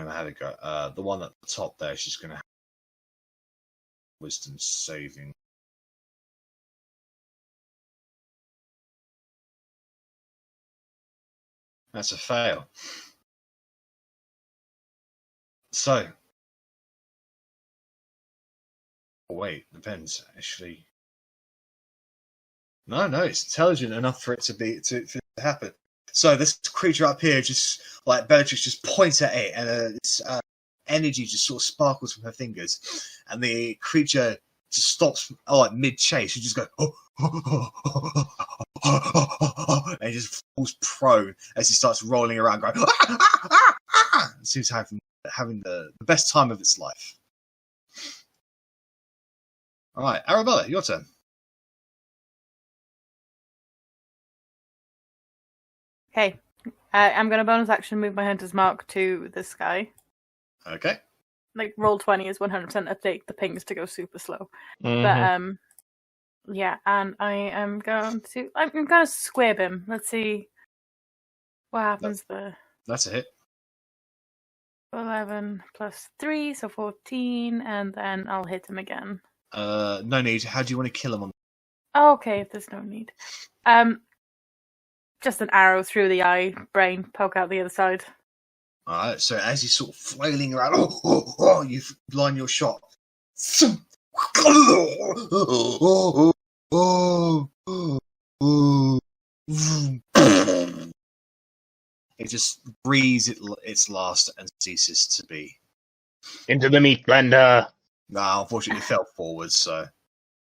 to have it go. The one at the top there, she's going to have wisdom saving. That's a fail. So, oh, wait, depends actually. No, it's intelligent enough for it to happen. So this creature up here, just like Bellatrix, just points at it, and this energy just sort of sparkles from her fingers, and the creature just stops mid chase. She just goes, and he just falls prone as he starts rolling around, going. It seems having the best time of its life. All right, Arrabella, your turn. Okay. I'm going to bonus action move my Hunter's Mark to this guy. Okay. Roll 20 is 100% update the pings to go super slow. Mhm. But Yeah, and I'm going to squib him. Let's see what happens there. That's a hit. 11 plus 3, so 14, and then I'll hit him again. No need. How do you want to kill him? Okay, if there's no need. Just an arrow through the eye, brain, poke out the other side. Alright, so as he's sort of flailing around, you line your shot. It just breathes its last and ceases to be. Into the meat blender. No, unfortunately, it fell forwards, so.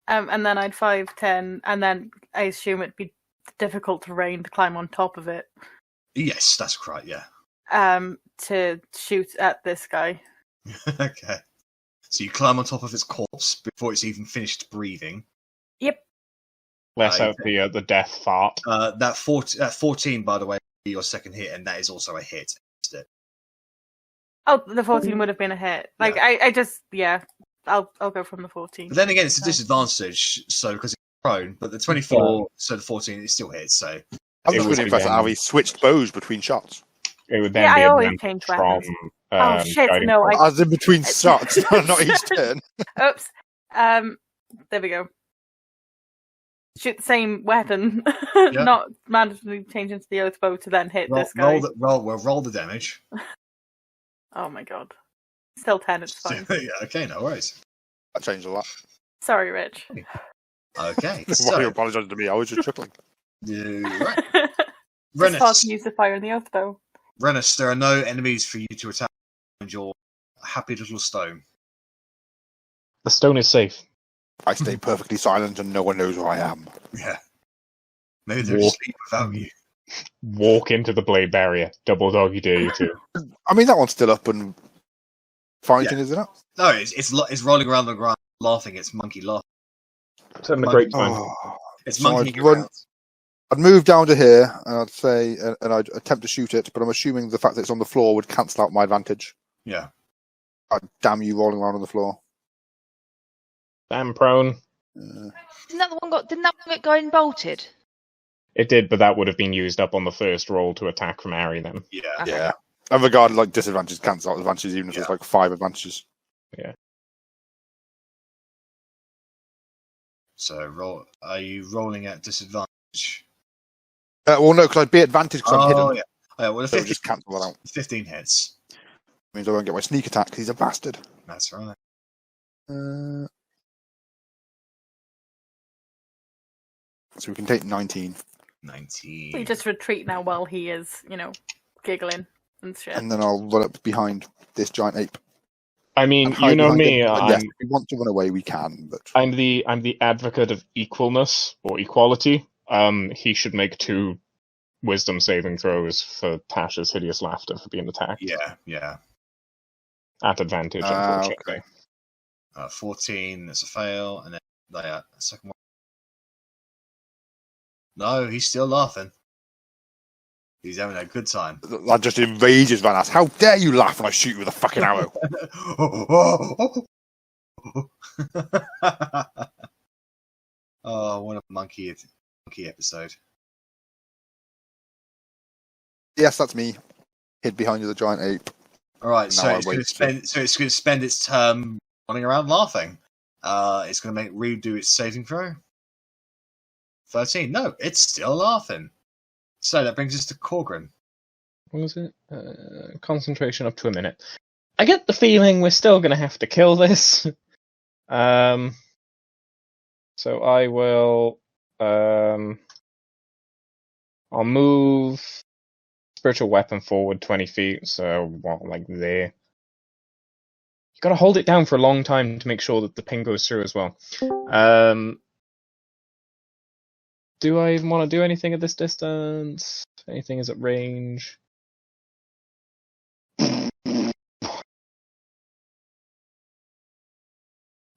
And then I'd 5, 10, and then I assume it'd be difficult terrain to climb on top of it. Yes, that's correct, yeah. To shoot at this guy. Okay. So you climb on top of its corpse before it's even finished breathing. Yep. Less out the death fart. That 14, by the way, be your second hit, and that is also a hit. Oh, the 14 would have been a hit. Like, yeah. I'll go from the 14. But then again, it's a disadvantage, so because it's prone, but the 24, so the 14, it still hits, so. I'm just really impressed at how he switched bows between shots. It would then Yeah, be I a always benefit change from, weapons. Oh shit, guiding no, bolt. As in between shots, not each turn. Oops. There we go. Shoot the same weapon, not managing to change into the oath bow to then hit this guy. Roll the damage. Oh my god. Still 10, it's fine. Yeah, okay, no worries. That changed a lot. Sorry, Rich. Okay, Why are you so. apologising to me? I was just chuckling. Right. Just thought to Rennas, use the fire in the oath bow. Rennas, there are no enemies for you to attack around your happy little stone. The stone is safe. I stay perfectly silent and no one knows where I am. Yeah. Maybe they're Walk. asleep without you. Walk into the blade barrier. Double doggy dare you to. I mean, that one's still up and fighting, isn't it? No, it's rolling around the ground laughing. It's monkey laughing. It's having a great time. Oh. It's So monkey I'd run- around. I'd move down to here and I'd say, and I'd attempt to shoot it, but I'm assuming the fact that it's on the floor would cancel out my advantage. Yeah. God damn you rolling around on the floor. Damn prone. Didn't that one get going bolted? It did, but that would have been used up on the first roll to attack from Arri then. Yeah. Okay. Yeah. And regardless, like disadvantages cancel out advantages, even if there's like 5 advantages. So roll. Are you rolling at disadvantage? Well, no, because I'd be advantage because I'm hidden. Yeah. Oh, yeah. Well, the So 15, just cancel that out. 15 hits. Means I won't get my sneak attack because he's a bastard. That's right. So we can take 19. 19. We just retreat now while he is, giggling and shit. And then I'll run up behind this giant ape. I mean, And hide you know behind me. him. Yes, if we want to run away, we can. But I'm the advocate of equalness or equality. He should make 2 wisdom saving throws for Tasha's hideous laughter for being attacked. Yeah. At advantage, unfortunately. Okay. 14, that's a fail, and then the second one. No, he's still laughing. He's having a good time. That just enrages Rennas. How dare you laugh when I shoot you with a fucking arrow? Oh, what a monkey episode. Yes, that's me. Hid behind you, the giant ape. All right, Now so I it's going wait to spend its turn running around laughing. It's going to redo its saving throw. 13. No, it's still laughing. So that brings us to Korgrin. What was it? Concentration up to a minute. I get the feeling we're still going to have to kill this. So I will. I'll move spiritual weapon forward 20 feet. So like there. You got to hold it down for a long time to make sure that the ping goes through as well. Do I even want to do anything at this distance? Anything is at range.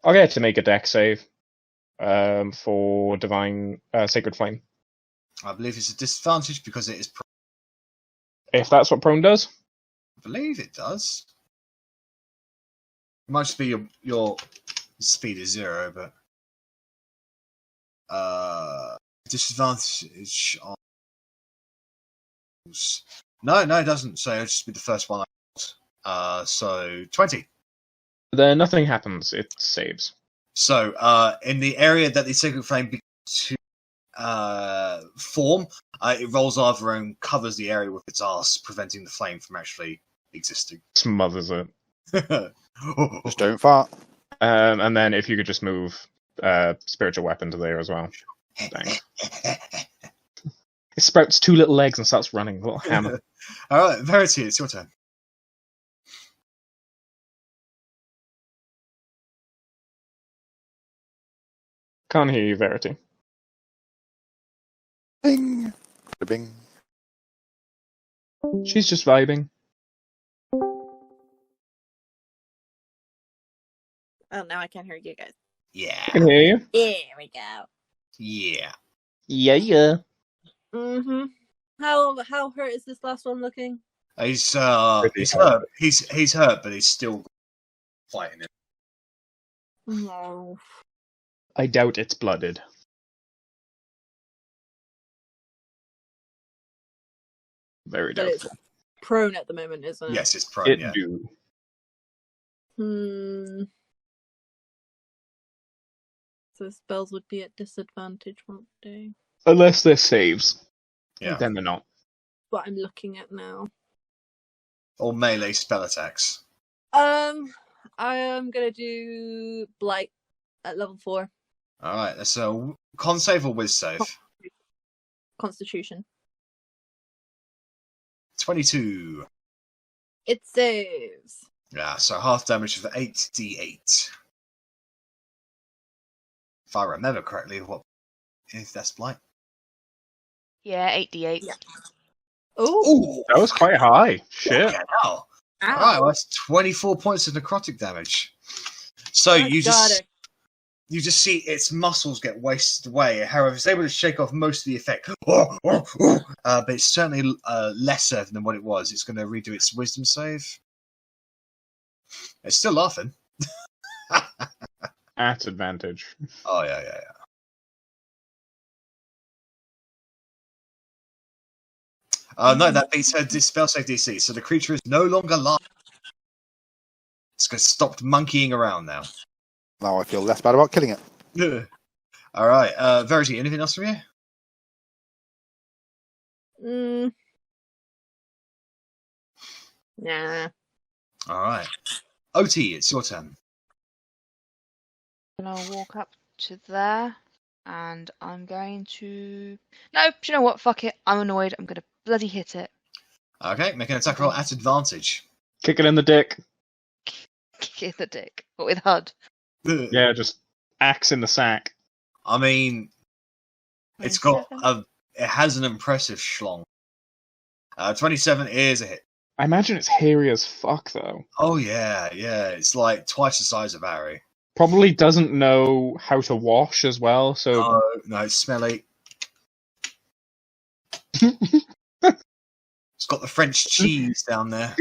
I'll get to make a dex save for Divine Sacred Flame. I believe it's a disadvantage because it is prone. If that's what prone does. I believe it does. It might just be your speed is 0, but Disadvantage on. No, it doesn't. So it'll just be the first one. So 20. Then nothing happens. It saves. So in the area that the sacred flame begins to form, it rolls over and covers the area with its arse, preventing the flame from actually existing. Smothers it. Just don't fart. And then if you could just move spiritual weapon to there as well. Thanks. It sprouts 2 little legs and starts running. A little hammer. All right, Verity, it's your turn. Can't hear you, Verity. Bing. Bing. She's just vibing. Oh, now I can't hear you guys. Yeah. I can hear you. There we go. Yeah. Yeah. Mm-hmm. How hurt is this last one looking? He's Pretty hurt. He's hurt, but he's still fighting him. No. I doubt it's blooded. Very But it's doubtful. prone at the moment, isn't it? Yes, it's prone. It Yeah. do. So spells would be at disadvantage, won't they? Unless they're saves. Yeah. Then they're not. What I'm looking at now. Or melee spell attacks. I am gonna do Blight at level 4. All right. That's a con save or whiz save. Constitution. 22. It saves. Yeah. So half damage for 8d8. If I remember correctly, what if that's blight? Yeah, 8d8. Yeah. Oh, Ooh, That was quite high. Shit. yeah, now. All right, well, that's 24 points of necrotic damage. So you just see its muscles get wasted away. However, it's able to shake off most of the effect. But it's certainly lesser than what it was. It's going to redo its wisdom save. It's still laughing. At advantage. Oh, yeah. No, that beats her spell save DC. So the creature is no longer live. It's stopped monkeying around now. Now I feel less bad about killing it. All right, Verity, anything else from you? Nah. All right, Otti, it's your turn. And I'll walk up to there, and I'm going to... No, do you know what? Fuck it. I'm annoyed. I'm going to bloody hit it. Okay, make an attack roll at advantage. Kick it in the dick. Kick it in the dick. But with HUD. Yeah, just axe in the sack. I mean, it's got it has an impressive schlong. 27 is a hit. I imagine it's hairy as fuck, though. Oh yeah, it's like twice the size of Arri. Probably doesn't know how to wash as well, so... Oh, no, it's smelly. It's got the French cheese down there.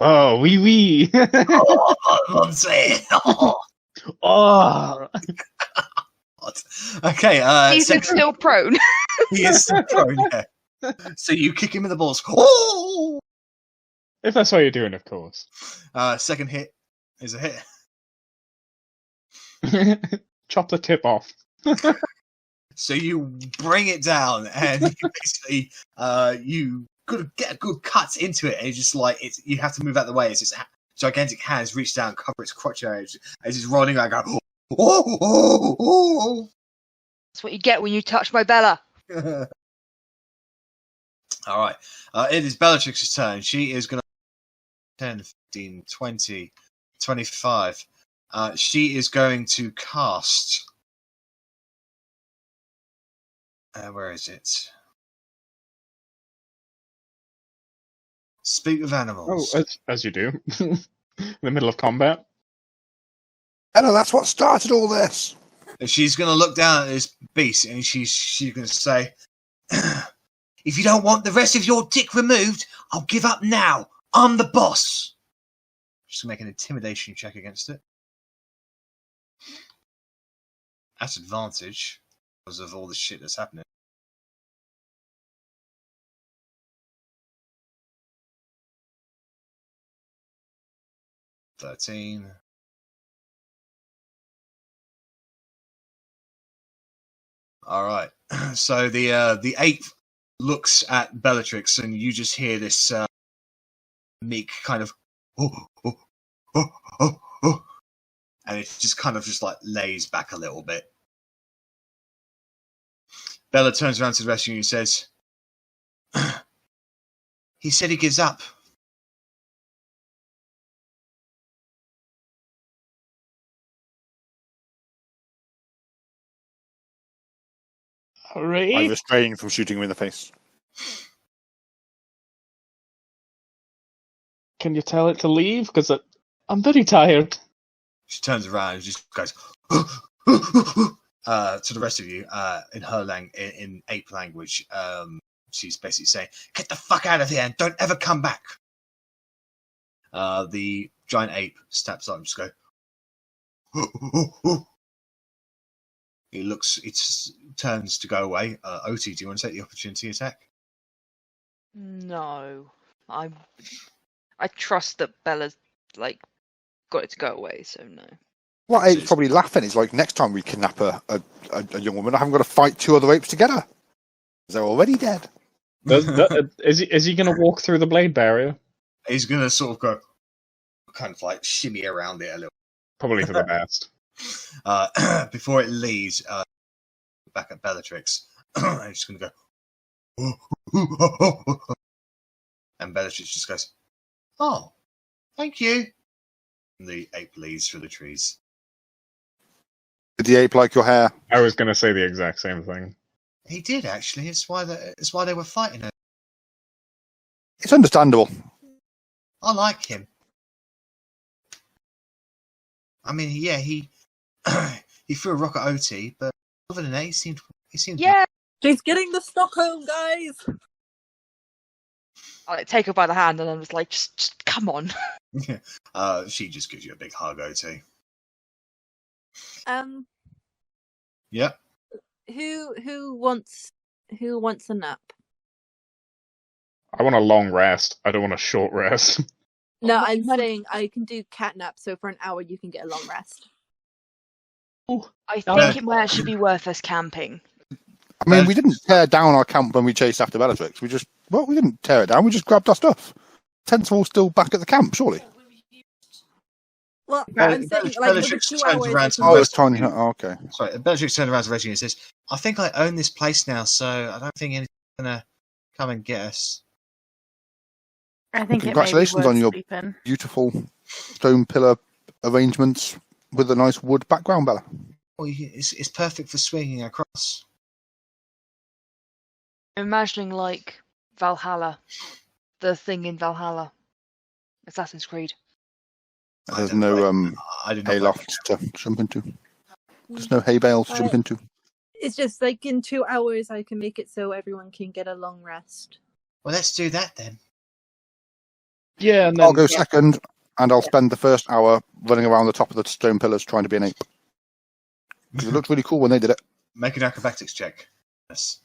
Oh, wee wee. Oh, I'm saying. Oh. Oh. Okay, He's still prone. he is still prone, yeah. So you kick him in the balls. Oh! If that's what you're doing, of course. Second hit is a hit. Chop the tip off. So you bring it down, and you basically you get a good cut into it, and it's just like you have to move out of the way. It's just gigantic hands reach down, cover its crotch area as it's rolling like a. Oh. That's what you get when you touch my Bella. All right, it is Bellatrix's turn. She is going to 10, 15, 20, 25. She is going to cast. Where is it? Speak with animals. Oh, as you do. In the middle of combat. Hello, that's what started all this. And she's going to look down at this beast and she's going to say, if you don't want the rest of your dick removed, I'll give up now. I'm the boss. Just make an intimidation check against it. At advantage. because of all the shit that's happening. $13. All right. So the ape looks at Bellatrix, and you just hear this meek kind of and it just kind of just like lays back a little bit. Bella turns around to the rest of you and says, "He said he gives up." I Arri? restrain from shooting him in the face. Can you tell it to leave? Because I'm very tired. She turns around and just goes to the rest of you in her in ape language. She's basically saying, "Get the fuck out of here and don't ever come back." The giant ape steps up and just goes. It turns to go away. Otti, do you want to take the opportunity attack? No, I trust that Bella's like got it to go away, so no. What ape's probably laughing is like, next time we kidnap a young woman, I haven't got to fight 2 other apes together. They're already dead. Is he going to walk through the blade barrier? He's going to sort of go, kind of like shimmy around it a little. Probably for the best. Before it leaves, back at Bellatrix, I'm just going to go, and Bellatrix just goes, "Oh, thank you." And the ape leaves through the trees. Did the ape like your hair? I was going to say the exact same thing. He did actually. It's why they were fighting her. It's understandable. I like him. I mean, yeah, he threw a rock at Otti, but other than that, he seemed. Yeah, She's getting the Stockholm, guys. I like, take her by the hand and I was like, just come on. She just gives you a big hug, Otti. Yeah. Yep. Who wants a nap? I want a long rest. I don't want a short rest. No, I'm saying I can do cat nap, so for an hour you can get a long rest. I think it might actually be worth us camping. I mean, we didn't tear down our camp when we chased after Bellatrix. We didn't tear it down. We just grabbed our stuff. Tents were all still back at the camp, surely. Well, I'm saying like with the 2 hours. Oh, it's tiny. Oh, okay. Sorry, Bellatrix turned around to Reggie and says, "I think I own this place now, so I don't think anyone's gonna come and get us." I think Congratulations on your beautiful stone pillar arrangements with a nice wood background, Bella. Well, it's perfect for swinging across. Imagining like Valhalla, the thing in Valhalla, Assassin's Creed. There's no hayloft to jump into. There's no hay bale to jump into. It's just like in 2 hours I can make it so everyone can get a long rest. Well, let's do that then. Yeah, and then I'll go second, and I'll spend the first hour running around the top of the stone pillars trying to be an ape. Because it looked really cool when they did it. Make an acrobatics check. Yes.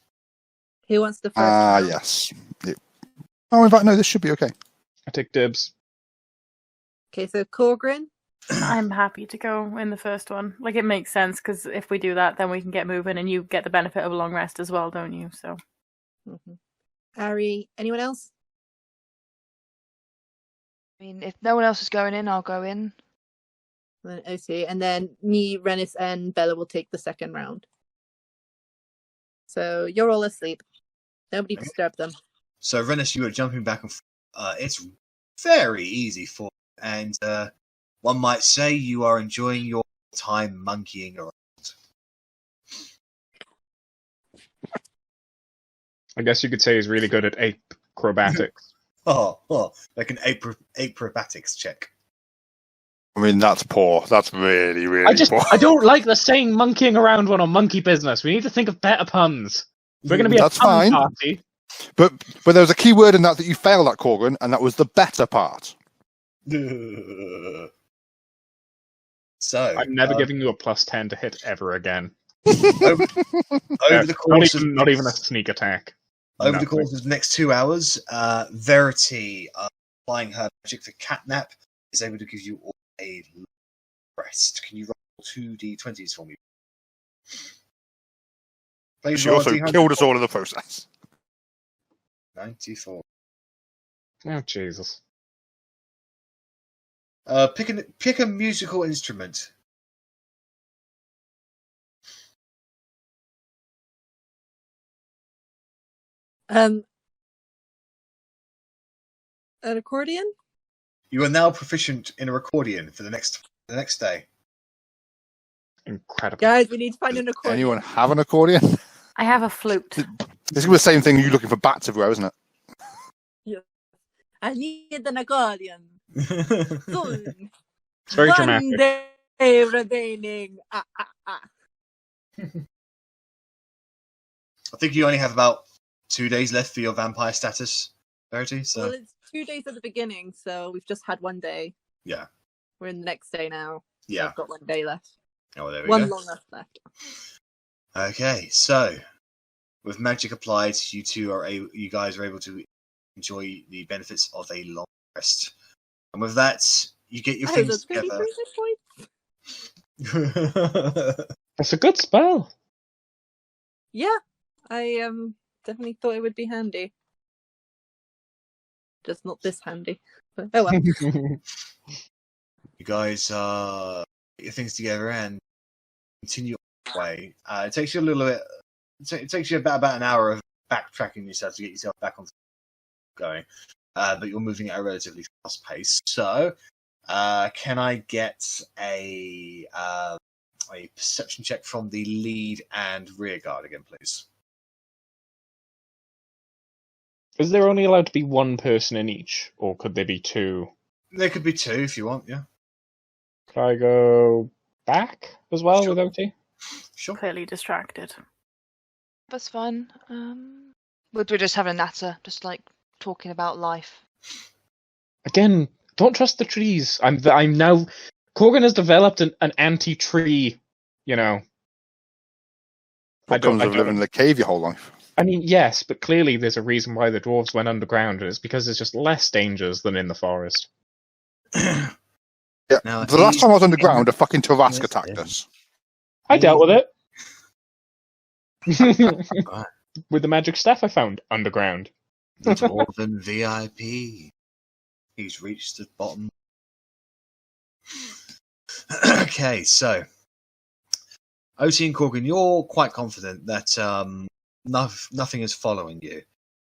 Who wants the first round? Yes. Yeah. Oh, in fact, no, this should be okay. I take dibs. Okay, so Korgrin. I'm happy to go in the first one. Like, it makes sense, because if we do that, then we can get moving, and you get the benefit of a long rest as well, don't you? So, Arri, anyone else? I mean, if no one else is going in, I'll go in. Then Otti, and then me, Rennas, and Bella will take the second round. So you're all asleep. Nobody disturb them. So Rennas, you are jumping back and forth. It's very easy for, and one might say you are enjoying your time monkeying around. I guess you could say he's really good at ape acrobatics. Like an acrobatics check. I mean, that's poor. That's really, really poor. I don't like the saying monkeying around when on monkey business. We need to think of better puns. We're going to be That's a pun fine. party. But there was a key word in that you failed at, Korgrin, and that was the better part. So I'm never giving you a +10 to hit ever again. over the course not even a sneak attack. Over the course of the next 2 hours, Verity, applying her magic for catnap, is able to give you all a long rest. Can you roll 2d20s for me? Please She roll also a D100. killed us all in the process. 94. Oh Jesus! Pick a musical instrument. An accordion? You are now proficient in a accordion for the next day. Incredible. Guys, we need to find an accordion. Anyone have an accordion? I have a flute. This is the same thing you're looking for bats everywhere, isn't it? I need an accordion. Soon. It's very One dramatic. day remaining. I think you only have about 2 days left for your vampire status, Verity. So Well, it's 2 days at the beginning, so we've just had 1 day. yeah. We're in the next day now. So Yeah. I've got 1 day left. Oh, there we One go. long rest left. Okay, so with magic applied, you guys are able to enjoy the benefits of a long rest, and with that, you get your Oh, things that's 33 hit points. That's a good spell. Yeah, I definitely thought it would be handy. Just not this handy. But, oh well. You guys get your things together and continue on your way. It takes you a little bit. It takes you about an hour of backtracking yourself to get yourself back on going, but you're moving at a relatively fast pace. So, can I get a perception check from the lead and rear guard again, please? Is there only allowed to be one person in each, or could there be two? There could be 2 if you want. Yeah, Could I go back as well Sure. with Otti? sure. Clearly distracted. That's fun. We're just having a natter, just like talking about life. Again, don't trust the trees. I'm now. Korgrin has developed an anti-tree. You know. What comes of living in the cave your whole life? I mean, yes, but clearly there's a reason why the dwarves went underground, and it's because there's just less dangers than in the forest. Yeah. Now, The last time I was underground, a he's- fucking Tavask Yes, attacked yes. us. I dealt with it. Right. With the magic staff I found underground. The Dwarven VIP. He's reached the bottom. Okay, so Otti and Korgrin, you're quite confident that nothing is following you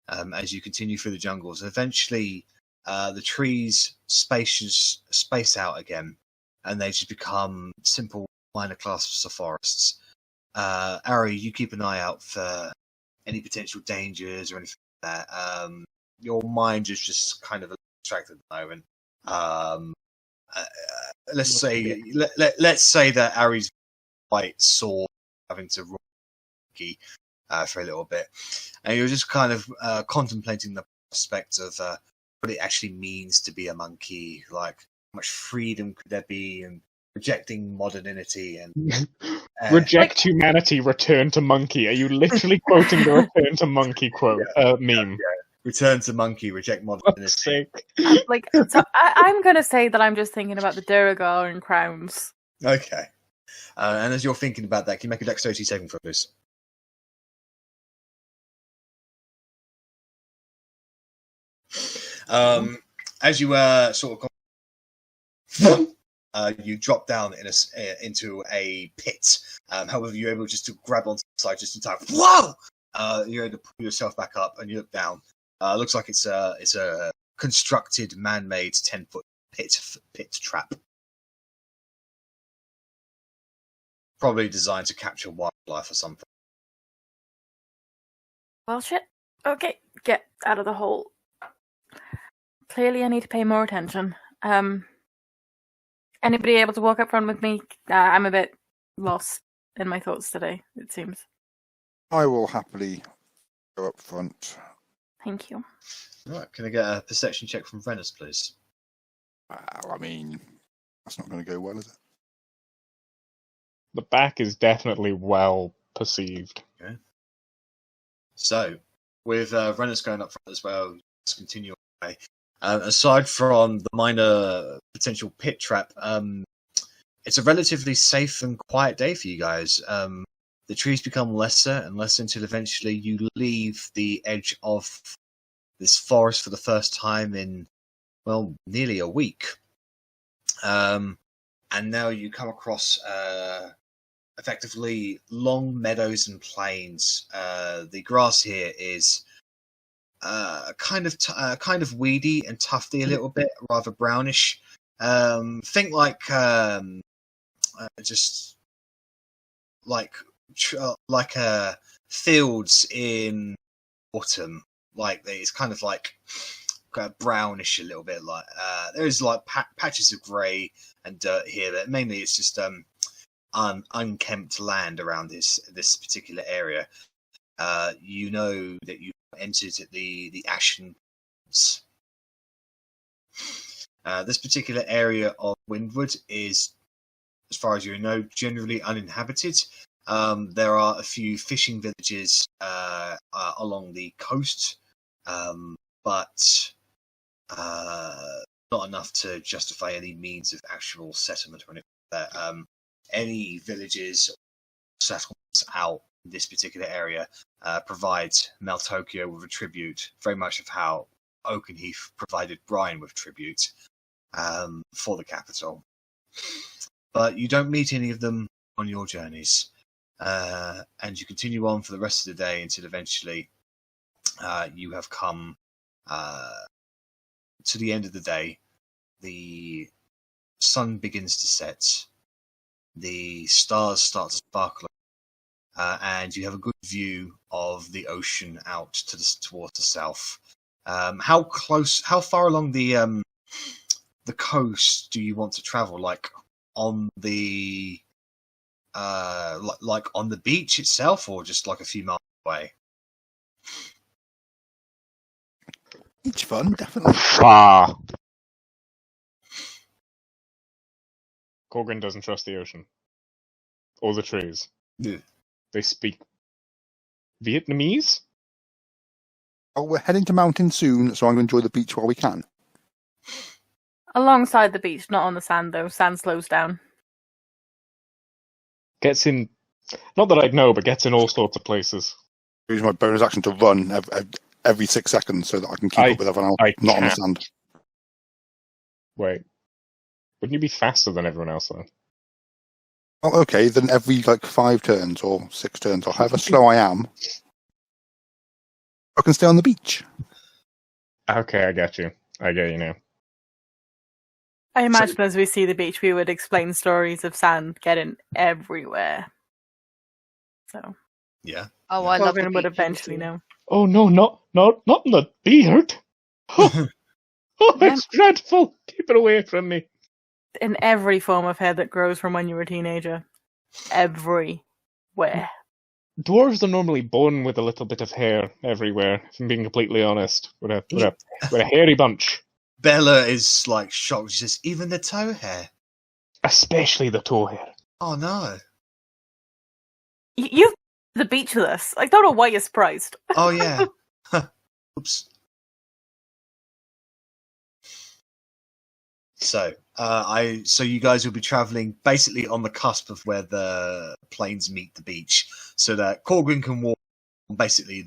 as you continue through the jungles. Eventually, the trees space out again, and they just become simple minor clusters of forests. Arri, you keep an eye out for any potential dangers or anything like that. Your mind is just kind of distracted at the moment. Let's say that Ari's quite sore, having to roll for a little bit, and you're just kind of contemplating the prospect of what it actually means to be a monkey. Like, how much freedom could there be, and rejecting modernity and Reject humanity, return to monkey. Are you literally quoting the return to monkey quote meme? Yeah. Return to monkey, reject Fuck's modernity. sake. So I'm going to say that I'm just thinking about the Duragar and crowns. Okay. And as you're thinking about that, can you make a dexterity saving throw, please? As you sort of you drop down into a pit. However, you're able just to grab onto the side just in time. Whoa! You're able to pull yourself back up, and you look down. Looks like it's a constructed, man-made 10-foot pit trap, probably designed to capture wildlife or something. Well, shit. Okay, get out of the hole. Clearly, I need to pay more attention. Anybody able to walk up front with me? I'm a bit lost in my thoughts today, it seems. I will happily go up front. Thank you. All right, can I get a perception check from Rennas, please? I mean, that's not going to go well, is it? The back is definitely well perceived. Okay. So, with Rennas going up front as well, let's continue away. Aside from the minor potential pit trap, it's a relatively safe and quiet day for you guys. The trees become lesser and lesser until eventually you leave the edge of this forest for the first time in, well, nearly a week. And now you come across effectively long meadows and plains. The grass here is kind of weedy and tufty a little bit, rather brownish. Think like just like fields in autumn. Like it's kind of like brownish a little bit. Like there's like patches of grey and dirt here, but mainly it's just unkempt land around this particular area. You know that you entered the Ashen. This particular area of Windwood is, as far as you know, generally uninhabited. There are a few fishing villages along the coast, but not enough to justify any means of actual settlement or anything like that. Any villages or settlements out in this particular area provide Maltokio with a tribute, very much of how Oakenheath provided Brian with tribute for the capital. But you don't meet any of them on your journeys. And you continue on for the rest of the day until eventually you have come to the end of the day. The sun begins to set. The stars start to sparkle, and you have a good view of the ocean out towards the south. How far along the coast do you want to travel? Like on the like on the beach itself, or just like a few miles away? Beach fun, definitely. Far. Korgrin doesn't trust the ocean. Or the trees. Yeah. They speak Vietnamese? Oh, we're heading to mountain soon, so I'm going to enjoy the beach while we can. Alongside the beach, not on the sand though. Sand slows down. Gets in, not that I'd know, but gets in all sorts of places. Use my bonus action to run every 6 seconds so that I can keep up with everyone else, not on the sand. Wait. Wouldn't you be faster than everyone else, though? Oh, okay, then every 5 turns or 6 turns or however slow I am, I can stay on the beach. Okay, I get you. I get you now. I imagine as we see the beach, we would explain stories of sand getting everywhere. So. Yeah. Oh, I love the Korgrin would beach eventually too. know. Oh no, not in the beard! Oh, it's dreadful! Keep it away from me. In every form of hair that grows from when you were a teenager. Everywhere. Dwarves are normally born with a little bit of hair everywhere, if I'm being completely honest. With a hairy bunch. Bella is like shocked. She says, "Even the toe hair." Especially the toe hair. Oh no. You've been to the beach with us. I don't know why you're surprised. Oh yeah. Oops. So, so you guys will be traveling basically on the cusp of where the plains meet the beach, so that Korgrin can walk on basically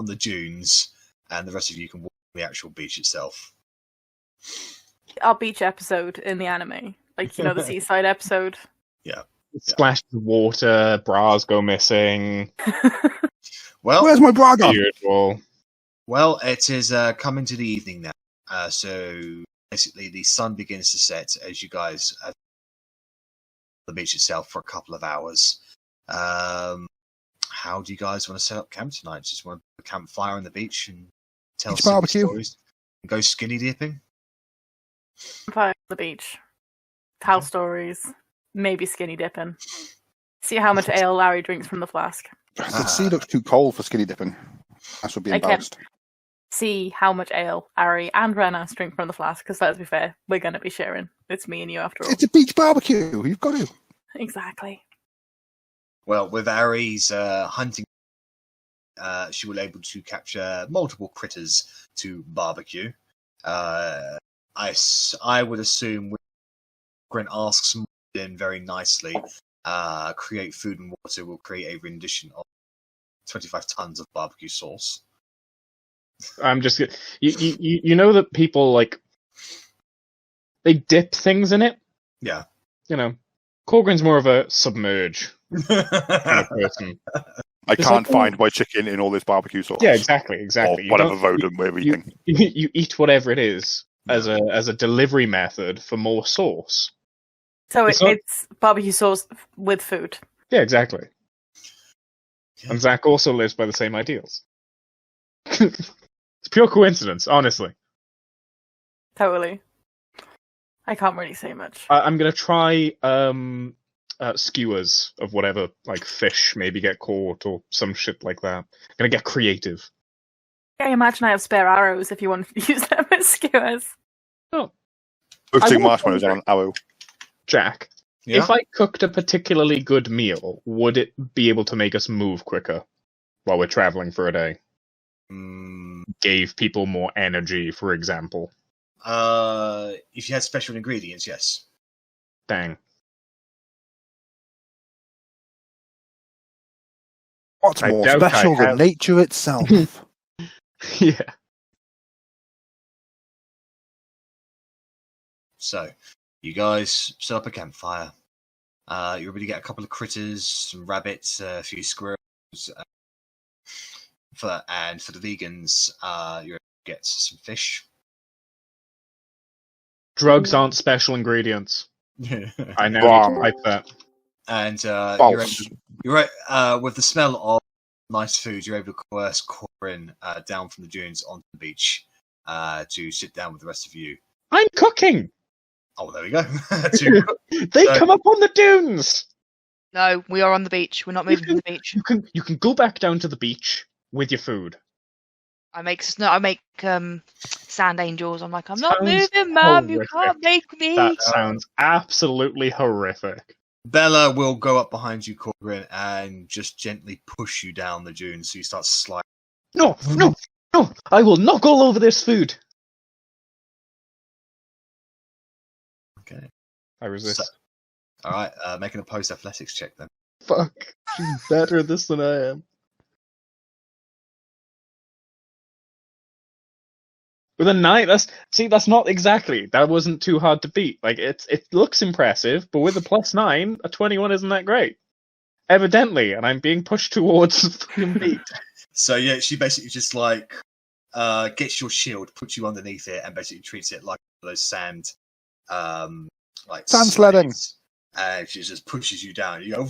on the dunes, and the rest of you can walk on the actual beach itself. Our beach episode in the anime. The seaside episode. Yeah. Splashes of water, bras go missing. Well, where's my bra gone? Usual. Well, it is coming to the evening now. So basically, the sun begins to set as you guys are on the beach itself for a couple of hours. How do you guys want to set up camp tonight? Just want to put a campfire on the beach and tell Beach silly barbecue. stories and go skinny dipping? Fire on the beach. Tell stories. Maybe skinny dipping. See how much ale Larry drinks from the flask. The sea looks too cold for skinny dipping. That would be embarrassed. See how much ale Arri and Rennas drink from the flask, because let's be fair, we're going to be sharing. It's me and you after all. It's a beach barbecue. You've got to. Exactly. Well, with Arri's hunting, she will able to capture multiple critters to barbecue. I would assume when Korgrin asks in very nicely, create food and water will create a rendition of 25 tons of barbecue sauce. I'm just you know that people like they dip things in it. Yeah. You know, Korgrin's more of a submerge kind of person. I It's can't like- find my chicken in all this barbecue sauce. Yeah, exactly. Or You whatever don't- rodent we're eating. you eat whatever it is as a delivery method for more sauce. So It's not- it's barbecue sauce with food. Yeah, exactly. Yeah. And Zach also lives by the same ideals. It's pure coincidence, honestly. Totally. I can't really say much. I'm gonna try skewers of whatever, like fish, maybe get caught or some shit like that. I'm gonna get creative. I imagine I have spare arrows if you want to use them as skewers. Roasting will marshmallows on an arrow. Jack, Yeah. if I cooked a particularly good meal, would it be able to make us move quicker while we're traveling for a day? Gave people more energy, for example. If you had special ingredients, yes. Dang. What's I more doubt I special than have. nature itself? Yeah. So, you guys set up a campfire. You already get a couple of critters, some rabbits, a few squirrels. For the vegans, you get some fish. Drugs aren't special ingredients. I now Wrong. need to type that. And False. you're right. With the smell of nice food, you're able to coerce Korgrin down from the dunes onto the beach to sit down with the rest of you. I'm cooking! Oh, there we go. To- They So- come up on the dunes! No, we are on the beach. We're not moving from the beach. You can go back down to the beach with your food. I make sand angels. I'm like, I'm not Sounds moving, Mum. You horrific. can't make me. That sounds absolutely horrific. Bella will go up behind you, Korgrin, and just gently push you down the dune, so you start sliding. No, no, no! I will knock all over this food! Okay. I resist. So- All right. Make an opposed athletics check then. Fuck. She's better at this than I am. With a 9, that's not exactly. That wasn't too hard to beat. Like it looks impressive, but with a +9, a 21 isn't that great. Evidently, and I'm being pushed towards the fucking beat. So yeah, she basically just like gets your shield, puts you underneath it, and basically treats it like those sand, like Sand sledding. slides. And she just pushes you down. You go,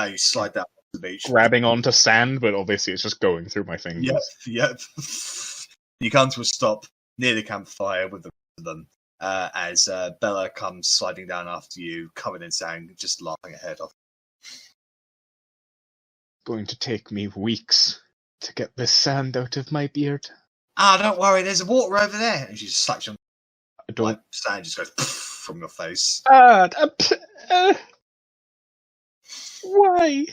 you slide down the beach. Grabbing onto sand, but obviously it's just going through my fingers. Yep. You come to a stop near the campfire with the rest of them as Bella comes sliding down after you, covered in sand, just laughing her head off. Going to take me weeks to get this sand out of my beard. Don't worry, there's water over there. And she just slaps you on I the don't. like, sand, just goes from your face. Why?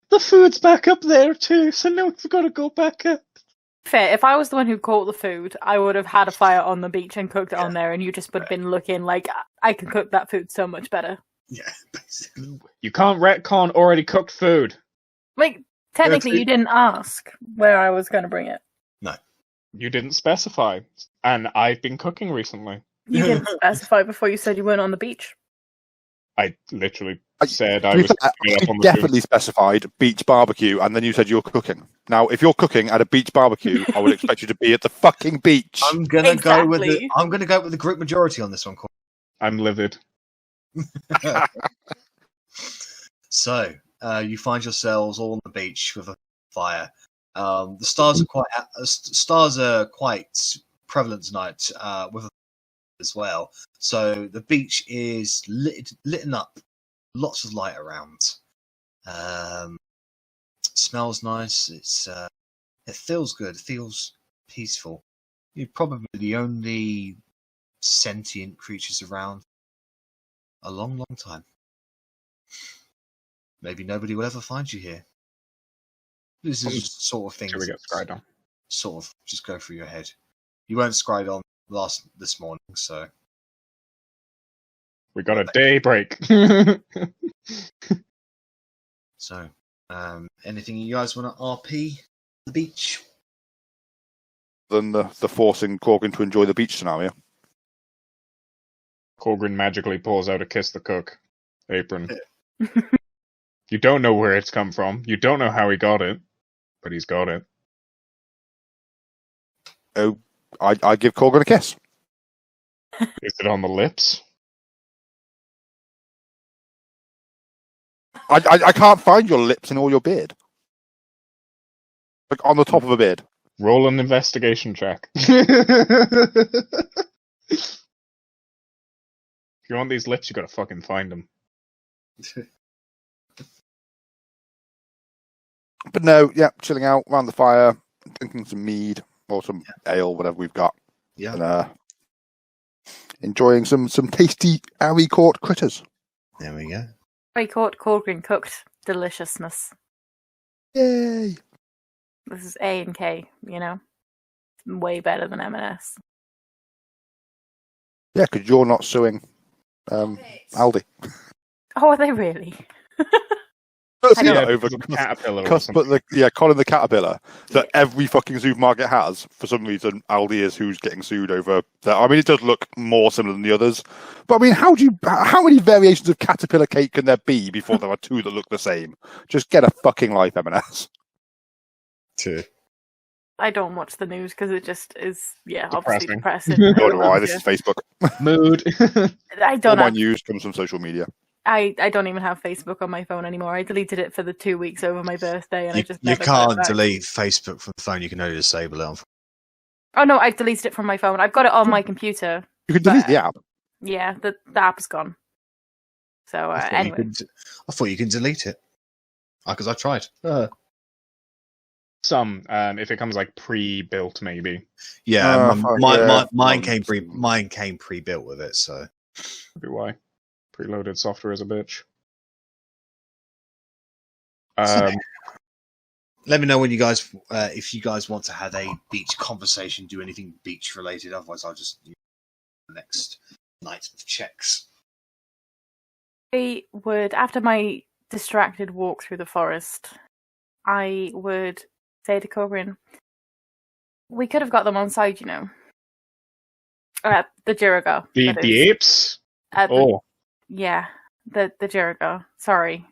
The food's back up there too, so now we've got to go back up. Fair, if I was the one who caught the food, I would have had a fire on the beach and cooked it on there, and you just would have been looking like, I can cook that food so much better. Yeah, basically. You can't retcon already cooked food. Like, technically, Verity- you didn't ask where I was going to bring it. You didn't specify, and I've been cooking recently. You didn't specify before you said you weren't on the beach. I literally I- said To I be was fair, cooking up you on the definitely food. specified beach barbecue, and then you said you're cooking. Now, if you're cooking at a beach barbecue, I would expect you to be at the fucking beach. I'm gonna go with Exactly. the group majority on this one. I'm livid. So you find yourselves all on the beach with a fire. The stars are quite prevalent tonight with as well. So the beach is lit up, lots of light around. Smells nice. It feels good. It feels peaceful. You're probably the only sentient creatures around a long, long time. maybe nobody will ever find you here. This is just sort of things Till we get scryed on. sort of just go through your head. You weren't scryed on this morning, so We got a day break. so anything you guys want to RP the beach? Than the forcing Korgrin to enjoy the beach scenario. Korgrin magically pulls out a Kiss the Cook apron. You don't know where it's come from. You don't know how he got it, but he's got it. Oh, I give Korgrin a kiss. Is it on the lips? I can't find your lips in all your beard. Like on the top of a beard. Roll an investigation check. If you want these lips, you gotta fucking find them. But no, yeah, chilling out around the fire, drinking some mead or some ale, whatever we've got. Yeah. And enjoying some tasty Arri caught critters. There we go. I caught Korgrin cooked deliciousness. Yay! This is A and K, you know? Way better than M&S. Yeah, because you're not suing Aldi. Oh, are they really? See don't that know. over Caterpillar or but something. Colin the Caterpillar that every fucking supermarket has. For some reason, Aldi is who's getting sued over that. I mean, it does look more similar than the others, but I mean, how many variations of Caterpillar cake can there be before there are two that look the same? Just get a fucking life, M&S. I don't watch the news because it just is, obviously Depressing. depressing. Nor do I. This is Facebook. Mood. I All don't my have, news comes from social media. I don't even have Facebook on my phone anymore. I deleted it for the 2 weeks over my birthday, and I just You never got it can't back. delete Facebook from the phone. You can only disable it. Oh no, I've deleted it from my phone. I've got it on my computer. You can delete But- the app. Yeah, the app is gone. So anyway, I thought you can delete it. Because I tried. Some, if it comes like pre-built, maybe. Yeah, fuck mine yeah. came pre-built with it. So Could be why. Preloaded software is a bitch. let me know when you guys, if you guys want to have a beach conversation, do anything beach related. Otherwise, I'll just the next night of checks. I would, after my distracted walk through the forest, I would say to Korgrin, we could have got them on side, you know. The Jiraga. The apes? Yeah, the Jiraga. Sorry.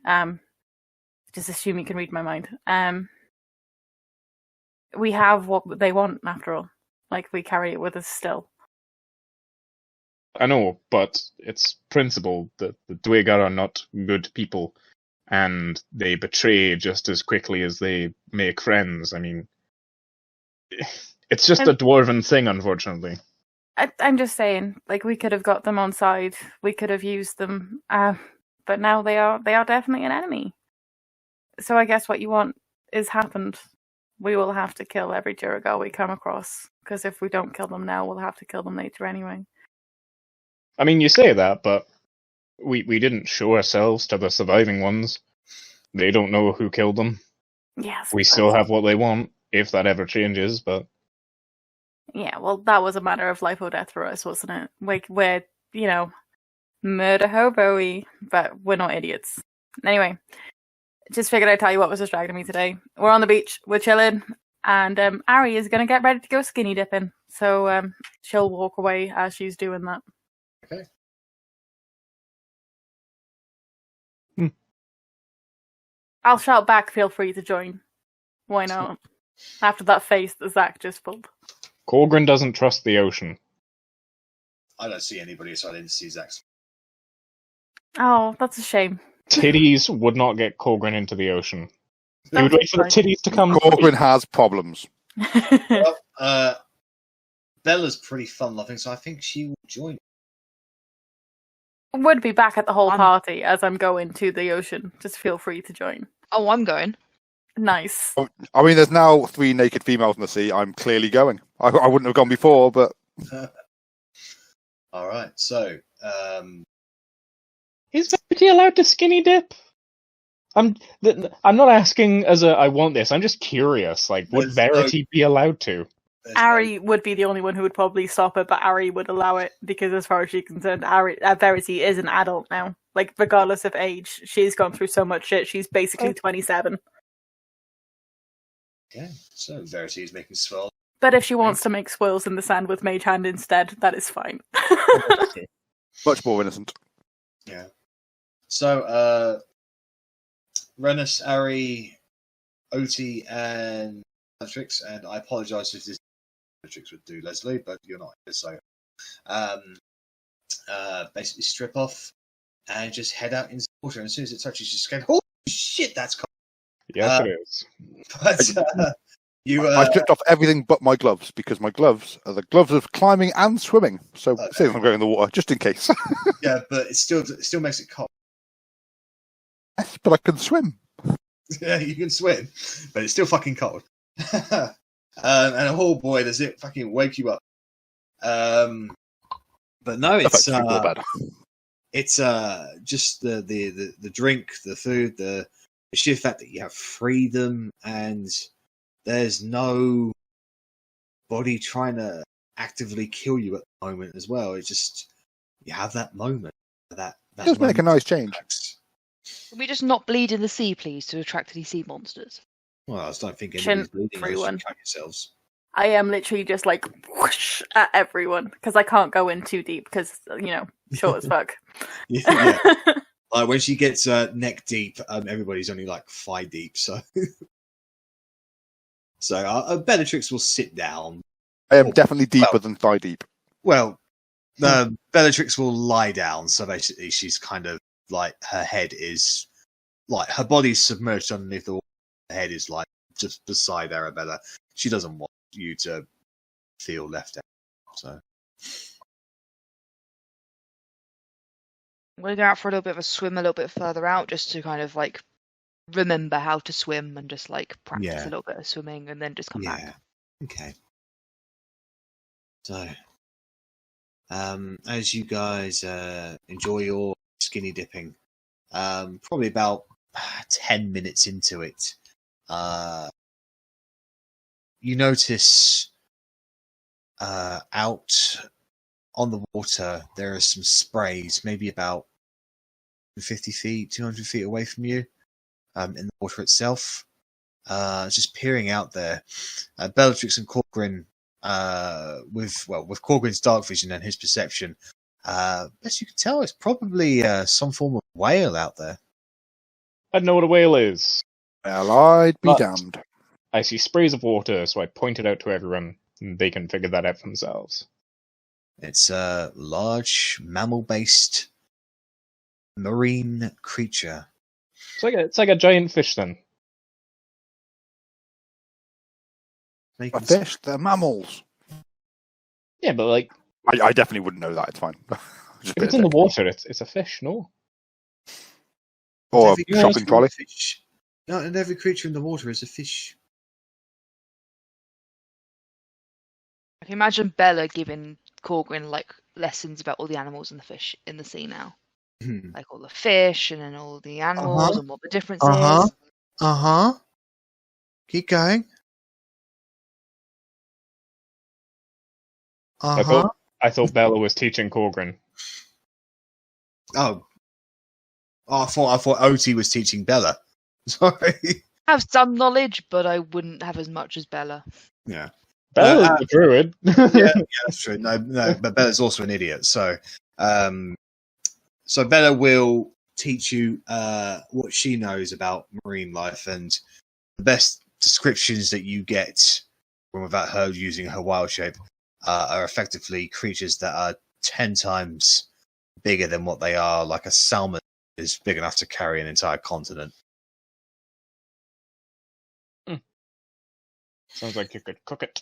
Just assume you can read my mind. We have what they want, after all. Like, we carry it with us still. I know, but it's principle that the Dwegar are not good people, and they betray just as quickly as they make friends. I mean, it's just a Dwarven thing, unfortunately. I'm just saying, like, we could have got them on side, we could have used them, but now they are definitely an enemy. So I guess what you want is happened. We will have to kill every Jiraga we come across, because if we don't kill them now, we'll have to kill them later anyway. I mean, you say that, but we didn't show ourselves to the surviving ones. They don't know who killed them. Yes. We still have what they want, if that ever changes, but... Yeah, well, that was a matter of life or death for us, wasn't it? Like, we're, murder hobo-y, but we're not idiots. Anyway, just figured I'd tell you what was distracting me today. We're on the beach, we're chilling, and Arri is going to get ready to go skinny dipping. So she'll walk away as she's doing that. Okay. I'll shout back, feel free to join. Why not? After that face that Zach just pulled. Korgrin doesn't trust the ocean. I don't see anybody, so I didn't see Zach's. Oh, that's a shame. Titties would not get Korgrin into the ocean. He That would was wait for the fine. titties to come. Korgrin has problems. Well, Bella's pretty fun-loving, so I think she will join. Would be back at the whole I'm- party as I'm going to the ocean. Just feel free to join. Oh, I'm going. Nice. I mean, there's now 3 naked females in the sea. I'm clearly going. I wouldn't have gone before, but All right, so Is Verity allowed to skinny dip? I'm not asking as a I want this. I'm just curious. Like, would There's Verity be allowed to? There's no- Arri would be the only one who would probably stop it, but Arri would allow it because, as far as she's concerned, Verity is an adult now. Like, regardless of age, she's gone through so much shit. She's basically 27. Yeah, so Verity is making swirl. But if she wants to make swirls in the sand with Mage Hand instead, that is fine. Much more innocent. Yeah. So, Rennas, Arri, Otti, and Bellatrix, and I apologise if this Bellatrix would do, Lesley, but you're not here, so basically strip off and just head out into the water. And as soon as it touches your skin, oh shit, that's cold. Yes, it is. But I stripped off everything but my gloves because my gloves are the gloves of climbing and swimming. So save them going in the water just in case. yeah, but it still makes it cold. Yes, but I can swim. Yeah, you can swim, but it's still fucking cold. And oh boy, does it fucking wake you up. But no, it's just the drink, the food, the sheer fact that you have freedom and there's no body trying to actively kill you at the moment as well. It's just you have that moment. That does make a nice change. Can we just not bleed in the sea, please, to attract any sea monsters? Well, I just don't think anybody's bleeding. Everyone. You cut yourselves. I am literally just like whoosh at everyone because I can't go in too deep because, short as fuck. Yeah. Like when she gets neck deep, everybody's only like 5 deep. So, Bellatrix will sit down. I am definitely deeper than thigh deep. Well, Bellatrix will lie down. So basically, she's kind of like her head is like her body's submerged underneath the water. Her head is like just beside Arrabella. She doesn't want you to feel left out. So. I'm going to go out for a little bit of a swim a little bit further out just to kind of like remember how to swim and just like practice a little bit of swimming and then just come back. Okay. So, as you guys enjoy your skinny dipping, probably about 10 minutes into it, you notice out on the water there are some sprays, maybe about 50 feet, 200 feet away from you, in the water itself. Just peering out there. Bellatrix and Korgrin, with Korgrin's dark vision and his perception, best you can tell, it's probably some form of whale out there. I know what a whale is. Well, I'd be damned. I see sprays of water, so I point it out to everyone, and they can figure that out for themselves. It's a large mammal-based marine creature. It's like a giant fish, then. A fish? They're mammals. Yeah, but like... I definitely wouldn't know that, it's fine. If it's in the water, it's a fish, no? Or a shopping trolley. No, and every creature in the water is a fish. I can imagine Bella giving Korgrin like lessons about all the animals and the fish in the sea now. Like all the fish and then all the animals and what the difference is. Keep going. I thought Bella was teaching Korgrin. Oh, I thought Otti was teaching Bella. Sorry. I have some knowledge, but I wouldn't have as much as Bella. Yeah. Bella's the druid. yeah, that's true. No, but Bella's also an idiot. So, so Bella will teach you what she knows about marine life, and the best descriptions that you get from without her using her wild shape are effectively creatures that are 10 times bigger than what they are. Like a salmon is big enough to carry an entire continent. Sounds like you could cook it.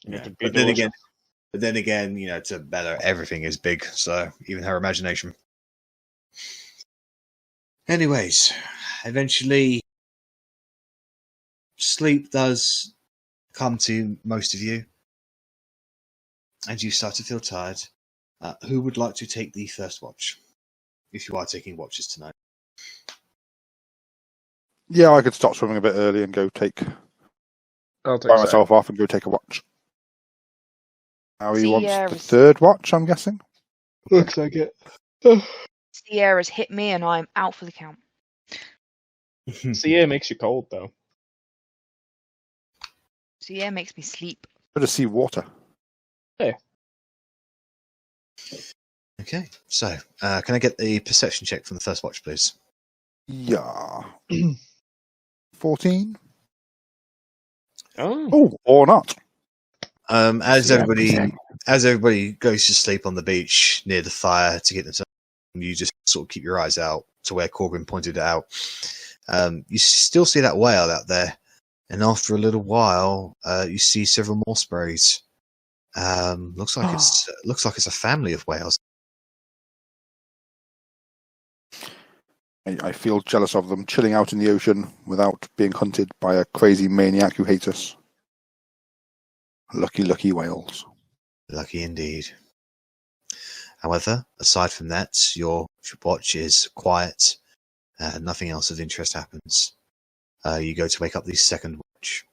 But then again, to Bella, everything is big. So even her imagination. Anyways, eventually, sleep does come to most of you, and you start to feel tired. Who would like to take the first watch? if you are taking watches tonight. Yeah, I could stop swimming a bit early and go take I'll take buy that. myself off and go take a watch. Harry wants the Sierra's- third watch, I'm guessing. Looks like it. Sierra's hit me, and I'm out for the count. CA makes you cold, though. Sierra makes me sleep. Bit of sea water. Okay, so can I get the perception check from the first watch, please? Yeah. 14? Oh. Oh, or not. As See everybody everything. goes to sleep on the beach near the fire to get themselves, you just sort of keep your eyes out to where Korgrin pointed it out. You still see that whale out there, and after a little while, you see several more sprays. Looks like it's a family of whales. I feel jealous of them chilling out in the ocean without being hunted by a crazy maniac who hates us. Lucky, lucky whales. Lucky indeed. However, aside from that, your watch is quiet. Nothing else of interest happens. You go to wake up the second watch.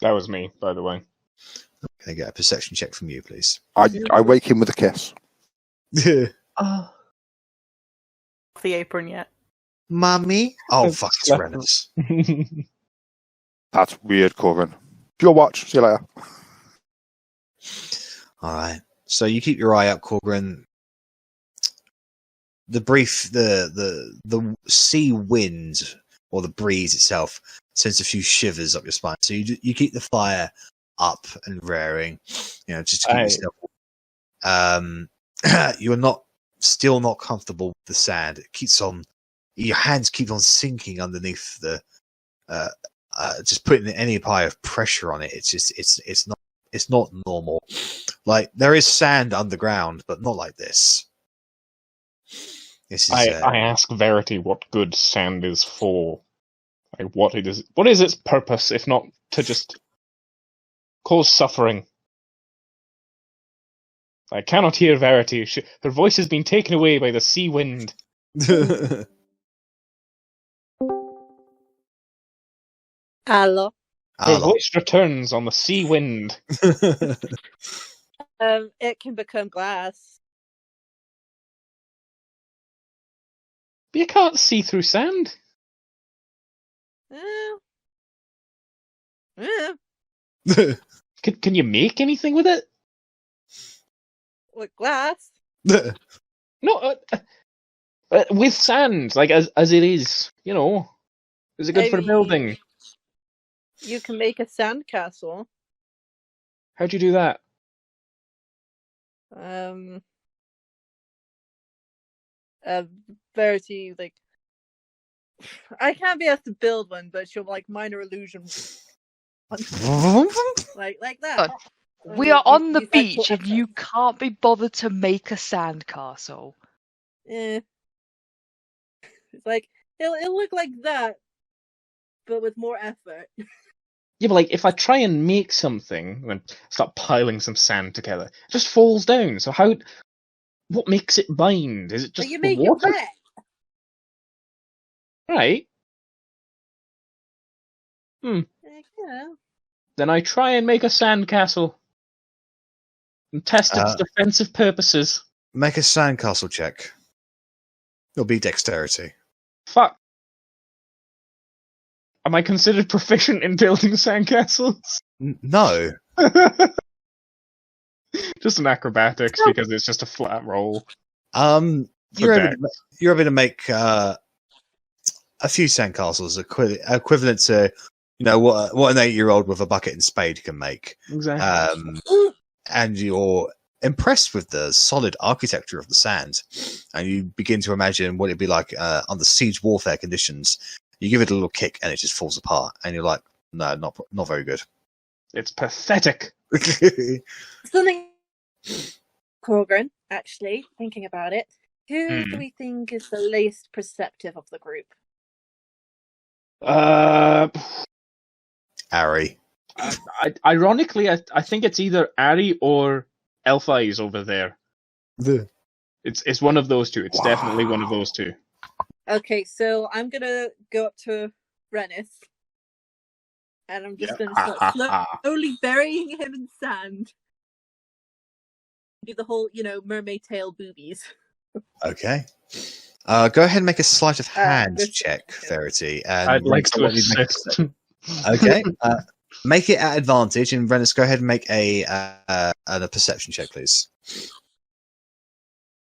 That was me, by the way. Can I get a perception check from you, please? I wake him with a kiss. Off the apron yet. Mummy? Oh, It's fuck, it's clever. Rennas. That's weird, Korgrin. Your watch. See you later. All right. So you keep your eye out, Korgrin. The sea wind or the breeze itself sends a few shivers up your spine. So you keep the fire up and rearing, just to keep yourself. You're still not comfortable with the sand. It keeps on. Your hands keep on sinking underneath the. Just putting any kind of pressure on it. It's not normal. Like there is sand underground, but not like this. This is. I ask Verity what good sand is for. Like, what is its purpose, if not to just cause suffering? I cannot hear Verity. Her voice has been taken away by the sea wind. Hello. Her voice returns on the sea wind. It can become glass. But you can't see through sand. Can you make anything with it? With glass? No, with sand, like as it is. Is it good for Maybe building? You can make a sandcastle. How'd you do that? Verity, I can't be asked to build one, but she'll minor illusion like that. God. We are on the Use beach, actual and you can't be bothered to make a sandcastle. It's it'll look like that, but with more effort. Yeah, but if I try and make something and start piling some sand together, it just falls down. So what makes it bind? Is it just But you the make water? it wet. Right. Yeah. Then I try and make a sandcastle and test its defensive purposes. Make a sandcastle check. It'll be dexterity. Fuck. Am I considered proficient in building sandcastles? No. Just an acrobatics because it's just a flat roll. You're able to make a few sandcastles equivalent to what an 8-year-old with a bucket and spade can make. Exactly. And you're impressed with the solid architecture of the sand, and you begin to imagine what it'd be like under siege warfare conditions. You give it a little kick, and it just falls apart, and you're like, "No, not very good." It's pathetic. Something. Korgrin, actually, thinking about it, who do we think is the least perceptive of the group? Arri. Ironically, I think it's either Arri or Elf Eyes over there. It's one of those two. It's definitely one of those two. Okay, so I'm gonna go up to Rennas, and I'm just gonna start slowly burying him in sand. Do the whole, mermaid tail boobies. Okay. Go ahead and make a sleight of hand check, Verity. And I'd like to assist. Okay. Make it at advantage, and Rennas, go ahead and make a perception check, please.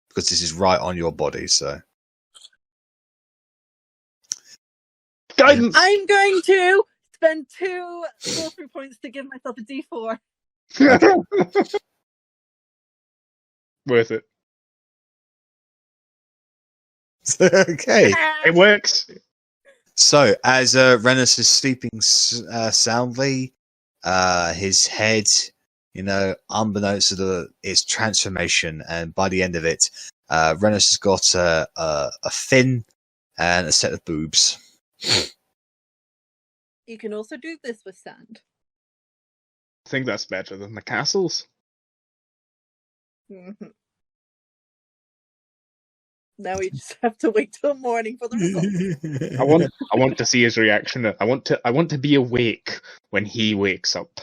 Because this is right on your body, so. Guidance! I'm going to spend 2 sorcery points to give myself a D4. Worth it. Okay. It works. So, as Rennas is sleeping soundly, his head, unbeknownst to its transformation, and by the end of it, Rennas has got a fin and a set of boobs. You can also do this with sand. I think that's better than the castles. Mm-hmm. Now we just have to wait till morning for the results. I want to see his reaction. I want to be awake when he wakes up,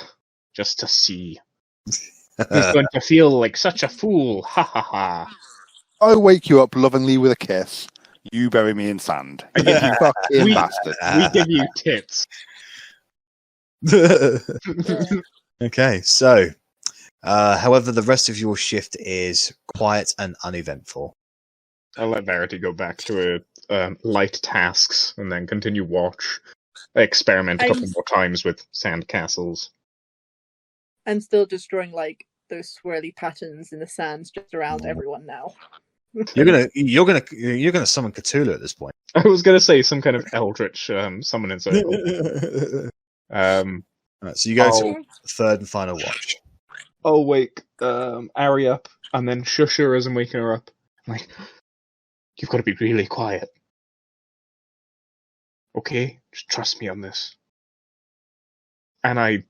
just to see. He's going to feel like such a fool. Ha ha ha. I wake you up lovingly with a kiss. You bury me in sand. You fucking bastard. We give you tits. Okay, so, however, the rest of your shift is quiet and uneventful. I'll let Verity go back to her light tasks and then continue watch. Experiment a couple more times with sand castles. I'm still just drawing those swirly patterns in the sands just around everyone now. You're gonna summon Cthulhu at this point. I was gonna say some kind of eldritch summoning circle. Right, so you go to third and final watch. I'll wake Arri up and then shush her as I'm waking her up. I'm like, you've got to be really quiet. Okay, just trust me on this. And I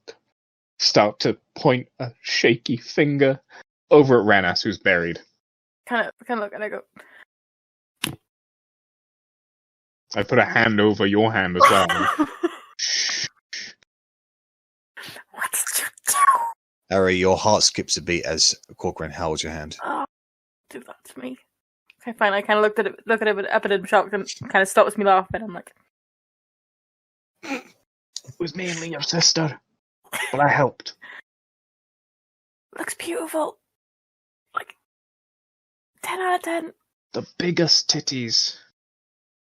start to point a shaky finger over at Rennas, who's buried. Kind of look and I go. I put a hand over your hand as well. What did you do? Arri, your heart skips a beat as Korgrin holds your hand. Oh, do that to me. Okay, fine. I kind of look at it up at him shocked and kind of stops me laughing. I'm like, it was mainly your sister, but I helped. Looks beautiful. Like 10 out of 10. The biggest titties.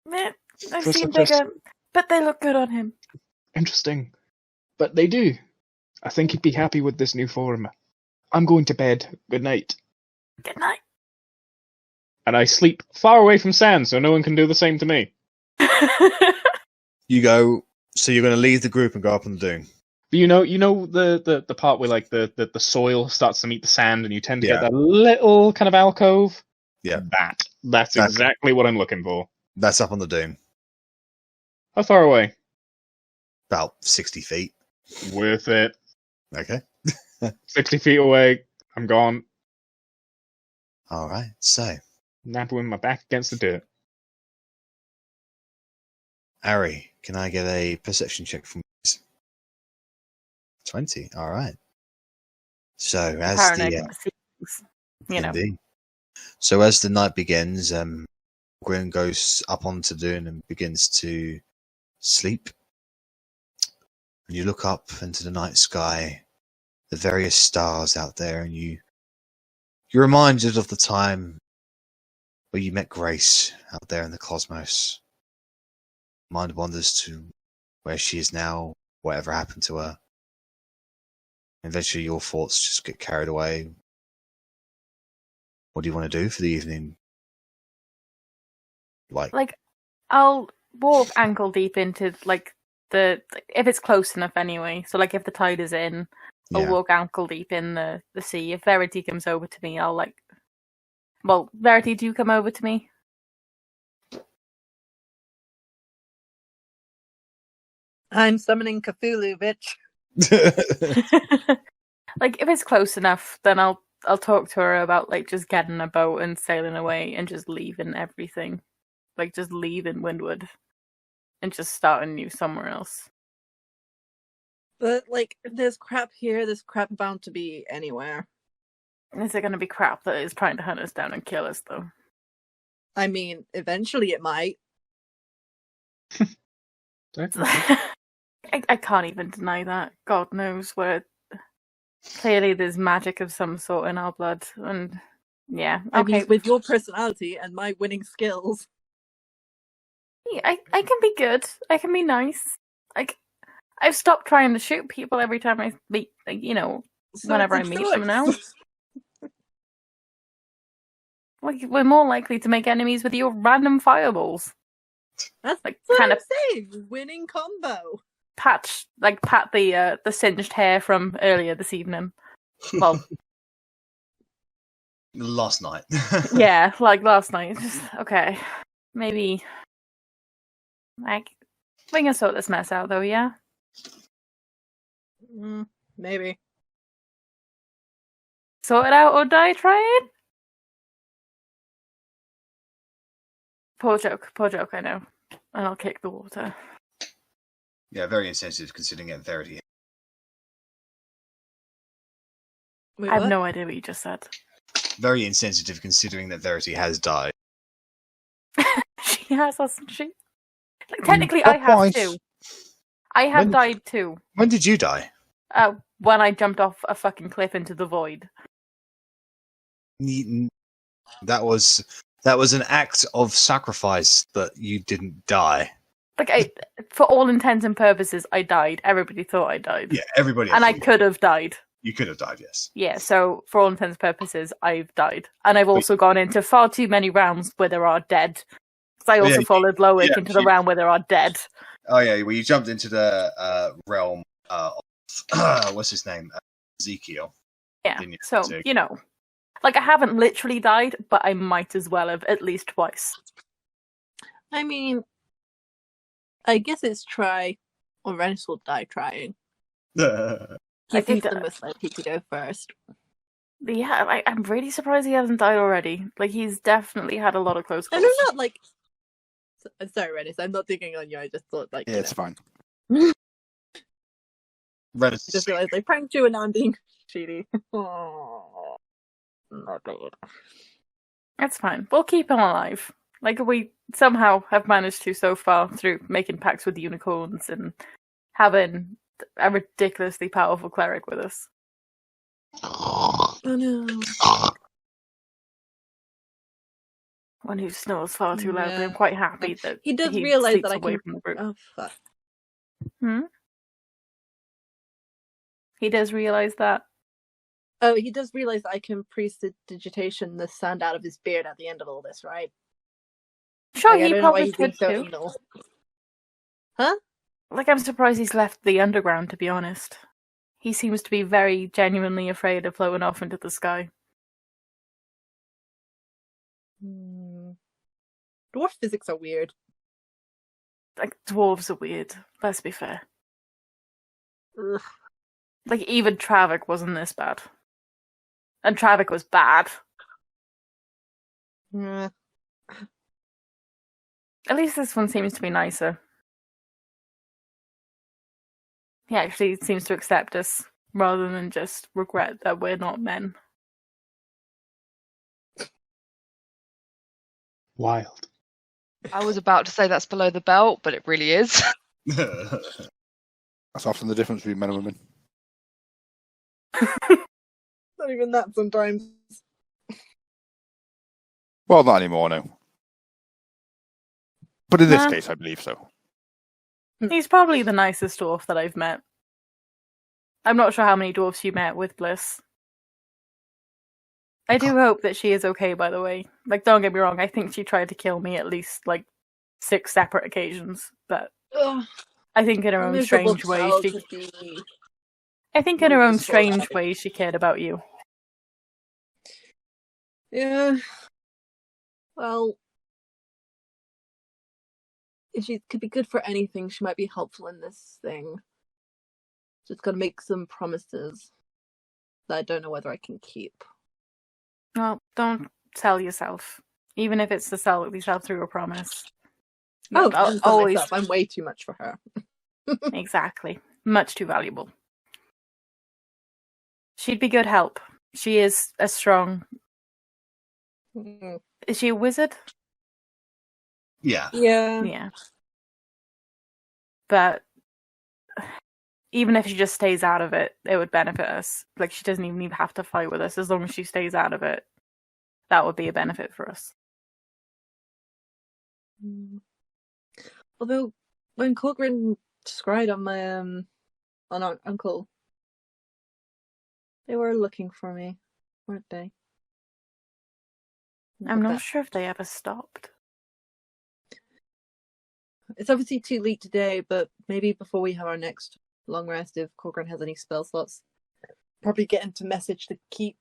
Meh, I've For seen such a- bigger, but they look good on him. Interesting. But they do. I think he'd be happy with this new form. I'm going to bed. Good night. Good night. And I sleep far away from sand, so no one can do the same to me. You go. So you're going to leave the group and go up on the dune. But you know the part where the soil starts to meet the sand, and you tend to get that little kind of alcove. Yeah, that's exactly what I'm looking for. That's up on the dune. How far away? About 60 feet. Worth it. Okay. 60 feet away. I'm gone. All right. So, Nap with my back against the dirt. Arri, can I get a perception check from you? 20. All right. So as Indeed. So as the night begins, Grin goes up onto the dune and begins to sleep. And you look up into the night sky, the various stars out there, and you're reminded of the time where you met Grace out there in the cosmos. Mind wanders to where she is now, whatever happened to her. Eventually your thoughts just get carried away. What do you want to do for the evening? Like, I'll walk ankle deep into, if it's close enough anyway. So, if the tide is in, I'll walk ankle deep in the sea. If Verity comes over to me, I'll, Verity, do you come over to me? I'm summoning Cthulhu, bitch. If it's close enough, then I'll I'll talk to her about like just getting a boat and sailing away and just leaving everything, like just leaving Windward and just starting new somewhere else. But like, there's crap here. There's crap bound to be anywhere. Is it going to be crap that is trying to hunt us down and kill us, though? I mean, eventually it might. I can't even deny that. God knows where. Clearly, there's magic of some sort in our blood, and yeah. I Okay, mean, with your personality and my winning skills, yeah, I can be good. I can be nice. Like, I've stopped trying to shoot people every time I meet. Like, you know, so whenever I it's a meet them now. choice. Like, we're more likely to make enemies with your random fireballs. That's like what kind I'm of saying. Winning combo. pat the singed hair from earlier this evening. Well, Last night. yeah, like last night. Just okay, maybe like we can sort this mess out though. Yeah, Maybe. sort it out or die trying. Poor joke. I know, and I'll kick the water. Yeah, very insensitive considering it Verity. Wait, I have what? no idea what you just said. Very insensitive considering that Verity has died. She has, hasn't she? Like, technically, I have twice. too. I have died too. When did you die? When I jumped off a fucking cliff into the void. That was an act of sacrifice that you didn't die. Like, for all intents and purposes, I died. Everybody thought I died. Yeah, everybody. And I could have died. You could have died, yes. Yeah, so for all intents and purposes, I've died. And I've also gone into far too many rounds where there are dead. Because I also followed Loic into the round where there are dead. Oh yeah, well you jumped into the realm of what's his name? Ezekiel. Yeah, so, you know. Like, I haven't literally died, but I might as well have at least twice. I mean, I guess it's try, or Rennas will die trying. I think the most likely to go first. Yeah, I'm really surprised he hasn't died already. Like, he's definitely had a lot of close calls. And I'm not like... Sorry, Rennas, I'm not digging on you, I just thought like... Yeah, it's fine. Rennas I just realised I pranked you and now I'm being cheaty. Oh, not good. That's fine. We'll keep him alive. Like, we somehow have managed to so far through making pacts with the unicorns and having a ridiculously powerful cleric with us. Oh no. One who snores far too loudly. I'm quite happy that he does he realise sleeps that I away can... from the group. Oh, fuck. He does realise that. Oh, he does realise that I can prestidigitation the sand out of his beard at the end of all this, right? Sure, like, he probably could so too. anal. Huh? Like, I'm surprised he's left the underground, to be honest. He seems to be very genuinely afraid of floating off into the sky. Dwarf physics are weird. Like, dwarves are weird, let's be fair. Ugh. Like, even Travik wasn't this bad. And Travik was bad. Yeah. At least this one seems to be nicer. He actually seems to accept us, rather than just regret that we're not men. Wild. I was about to say that's below the belt, but it really is. That's often the difference between men and women. Not even that sometimes. Well, not anymore, no. But in this case, I believe so. He's probably the nicest dwarf that I've met. I'm not sure how many dwarfs you met with Bliss. I do hope that she is okay, by the way. Like, don't get me wrong, I think she tried to kill me at least, 6 separate occasions, but I think in her own strange way she cared about you. Yeah. Well, if she could be good for anything, she might be helpful in this thing. Just gotta make some promises that I don't know whether I can keep. Well, don't sell yourself. Even if it's to sell yourself through a promise. Oh, I'll I'm always... myself. I'm way too much for her. Exactly. Much too valuable. She'd be good help. She is a strong... Mm. Is she a wizard? Yeah. Yeah. Yeah. But even if she just stays out of it, it would benefit us. Like, she doesn't even have to fight with us. As long as she stays out of it, that would be a benefit for us. Although, when Korgrin scryed on my on our uncle, they were looking for me, weren't they? I'm not sure if they ever stopped. It's obviously too late today, but maybe before we have our next long rest, if Korgrin has any spell slots, probably get him to message the keep.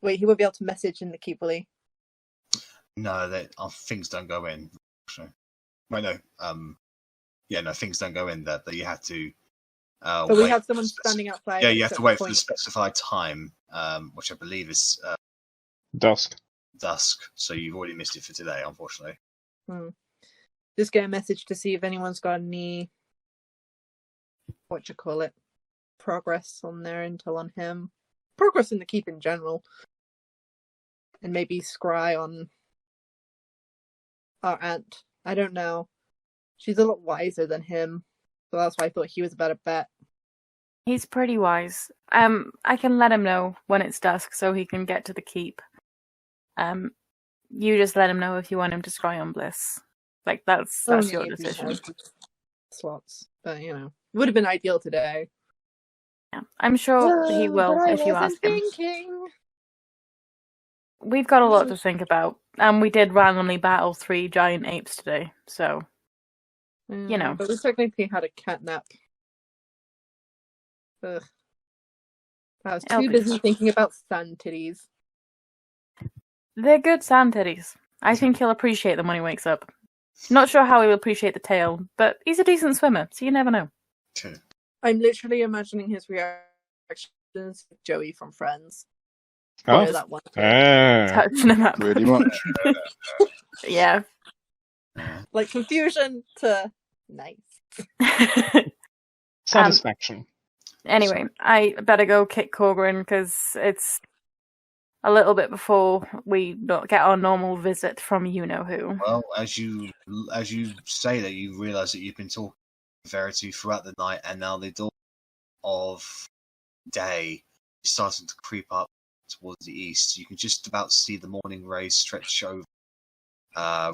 Wait, he won't be able to message in the keep, will he? No, things don't go in. Actually. Well, no. Yeah, no, things don't go in there. That you have to. But we have someone standing outside. Yeah, you have to wait for the specified time, which I believe is Dusk. So you've already missed it for today, unfortunately. Just get a message to see if anyone's got any progress on their intel on him. Progress in the keep in general. And maybe scry on our aunt. I don't know. She's a lot wiser than him. So that's why I thought he was a better bet. He's pretty wise. I can let him know when it's dusk so he can get to the keep. You just let him know if you want him to scry on Bliss. Like, that's your decision. Slots. But, it would have been ideal today. Yeah, I'm sure he will if you ask him. We've got a lot to think about. And we did randomly battle 3 giant apes today, so... But we technically had a catnap. Ugh. I was too busy thinking about sand titties. They're good sand titties. I think he'll appreciate them when he wakes up. Not sure how he'll appreciate the tail, but he's a decent swimmer, so you never know. I'm literally imagining his reactions with Joey from Friends. Oh, that one. Touching him up. Pretty much. Yeah. Like confusion to nice. Satisfaction. Anyway, I better go kick Korgrin because it's a little bit before we get our normal visit from you-know-who. Well, as you say that, you realise that you've been talking to Verity throughout the night, and now the dawn of day is starting to creep up towards the east. You can just about see the morning rays stretch over,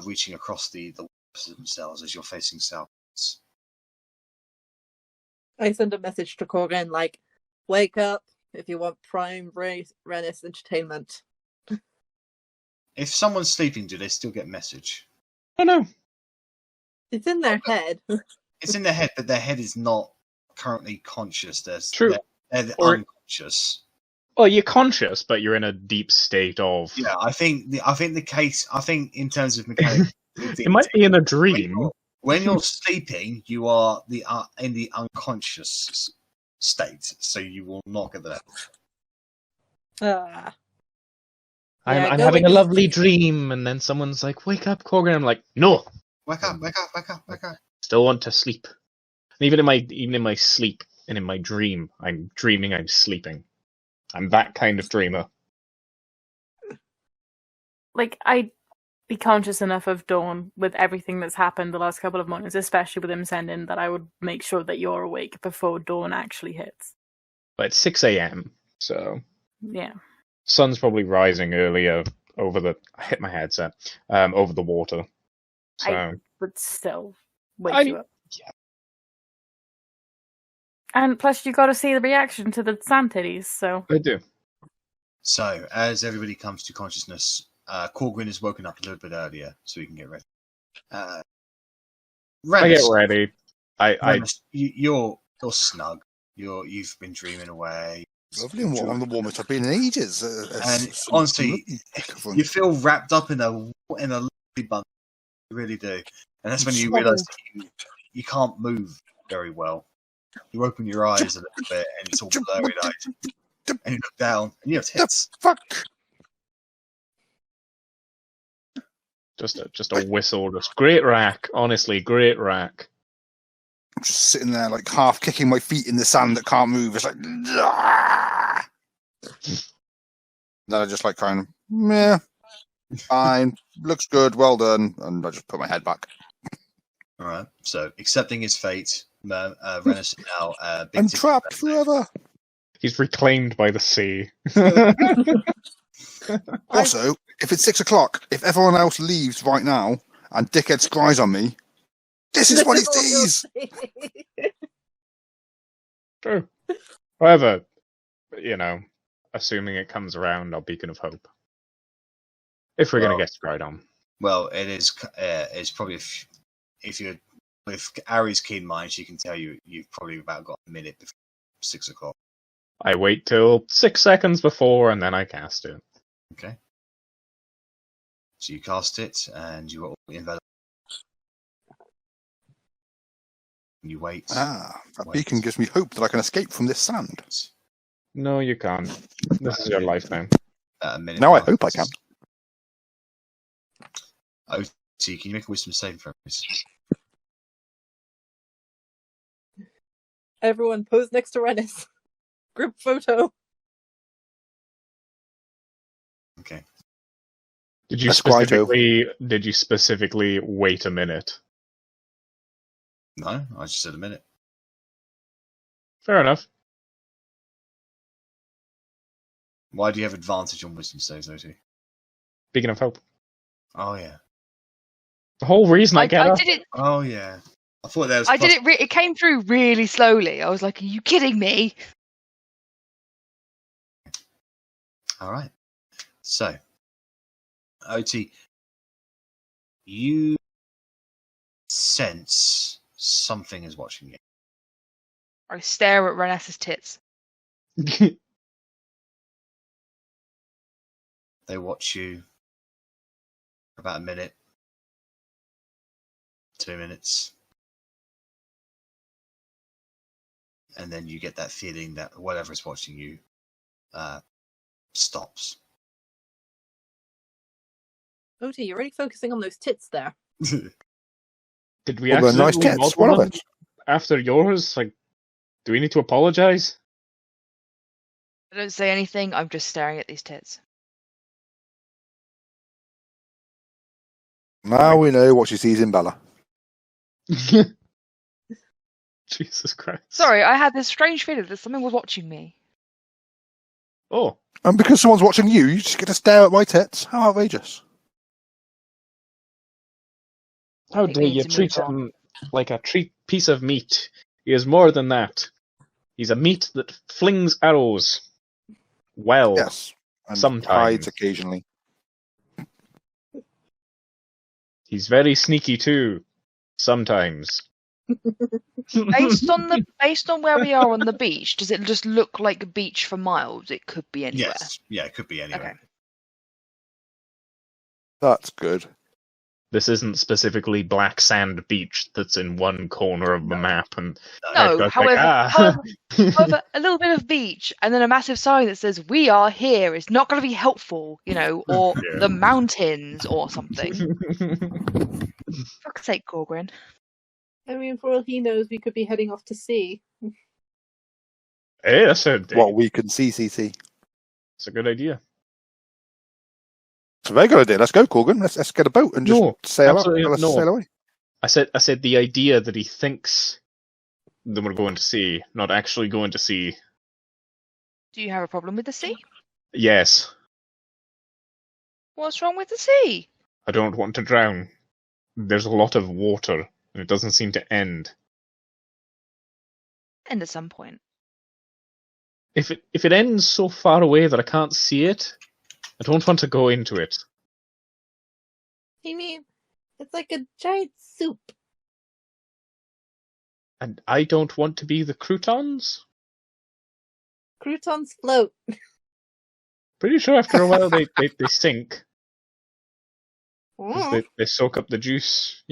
reaching across the waters themselves as you're facing southwards. I send a message to Korgrin like, wake up if you want prime Rennas entertainment. If someone's sleeping, do they still get message? Oh no. It's in their head. It's in their head, but their head is not currently conscious. True. They're unconscious. Well, you're conscious, but you're in a deep state of... Yeah, I think in terms of mechanics... it might be in a dream. When you're sleeping, you are in the unconscious state, so you will not get that. I'm having a lovely dream, and then someone's like, wake up, Korgrin. I'm like, no. Wake up. Still want to sleep. And even in my sleep and in my dream, I'm dreaming I'm sleeping. I'm that kind of dreamer. Like, I'd be conscious enough of Dawn with everything that's happened the last couple of mornings, especially with him sending, that I would make sure that you're awake before Dawn actually hits. But it's 6 a.m., so... Yeah. Sun's probably rising earlier over the... I hit my headset. Over the water. So... I would still wake you up. Yeah. And plus, you got to see the reaction to the sand titties, so... I do. So, as everybody comes to consciousness, Korgrin is woken up a little bit earlier, so he can get ready. Rennas, I get ready. Rennas, you're snug. You've been dreaming away. Lovely and warm. I'm the warmest I've been in ages. And honestly, you feel wrapped up in a lovely bundle. You really do. And that's when you realise that you can't move very well. You open your eyes a little bit, and it's all blurry-eyed. And you look down, and you have tits. Fuck! Just a whistle. Just great rack. Honestly, great rack. I'm just sitting there, like, half kicking my feet in the sand that can't move. It's like, ah! Then I just, like, kind of, meh, fine, looks good, well done, and I just put my head back. All right. So, accepting his fate, Rennas is now I'm trapped forever. He's reclaimed by the sea. Also, if it's 6 o'clock, if everyone else leaves right now and Dickhead scries on me, this is what he sees. True. However, assuming it comes around, I'll beacon of hope. If we're going to get scryed on. Well, it's probably if you're with Arri's keen mind, she can tell you've probably about got a minute before 6 o'clock. I wait till 6 seconds before, and then I cast it. Okay. So you cast it, and you are enveloped. You wait. That beacon gives me hope that I can escape from this sand. No, you can't. This is your lifetime. A minute. Now I hope I can. Otti, can you make a wisdom saving throw, please? Everyone pose next to Rennas. Group photo. Okay. Did you specifically wait a minute? No, I just said a minute. Fair enough. Why do you have advantage on wisdom saves, Otti? Beacon of hope. Oh yeah. The whole reason I get up. did it. Oh yeah. I thought that was. I did it. It came through really slowly. I was like, "Are you kidding me?" All right. So, Otti, you sense something is watching you. I stare at Renessa's tits. They watch you for about a minute, 2 minutes, and then you get that feeling that whatever is watching you stops. Otti, you're really focusing on those tits there. Did we Well, they're actually nice tits. One of it. after yours? Like, do we need to apologize? I don't say anything. I'm just staring at these tits. Now we know what she sees in Bella. Jesus Christ. Sorry, I had this strange feeling that someone was watching me. Oh. And because someone's watching you, you just get to stare at my tits? How outrageous. How think dare we you need to treat move him like a piece of meat? He is more than that. He's a meat that flings arrows. Well, Yes. And sometimes. hides occasionally. He's very sneaky too. Sometimes. Based on where we are on the beach, does it just look like a beach for miles? It could be anywhere. Yes. Yeah, it could be anywhere. Okay. That's good. This isn't specifically Black Sand Beach that's in one corner of the map. And No, however, a little bit of beach and then a massive sign that says "We are here" is not going to be helpful, or Yeah. the mountains or something. Fuck's sake, Korgrin. I mean, for all he knows, we could be heading off to sea. Hey, that's What we can see, CC. It's a good idea. It's a very good idea. Let's go, Korgrin. Let's get a boat and just sail up. absolutely Let's no. sail away. I said the idea that he thinks that we're going to sea, not actually going to sea. Do you have a problem with the sea? Yes. What's wrong with the sea? I don't want to drown. There's a lot of water, and it doesn't seem to end. And at some point. If it ends so far away that I can't see it, I don't want to go into it. You mean, it's like a giant soup. And I don't want to be the croutons? Croutons float. Pretty sure after a while they sink. 'Cause Mm. They soak up the juice,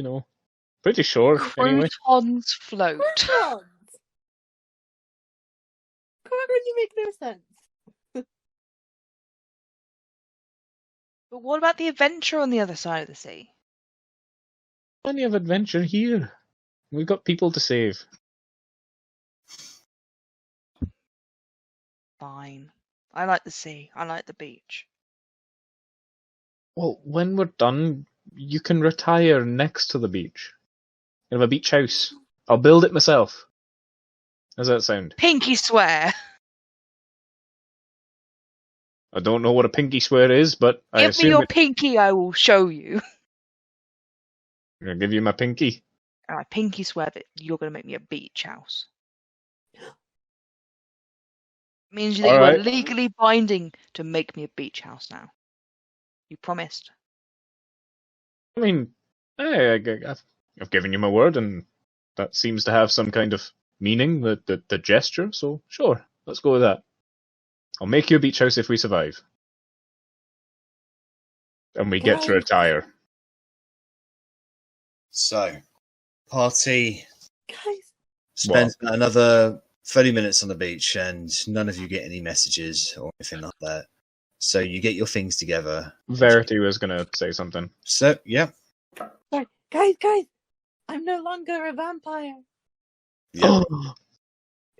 Pretty sure, anyway. Croutons float. Croutons! Korgrin, you make no sense. But what about the adventure on the other side of the sea? Plenty of adventure here. We've got people to save. Fine. I like the sea. I like the beach. Well, when we're done, you can retire next to the beach. You have a beach house. I'll build it myself. How's that sound? Pinky swear. I don't know what a pinky swear is, but I Give me assume your pinky, I will show you. I'll give you my pinky. And I pinky swear that you're going to make me a beach house. Means that you are Alright. legally binding to make me a beach house now. You promised. I mean, I've given you my word, and that seems to have some kind of meaning, the gesture, so sure, let's go with that. I'll make you a beach house if we survive. And we get to retire. So, party Guys, spends another 30 minutes on the beach, and none of you get any messages or anything like that. So you get your things together. Verity was going to say something. So, yeah. sorry. Guys, I'm no longer a vampire. Yep.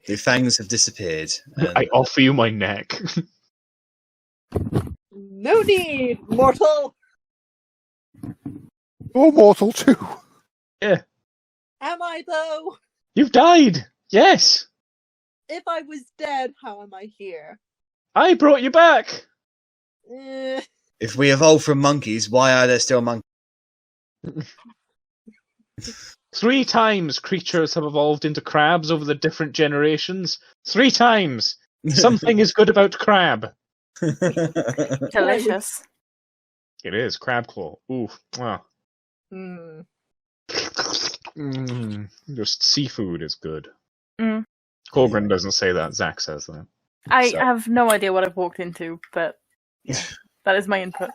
The fangs have disappeared. And I offer you my neck. No need, mortal. You're mortal too. Yeah. Am I though? You've died! Yes! If I was dead, how am I here? I brought you back! if we evolved from monkeys, why are there still monkeys? 3 times creatures have evolved into crabs over the different generations. 3 times! Something is good about crab. Delicious. It is, crab claw. Ooh. Wow. Mm. Just seafood is good. Mm. Korgrin doesn't say that, Zach says that. I So- have no idea what I've walked into, but yeah, that is my input.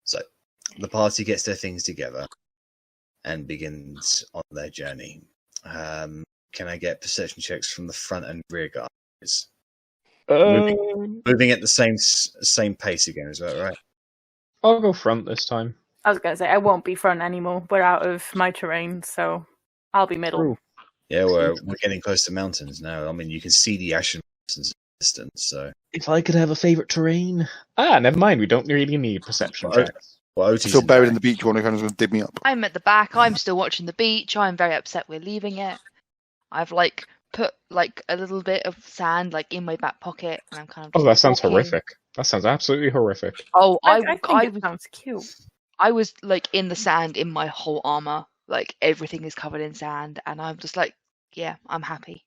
So, the party gets their things together and begins on their journey. Can I get perception checks from the front and rear guys? Moving at the same pace again, is that right? I'll go front this time. I was going to say, I won't be front anymore. We're out of my terrain, so I'll be middle. True. Yeah, we're getting close to mountains now. I mean, you can see the Ashen Mountains in the distance, so... If I could have a favourite terrain... Never mind, we don't really need perception Well, checks. Well, Oti's Still in buried the in the beach, wondering if anyone's going to dig me up. I'm at the back. I'm still watching the beach. I'm very upset we're leaving it. I've put a little bit of sand in my back pocket, and I'm kind of. Oh, that sounds walking. horrific. That sounds absolutely horrific. Oh, I think it sounds cute. I was in the sand in my whole armor. Everything is covered in sand, and I'm just yeah, I'm happy.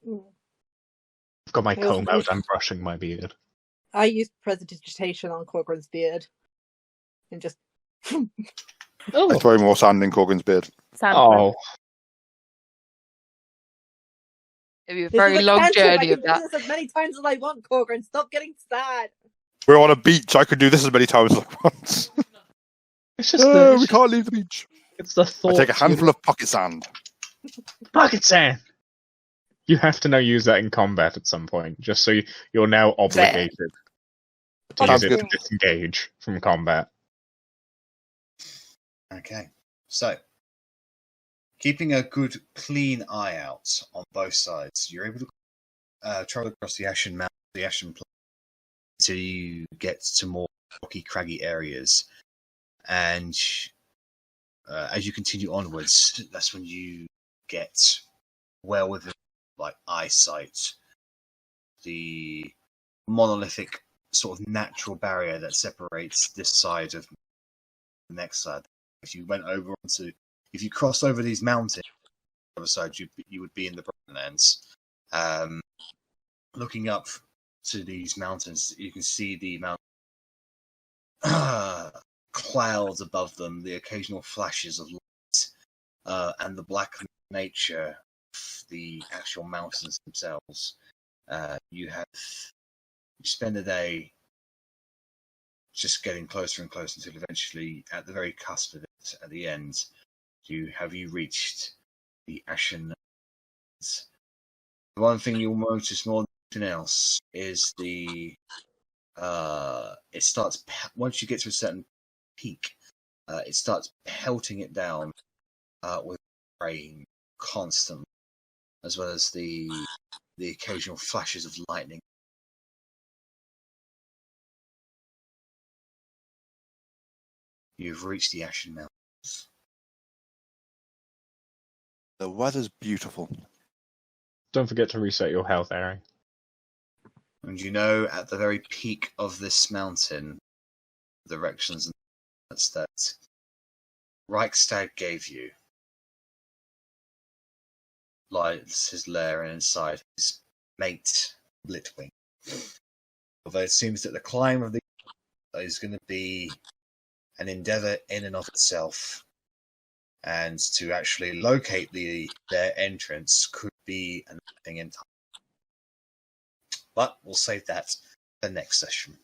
I've got my comb out, I'm brushing my beard. I used prestidigitation on Korgrin's beard. And just... I throw more sand in Korgrin's beard. Sand Oh, It'll be a This very is a long cantrip. I journey can of do that. this as many times as I want, Korgrin. Stop getting sad. We're on a beach. I could do this as many times as I want. it's just No, the, we can't leave the beach. it's the thought. I take a handful of pocket sand. Pocket sand! You have to now use that in combat at some point, just so you're now obligated to Sounds use it good. to disengage from combat. Okay, so keeping a good, clean eye out on both sides, you're able to travel across the Ashen Mountain, the Ashen Plain, until you get to more rocky, craggy areas. And as you continue onwards, that's when you get well within eyesight the monolithic sort of natural barrier that separates this side of the next side. If you crossed over these mountains, on the other side, you would be in the Brokenlands. Looking up to these mountains, you can see the clouds above them, the occasional flashes of light, and the black nature of the actual mountains themselves. You spend the day just getting closer and closer until eventually, at the very cusp of it, at the end, you reached the Ashen Mountains. The one thing you'll notice more than anything else is it starts once you get to a certain peak. it starts pelting it down with rain constantly, as well as the occasional flashes of lightning. You've reached the Ashen Mountains. The weather's beautiful. Don't forget to reset your health, Arri. And you know, at the very peak of this mountain, the directions and that Reichstag gave you lies his lair and inside his mate, Blitwing. Although it seems that the climb of the is going to be an endeavour in and of itself, and to actually locate their entrance could be another thing in time. But we'll save that for next session.